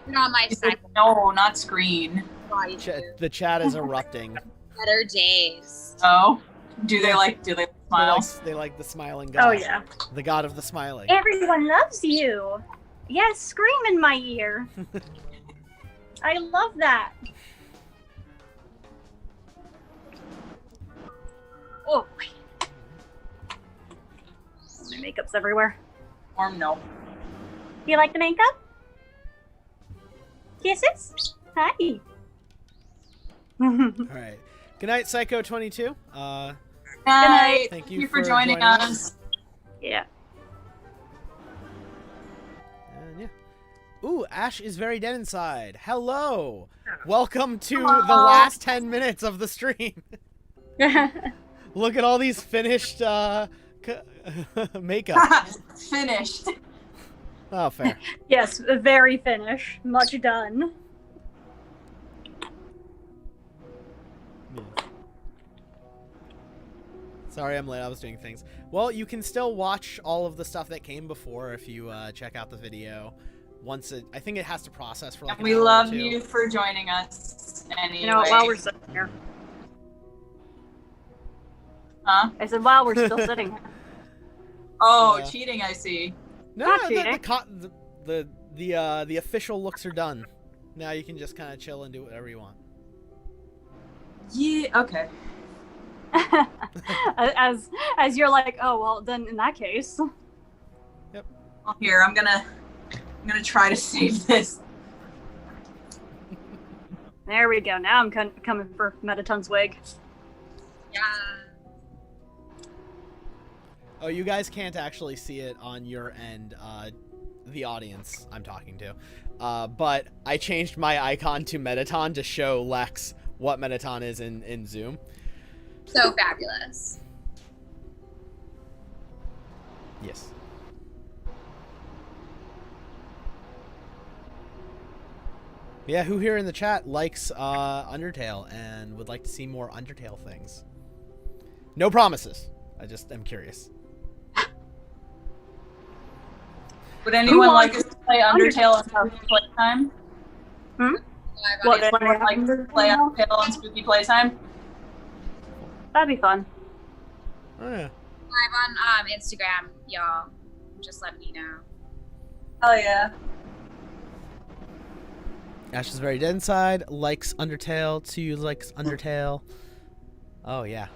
put on my side. No, not screen. The chat is erupting. Better days. Oh, do they smile? They like the smiling god. Oh yeah. The god of the smiling. Everyone loves you. Yes, scream in my ear. I love that. Oh. My makeup's everywhere. No. Do you like the makeup? Kisses? Hi. All right. Good night, Psycho22. Good night. Thank you for joining us. Yeah. And yeah. Ooh, Ash is very dead inside. Hello. Welcome to the last 10 minutes of the stream. Look at all these finished makeup. Finished. Oh, fair. Yes, very finish. Much done. Sorry I'm late, I was doing things. Well, you can still watch all of the stuff that came before if you check out the video. I think it has to process for like an We hour or love two. you for joining us anyway. You know, while we're sitting here. Huh? I said, while we're still sitting here. Oh, Yeah. cheating, I see. No, Not no, cheating. the official looks are done. Now you can just kind of chill and do whatever you want. Yeah, okay. as you're like, oh well, then in that case. Well, here, I'm gonna try to save this. There we go. Now I'm coming for Metaton's wig. Yeah. Oh, you guys can't actually see it on your end, the audience I'm talking to. But I changed my icon to Metaton to show Lex what Metaton is in Zoom. So fabulous. Yes. Yeah, who here in the chat likes Undertale and would like to see more Undertale things? No promises. I just am curious. Would anyone like us to play Undertale on Spooky Playtime? What, Would anyone like to play Undertale on Spooky Playtime? That'd be fun. Oh, yeah. Live on Instagram, y'all. Just letting you know. Hell yeah. Ash is very dead inside. Likes Undertale. Tsu likes Undertale. Oh, yeah.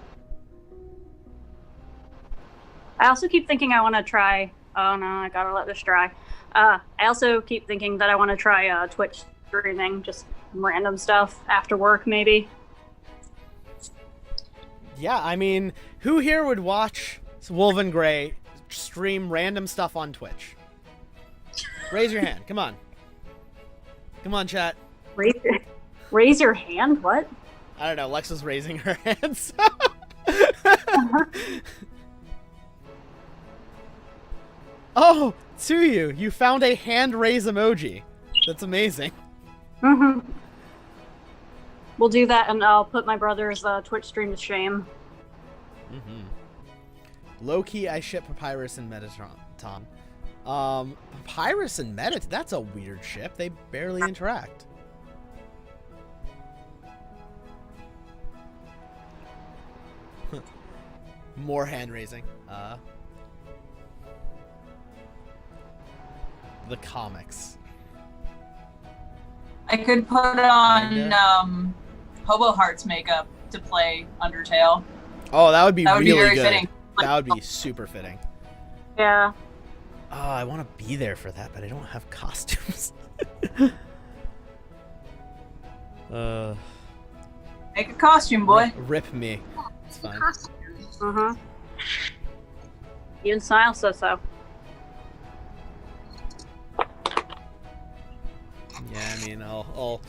I also keep thinking I want to try. Oh no, I gotta let this dry. I also keep thinking that I want to try Twitch streaming, just random stuff after work, maybe. Yeah, I mean, who here would watch Wulvengrey stream random stuff on Twitch? Raise your hand. Come on. Come on, chat. Raise your hand? What? I don't know. Lex was raising her hands. Oh, Tsuyu, you found a hand raise emoji. That's amazing. We'll do that, and I'll put my brother's Twitch stream to shame. Low-key, I ship Papyrus and Metatron. Papyrus and Metat, that's a weird ship. They barely interact. More hand raising. The comics. I could put on Hobo Heart's makeup to play Undertale. Oh, that would be That would be really very good. fitting. That would be super fitting. Yeah. Oh, I want to be there for that, but I don't have costumes. Make a costume, boy. Rip me. It's fine. Even Smile says so. Yeah, I mean, I'll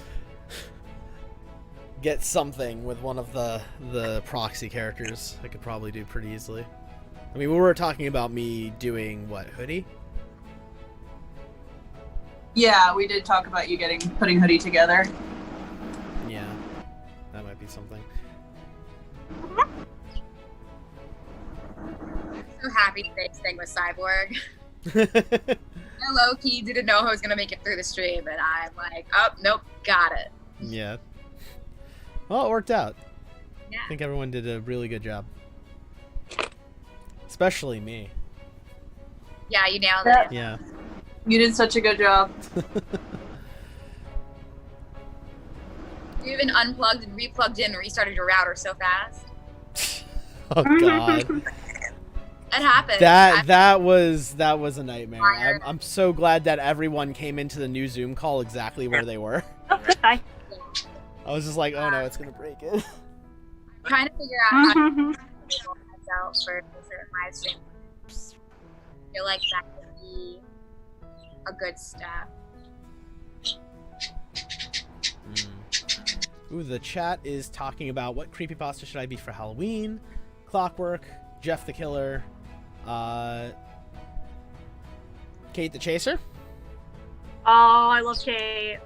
get something with one of the proxy characters. I could probably do pretty easily. I mean, we were talking about me doing what, Hoodie? Yeah, we did talk about you putting Hoodie together. Yeah, that might be something. I'm so happy today's thing with Cyborg. I low-key didn't know I was gonna make it through the stream, and I'm like, oh, nope, got it. Yeah. Well, it worked out. Yeah. I think everyone did a really good job. Especially me. Yeah, you nailed it. Yeah. You did such a good job. You even unplugged and replugged in and restarted your router so fast. Oh god. It happened. That was a nightmare. I'm so glad that everyone came into the new Zoom call exactly where they were. Oh, hi. I was just like, oh no, it's gonna break it. I'm trying to figure out how to heads out for a certain live stream. I feel like that could be a good step. Ooh, the chat is talking about what creepypasta should I be for Halloween? Clockwork, Jeff the Killer, Kate the Chaser. Oh, I love Kate.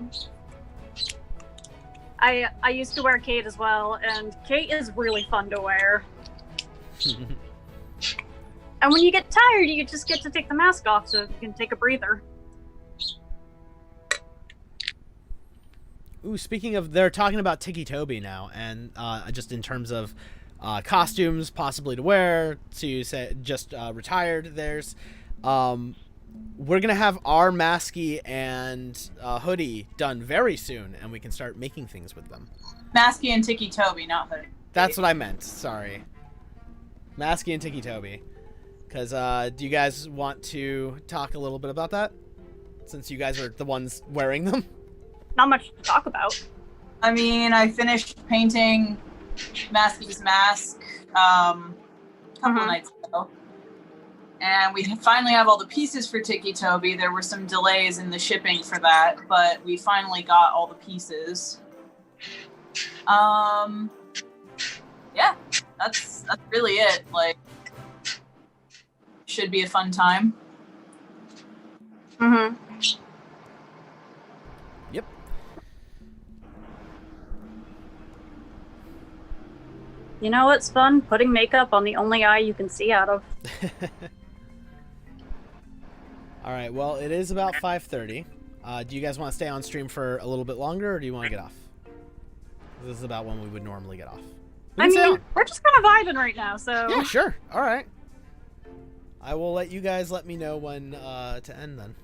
I used to wear Kate as well, and Kate is really fun to wear. And when you get tired, you just get to take the mask off so you can take a breather. Ooh, speaking of, they're talking about Tiki Toby now, and just in terms of costumes possibly to wear, so you say just retired. There's we're gonna have our Masky and Hoodie done very soon, and we can start making things with them. Masky and Tiki Toby, not Hoodie. That's what I meant. Sorry, Masky and Tiki Toby. Because do you guys want to talk a little bit about that, since you guys are the ones wearing them? Not much to talk about. I mean, I finished painting Masky's mask a couple of nights ago. And we finally have all the pieces for Tiki Toby. There were some delays in the shipping for that, but we finally got all the pieces. Yeah, that's really it. Like, should be a fun time. Yep. You know what's fun? Putting makeup on the only eye you can see out of. All right, well, it is about 5:30. Do you guys want to stay on stream for a little bit longer, or do you want to get off? This is about when we would normally get off. I mean, we're just kind of vibing right now, so... Yeah, sure. All right. I will let you guys let me know when to end then.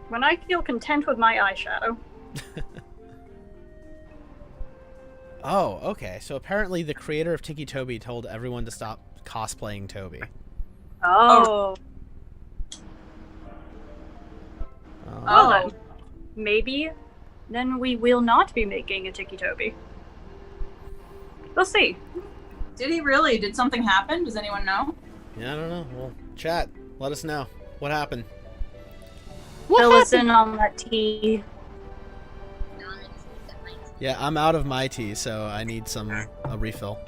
When I feel content with my eyeshadow. Oh, okay. So apparently the creator of Tiki Toby told everyone to stop cosplaying Toby. Oh. Well then, maybe then we will not be making a Tiki Toby. We'll see. Did he really? Did something happen? Does anyone know? Yeah, I don't know. Well, chat, let us know. What happened? Fill us in on that tea. Yeah, I'm out of my tea, so I need a refill.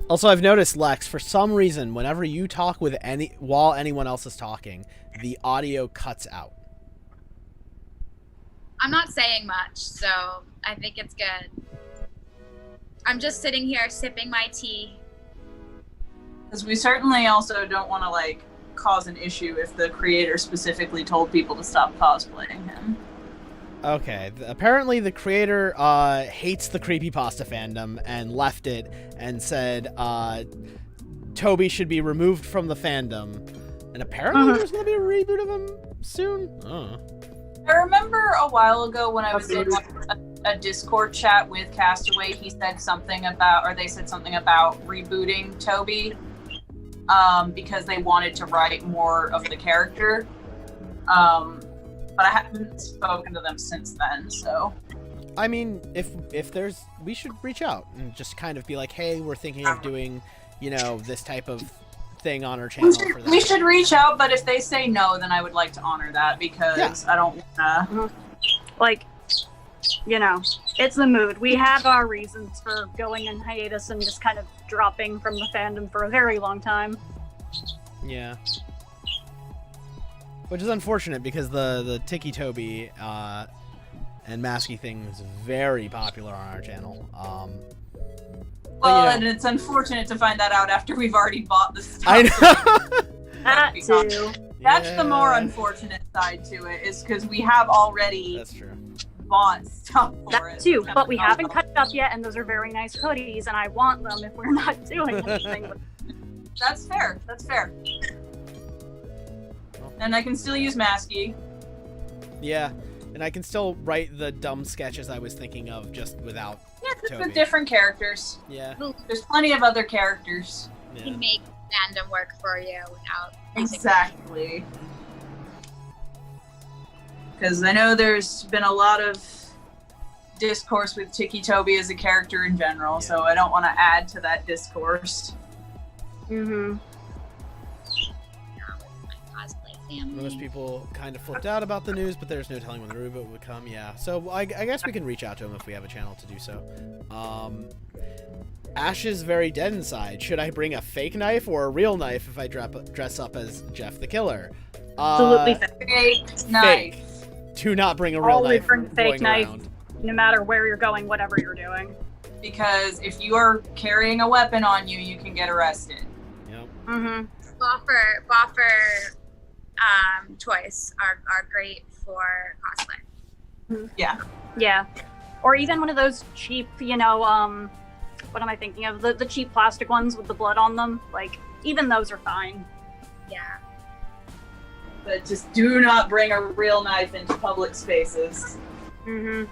Also, I've noticed, Lex, for some reason, whenever you talk with while anyone else is talking, the audio cuts out. I'm not saying much, so I think it's good. I'm just sitting here sipping my tea. Because we certainly also don't want to, like, cause an issue if the creator specifically told people to stop cosplaying him. Okay, apparently the creator hates the creepypasta fandom and left it and said Toby should be removed from the fandom. And apparently there's going to be a reboot of him soon. I remember a while ago when I was in a Discord chat with Castaway, he said something about, or they said something about rebooting Toby because they wanted to write more of the character. But I haven't spoken to them since then, so. I mean, if there's, we should reach out and just kind of be like, hey, we're thinking of doing, you know, this type of thing on our channel. We should reach out, but if they say no, then I would like to honor that because I don't wanna. Like, you know, it's the mood. We have our reasons for going in hiatus and just kind of dropping from the fandom for a very long time. Yeah. Which is unfortunate because the Tiki Toby and Masky thing is very popular on our channel. Well, and it's unfortunate to find that out after we've already bought the stuff. I know. That too. That's the more unfortunate side to it, is because we have already bought stuff for that it. too, but we haven't cut it up yet, and those are very nice hoodies, and I want them if we're not doing anything with them. That's fair. That's fair. And I can still use Masky. Yeah, and I can still write the dumb sketches I was thinking of just without just Toby. with different characters. Yeah. There's plenty of other characters. You can make fandom work for you without... Exactly. Because I know there's been a lot of discourse with Tiki Toby as a character in general, so I don't want to add to that discourse. Mm-hmm. Most people kind of flipped out about the news, but there's no telling when the reboot would come. Yeah, so I guess we can reach out to him if we have a channel to do so. Ash is very dead inside. Should I bring a fake knife or a real knife if I dress up as Jeff the Killer? Absolutely fake knife. Do not bring a real Always knife. bring fake knife, around. no matter where you're going, whatever you're doing. Because if you are carrying a weapon on you, you can get arrested. Yep. Mm-hmm. Boffer toys are great for cosplay. Yeah. Yeah. Or even one of those cheap, you know, what am I thinking of? The cheap plastic ones with the blood on them. Like, even those are fine. Yeah. But just do not bring a real knife into public spaces. Mm-hmm.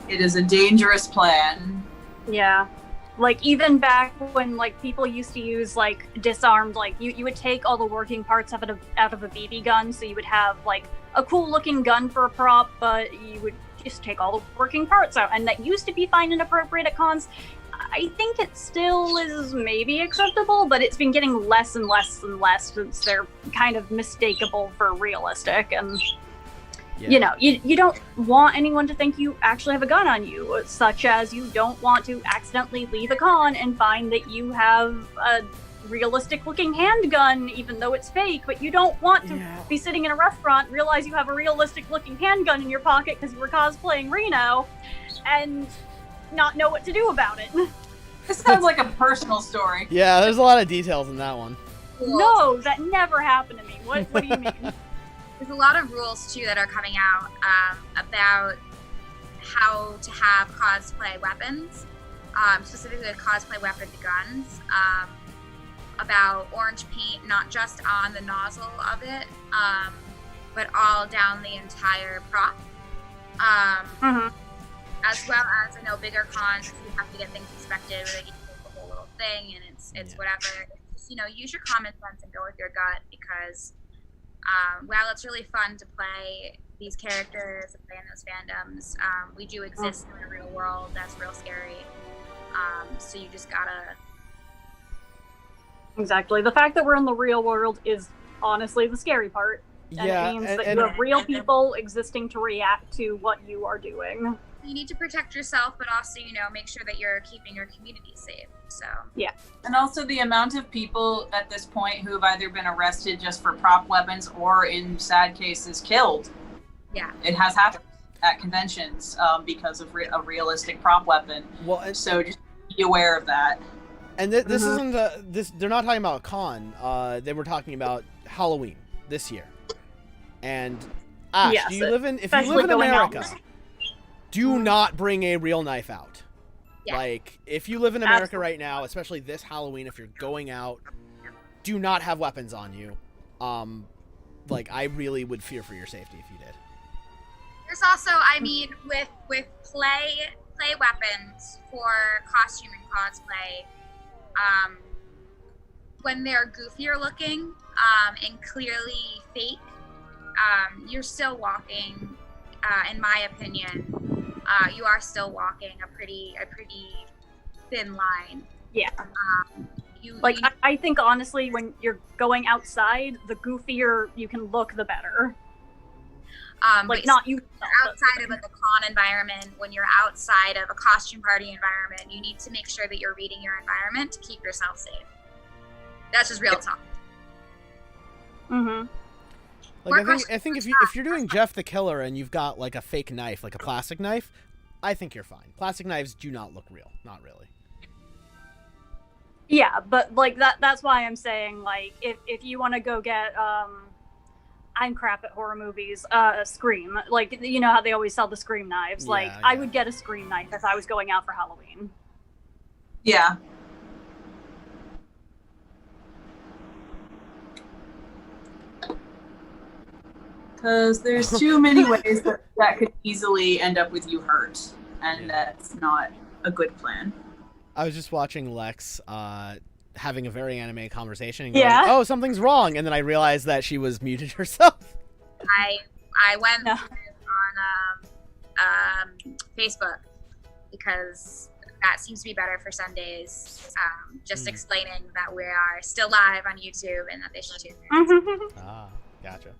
It is a dangerous plan. Yeah. Like, even back when, like, people used to use, like, disarmed, like, you would take all the working parts out of a BB gun, so you would have, like, a cool-looking gun for a prop, but you would just take all the working parts out, and that used to be fine and appropriate at cons. I think it still is maybe acceptable, but it's been getting less and less and less since they're kind of mistakable for realistic, and... Yeah. You know, you don't want anyone to think you actually have a gun on you, such as you don't want to accidentally leave a con and find that you have a realistic-looking handgun, even though it's fake, but you don't want to be sitting in a restaurant, realize you have a realistic-looking handgun in your pocket because you were cosplaying Reno, and not know what to do about it. This sounds like a personal story. Yeah, there's a lot of details in that one. No, that never happened to me. What do you mean? There's a lot of rules, too, that are coming out about how to have cosplay weapons, specifically cosplay weapon guns, about orange paint, not just on the nozzle of it, but all down the entire prop. As well as, I know, bigger cons, you have to get things inspected, where they get the whole little thing, and it's whatever. Just, you know, use your common sense and go with your gut, because... while it's really fun to play these characters and play in those fandoms, we do exist in a real world that's real scary. So you just gotta... Exactly. The fact that we're in the real world is honestly the scary part. And Yeah, it means and- that and- you have real people existing to react to what you are doing. You need to protect yourself, but also, make sure that you're keeping your community safe. So And also the amount of people at this point who have either been arrested just for prop weapons or, in sad cases, killed. Yeah. It has happened at conventions because of a realistic prop weapon. Well, So just be aware of that. and this isn't this. They're not talking about a con. They were talking about Halloween this year. And Ash, Yes, do you live in? If you especially live in going out. America, do not bring a real knife out. Yeah. Like, if you live in America Absolutely. right now, especially this Halloween, if you're going out, do not have weapons on you. Like, I really would fear for your safety if you did. there's also, with play weapons for costume and cosplay, when they're goofier looking and clearly fake, you're still walking, in my opinion, you are still walking a pretty thin line. Yeah. You I think honestly, when you're going outside, the goofier you can look, the better. but Not you. outside of like a con environment, when you're outside of a costume party environment, you need to make sure that you're reading your environment to keep yourself safe. That's just real talk. Mm-hmm. Like, I think if you're doing Jeff the Killer and you've got like a fake knife, like a plastic knife, I think you're fine. Plastic knives do not look real, not really. Yeah, but like that's why I'm saying, like, if you want to go get I'm crap at horror movies, Scream, like, you know how they always sell the Scream knives, like Yeah, I yeah. would get a Scream knife if I was going out for Halloween. Yeah. Because there's too many ways that could easily end up with you hurt, and that's not a good plan. I was just watching Lex having a very anime conversation and going, Yeah. oh, something's wrong, and then I realized that she was muted herself. I went No. on Facebook because that seems to be better for Sundays. Just explaining that we are still live on YouTube and that they should tune in. Ah, gotcha.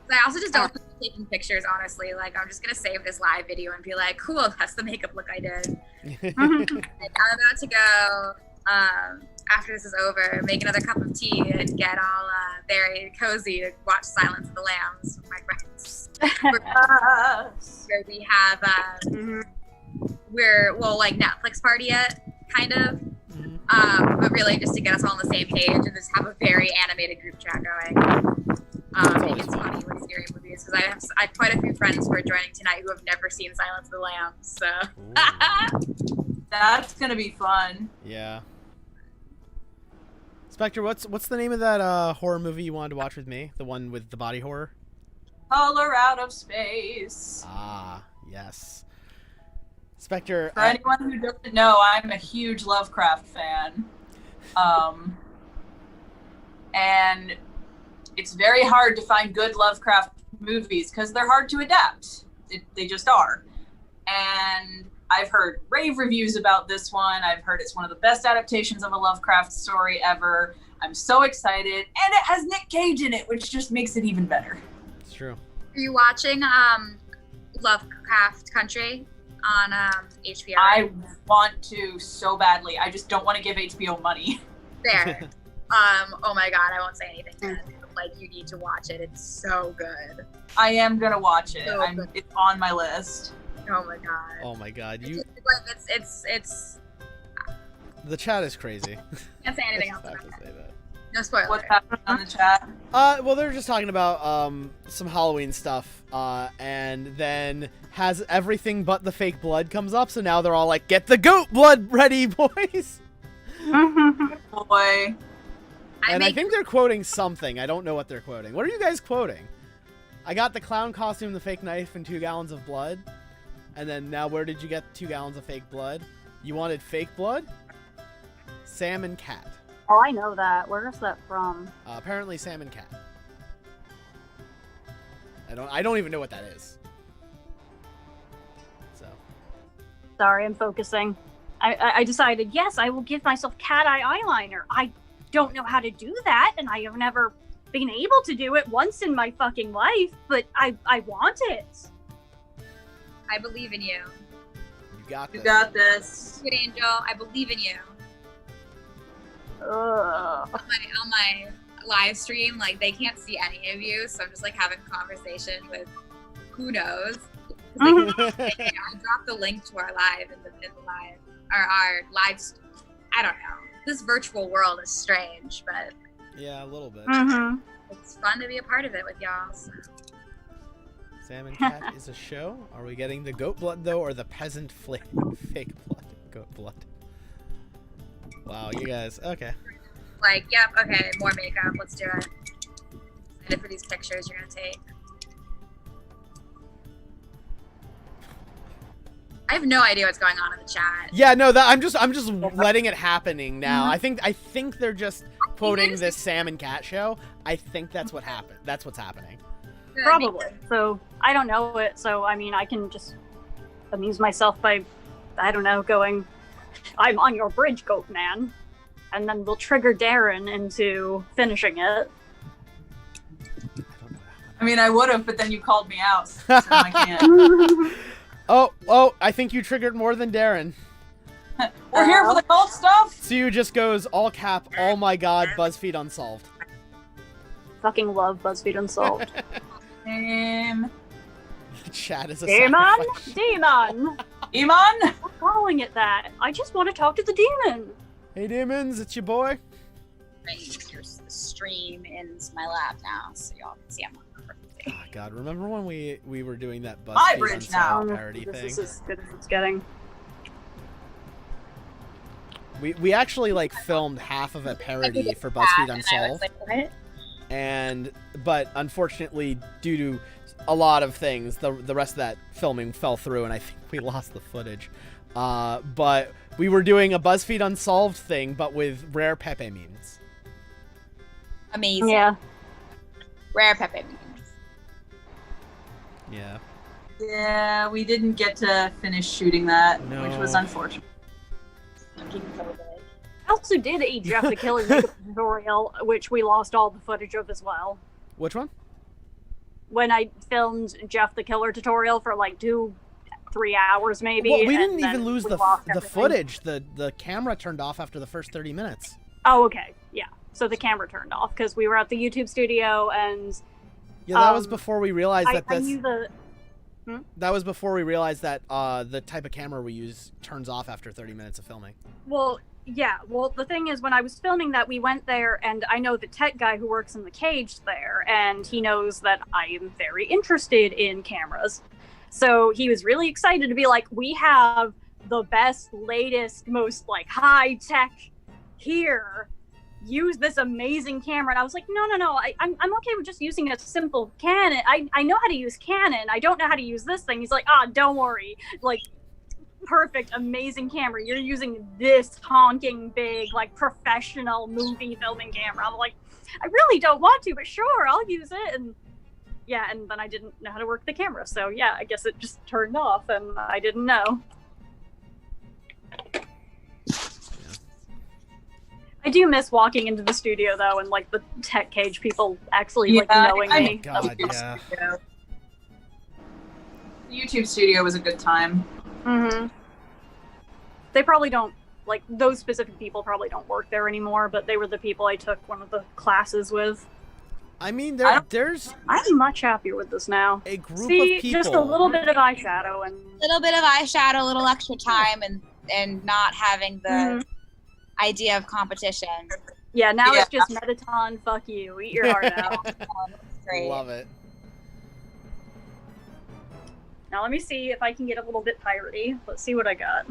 I also just don't like taking pictures, honestly. Like, I'm just gonna save this live video and be like, cool, that's the makeup look I did. Like, I'm about to go, after this is over, make another cup of tea and get all very cozy to watch Silence of the Lambs with my friends. Where we have, like Netflix party it, kind of. But really just to get us all on the same page and just have a very animated group chat going. It's funny with scary movies because I have quite a few friends who are joining tonight who have never seen Silence of the Lambs, so. That's gonna be fun. Yeah. Spectre, what's the name of that horror movie you wanted to watch with me? The one with the body horror? Color Out of Space. Ah, yes. Spectre. For anyone who doesn't know, I'm a huge Lovecraft fan. And it's very hard to find good Lovecraft movies because they're hard to adapt. They just are. And I've heard rave reviews about this one. I've heard it's one of the best adaptations of a Lovecraft story ever. I'm so excited. And it has Nick Cage in it, which just makes it even better. It's true. Are you watching Lovecraft Country on HBO? I want to so badly. I just don't want to give HBO money. There. Oh my god, I won't say anything then. Like, you need to watch it. It's so good. I am gonna watch it. So good. It's on my list. Oh my god. Oh my god, It's the chat is crazy. can't say anything I else just about have to it. say that. No spoilers. What's happening on the chat? Well, they're just talking about some Halloween stuff, and then has everything but the fake blood comes up, so now they're all like, get the goat blood ready, boys! Boy. I think they're quoting something. I don't know what they're quoting. What are you guys quoting? I got the clown costume, the fake knife, and 2 gallons of blood. And then now where did you get 2 gallons of fake blood? You wanted fake blood? Sam and Cat. Oh, I know that. Where's that from? Apparently Sam and Cat. I don't even know what that is. So. Sorry, I'm focusing. I decided, yes, I will give myself cat eye eyeliner. don't know how to do that, and I have never been able to do it once in my fucking life, but I want it. I believe in you. You got this. You got this. Good Angel, I believe in you. Ugh. On my live stream, like they can't see any of you, so I'm just like having a conversation with who knows. 'Cause I dropped the link to our live in the live, or our live. I don't know. This virtual world is strange, but Yeah, a little bit. Mm-hmm. it's fun to be a part of it with y'all. So. Salmon Cat is a show. Are we getting the goat blood though, or the peasant fake blood? Goat blood. Wow, you guys. Okay. Like, yep, okay, more makeup. Let's do it. Excited for these pictures you're gonna take. I have no idea what's going on in the chat. Yeah, no, that I'm just letting it happening now. I think they're just quoting this Salmon Cat show. I think that's what happened. That's what's happening. Good. Probably. So I don't know it. So I mean, I can just amuse myself by, I don't know, going, "I'm on your bridge, goat man," and then we'll trigger Darren into finishing it. I mean, I would have, but then you called me out, so I can't. Oh, I think you triggered more than Darren. We're here for the cult stuff. Sue just goes all cap, oh my god, BuzzFeed Unsolved. Fucking love BuzzFeed Unsolved. Demon. The chat is a Demon? sacrifice. Demon! Iman? I'm calling it that. I just want to talk to the demon. Hey demons, it's your boy. Here's the stream into my lap now, so y'all can see I'm on perfectly. Oh god, remember when we were doing that My BuzzFeed bridge Unsolved now. parody This thing? is as good as it's getting. We actually like filmed half of a parody for BuzzFeed Unsolved. But unfortunately, due to a lot of things, the rest of that filming fell through, and I think we lost the footage. But we were doing a BuzzFeed Unsolved thing, but with rare Pepe memes. Amazing. Yeah. Rare Pepe memes. Yeah. Yeah, we didn't get to finish shooting that, No. which was unfortunate. I also did a Jeff the Killer makeup tutorial, which we lost all the footage of as well. Which one? When I filmed Jeff the Killer tutorial for like 2-3 hours maybe. Well, we and didn't then even lose we the lost the everything. footage. The camera turned off after the first 30 minutes. Oh, okay. Yeah. So the camera turned off because we were at the YouTube studio and Yeah, that was before we realized that I this. knew the... That was before we realized that the type of camera we use turns off after 30 minutes of filming. Well, yeah. Well, the thing is, when I was filming that, we went there, and I know the tech guy who works in the cage there, and he knows that I am very interested in cameras. So he was really excited to be like, we have the best, latest, most like high tech here. Use this amazing camera. And I was like, no, I'm okay with just using a simple Canon. I know how to use Canon. I don't know how to use this thing. He's like, don't worry. Like, perfect, amazing camera. You're using this honking big, like, professional movie filming camera. I'm like, I really don't want to, but sure, I'll use it. And yeah, and then I didn't know how to work the camera. So yeah, I guess it just turned off and I didn't know. I do miss walking into the studio though, and like the tech cage people actually like knowing I me. mean, God, YouTube yeah. studio. The YouTube studio was a good time. Mm-hmm. They probably don't, like, those specific people probably don't work there anymore, but they were the people I took one of the classes with. I mean, there's I'm much happier with this now. a group See, of people. just a little bit of eyeshadow and Little bit of eyeshadow, a little extra time, and not having the idea of competition. yeah, now Yeah. it's just Metaton, fuck you, eat your heart out. Great. Love it. Now let me see if I can get a little bit piratey. Let's see what I got.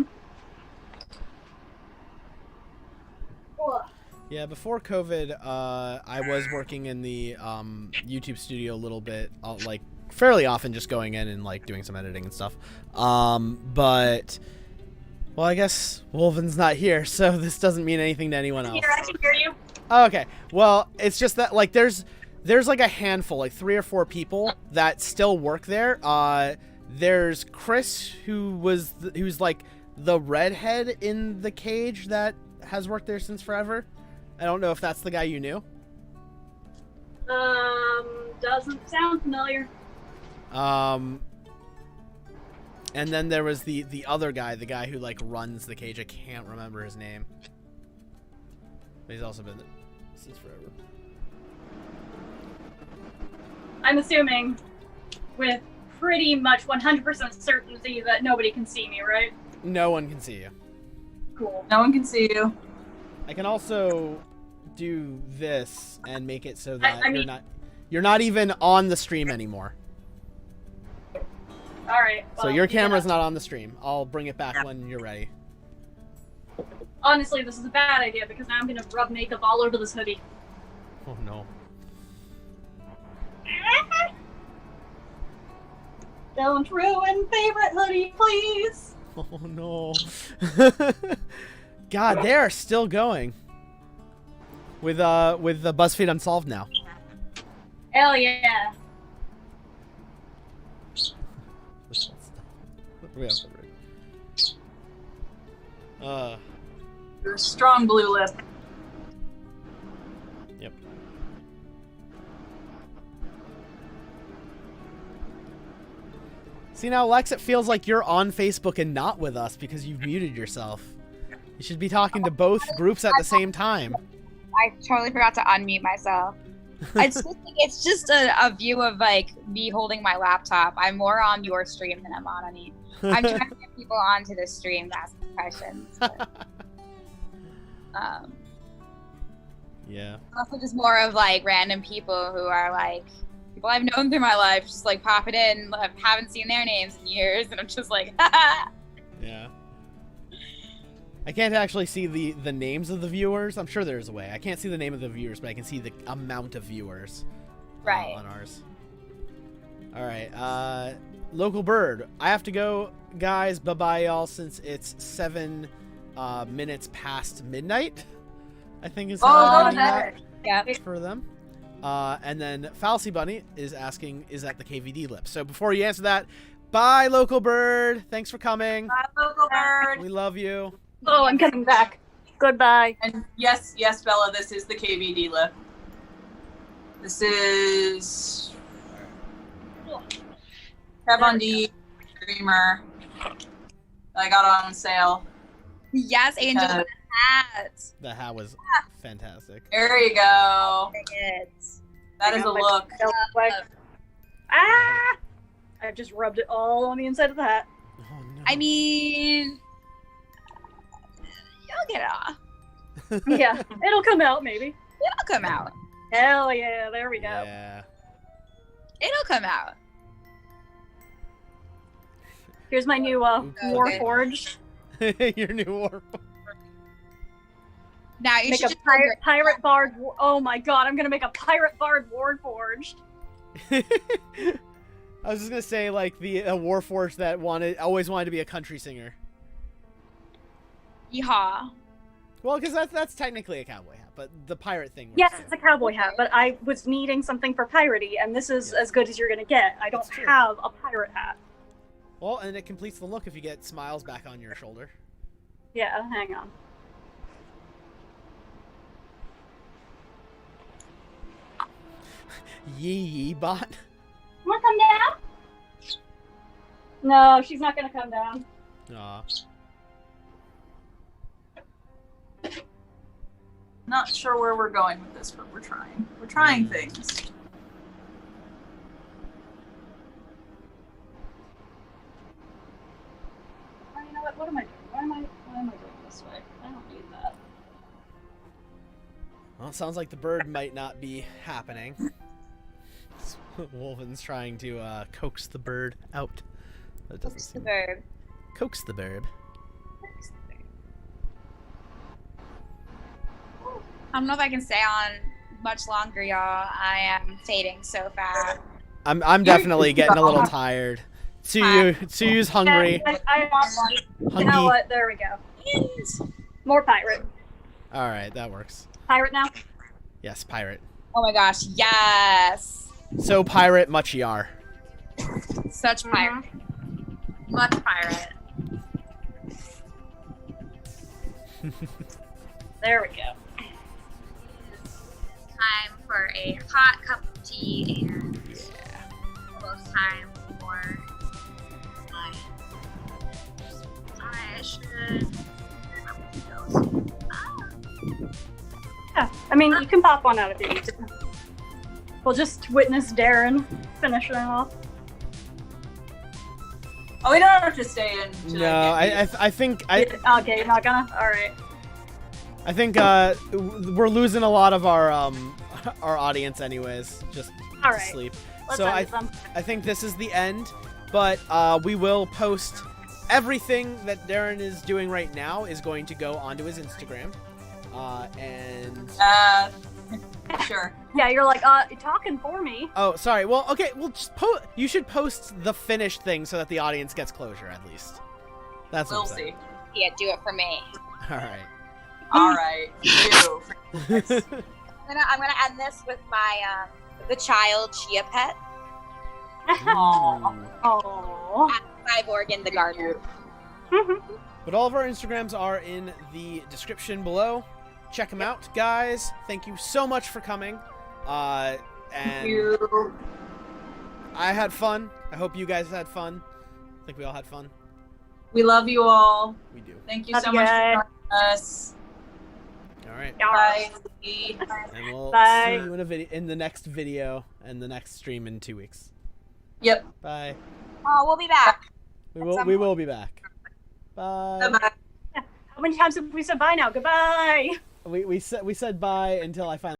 Yeah, before COVID, I was working in the YouTube studio a little bit, like fairly often, just going in and like doing some editing and stuff. But well, I guess Wulven's not here, so this doesn't mean anything to anyone else. Here, I can hear you. Okay, well, it's just that like there's like a handful, like 3 or 4 people that still work there. There's Chris, who's like the redhead in the cage that has worked there since forever. I don't know if that's the guy you knew. Doesn't sound familiar. And then there was the other guy, the guy who like runs the cage. I can't remember his name. But he's also been there since forever. I'm assuming with pretty much 100% certainty that nobody can see me, right? No one can see you. Cool. No one can see you. I can also do this and make it so that I mean, you're not even on the stream anymore. All right. So your camera's not on the stream. I'll bring it back when you're ready. Honestly, this is a bad idea because now I'm gonna rub makeup all over this hoodie. Oh no. Don't ruin favorite hoodie, please. Oh no. God, they are still going. With the BuzzFeed Unsolved now. Hell yeah. You're a strong blue lip. Yep. See now, Lex, it feels like you're on Facebook and not with us because you've muted yourself. You should be talking to both groups at the same time. I totally forgot to unmute myself. It's just a view of like me holding my laptop. I'm more on your stream than I'm on any. I'm trying to get people onto the stream to ask questions. But, yeah. also just more of like random people who are like people I've known through my life, just like popping in. I haven't seen their names in years, and I'm just like, Yeah. I can't actually see the names of the viewers. I'm sure there's a way. I can't see the name of the viewers, but I can see the amount of viewers right on ours. All right. Local bird. I have to go, guys. Bye-bye, y'all, since it's 7 minutes past midnight. I think is Oh, yeah. for them. And then Falsy Bunny is asking, is that the KVD lip? So before you answer that, bye, local bird. Thanks for coming. Bye, local bird. We love you. Oh, I'm coming back. Goodbye. And yes, Bella, this is the KVD lip. This is Kevon D Dreamer. I got it on sale. Yes, Angel, the hat. The hat was fantastic. There you go. It. That is a look. Ah! I've just rubbed it all on the inside of the hat. Oh, no. I mean, you'll get it off. Yeah, it'll come out maybe. It'll come out. Hell yeah, there we go. Yeah. It'll come out. Here's my new Warforged. Your new war. Now you Make should a just pirate bard. Oh my god, I'm gonna make a pirate bard Warforged. I was just gonna say, like, the Warforged that always wanted to be a country singer. Yeehaw. Well, because that's technically a cowboy hat, but the pirate thing. Yes, it's a cowboy hat, but I was needing something for piratey, and this is as good as you're gonna get. I don't That's true. have a pirate hat. Well, and it completes the look if you get smiles back on your shoulder. Yeah, hang on. Yee bot. Wanna come down? No, she's not gonna come down. Aw. Not sure where we're going with this, but we're trying. We're trying things. Oh, you know what? What am I doing? Why am I doing this way? I don't need that. Well, it sounds like the bird might not be happening. Wolven's trying to coax the bird out. That doesn't Coax the seem... bird. Coax the bird. I don't know if I can stay on much longer, y'all. I am fading so fast. I'm definitely getting a little tired. Tsuyu's hungry. I you know what? There we go. More pirate. All right, that works. Pirate now? Yes, pirate. Oh my gosh, yes. So pirate, much yar. Such pirate. Much pirate. There we go. time for a hot cup of tea and almost time for lunch. I should. Yeah, I mean, you can pop one out if you need to. We'll just witness Darren finishing it off. Oh, we don't have to stay in. To No, I think Okay, you're not gonna? Alright. I think we're losing a lot of our audience anyways, just to Alright. sleep. Let's So end I it then. think this is the end, but we will post everything that Darren is doing right now is going to go onto his Instagram. And Sure. Yeah, you're like, you're talking for me. oh, sorry. Well, okay. Well, just you should post the finished thing so that the audience gets closure at least. That's We'll what I'm saying. see. Yeah, do it for me. All right. All right. You. I'm gonna end this with my the child chia pet, Aw. Oh. Cyborg in the garden. But all of our Instagrams are in the description below. Check them out, guys. Thank you so much for coming. And You. I had fun. I hope you guys had fun. I think we all had fun. We love you all. We do. Thank you Love so you much guys. for joining us. All right. Bye. And we'll Bye. see you in the next video and the next stream in 2 weeks. Yep. Bye. Oh, we'll be back. We will be back. Bye. Bye. How many times have we said bye now? Goodbye. We said bye until I finally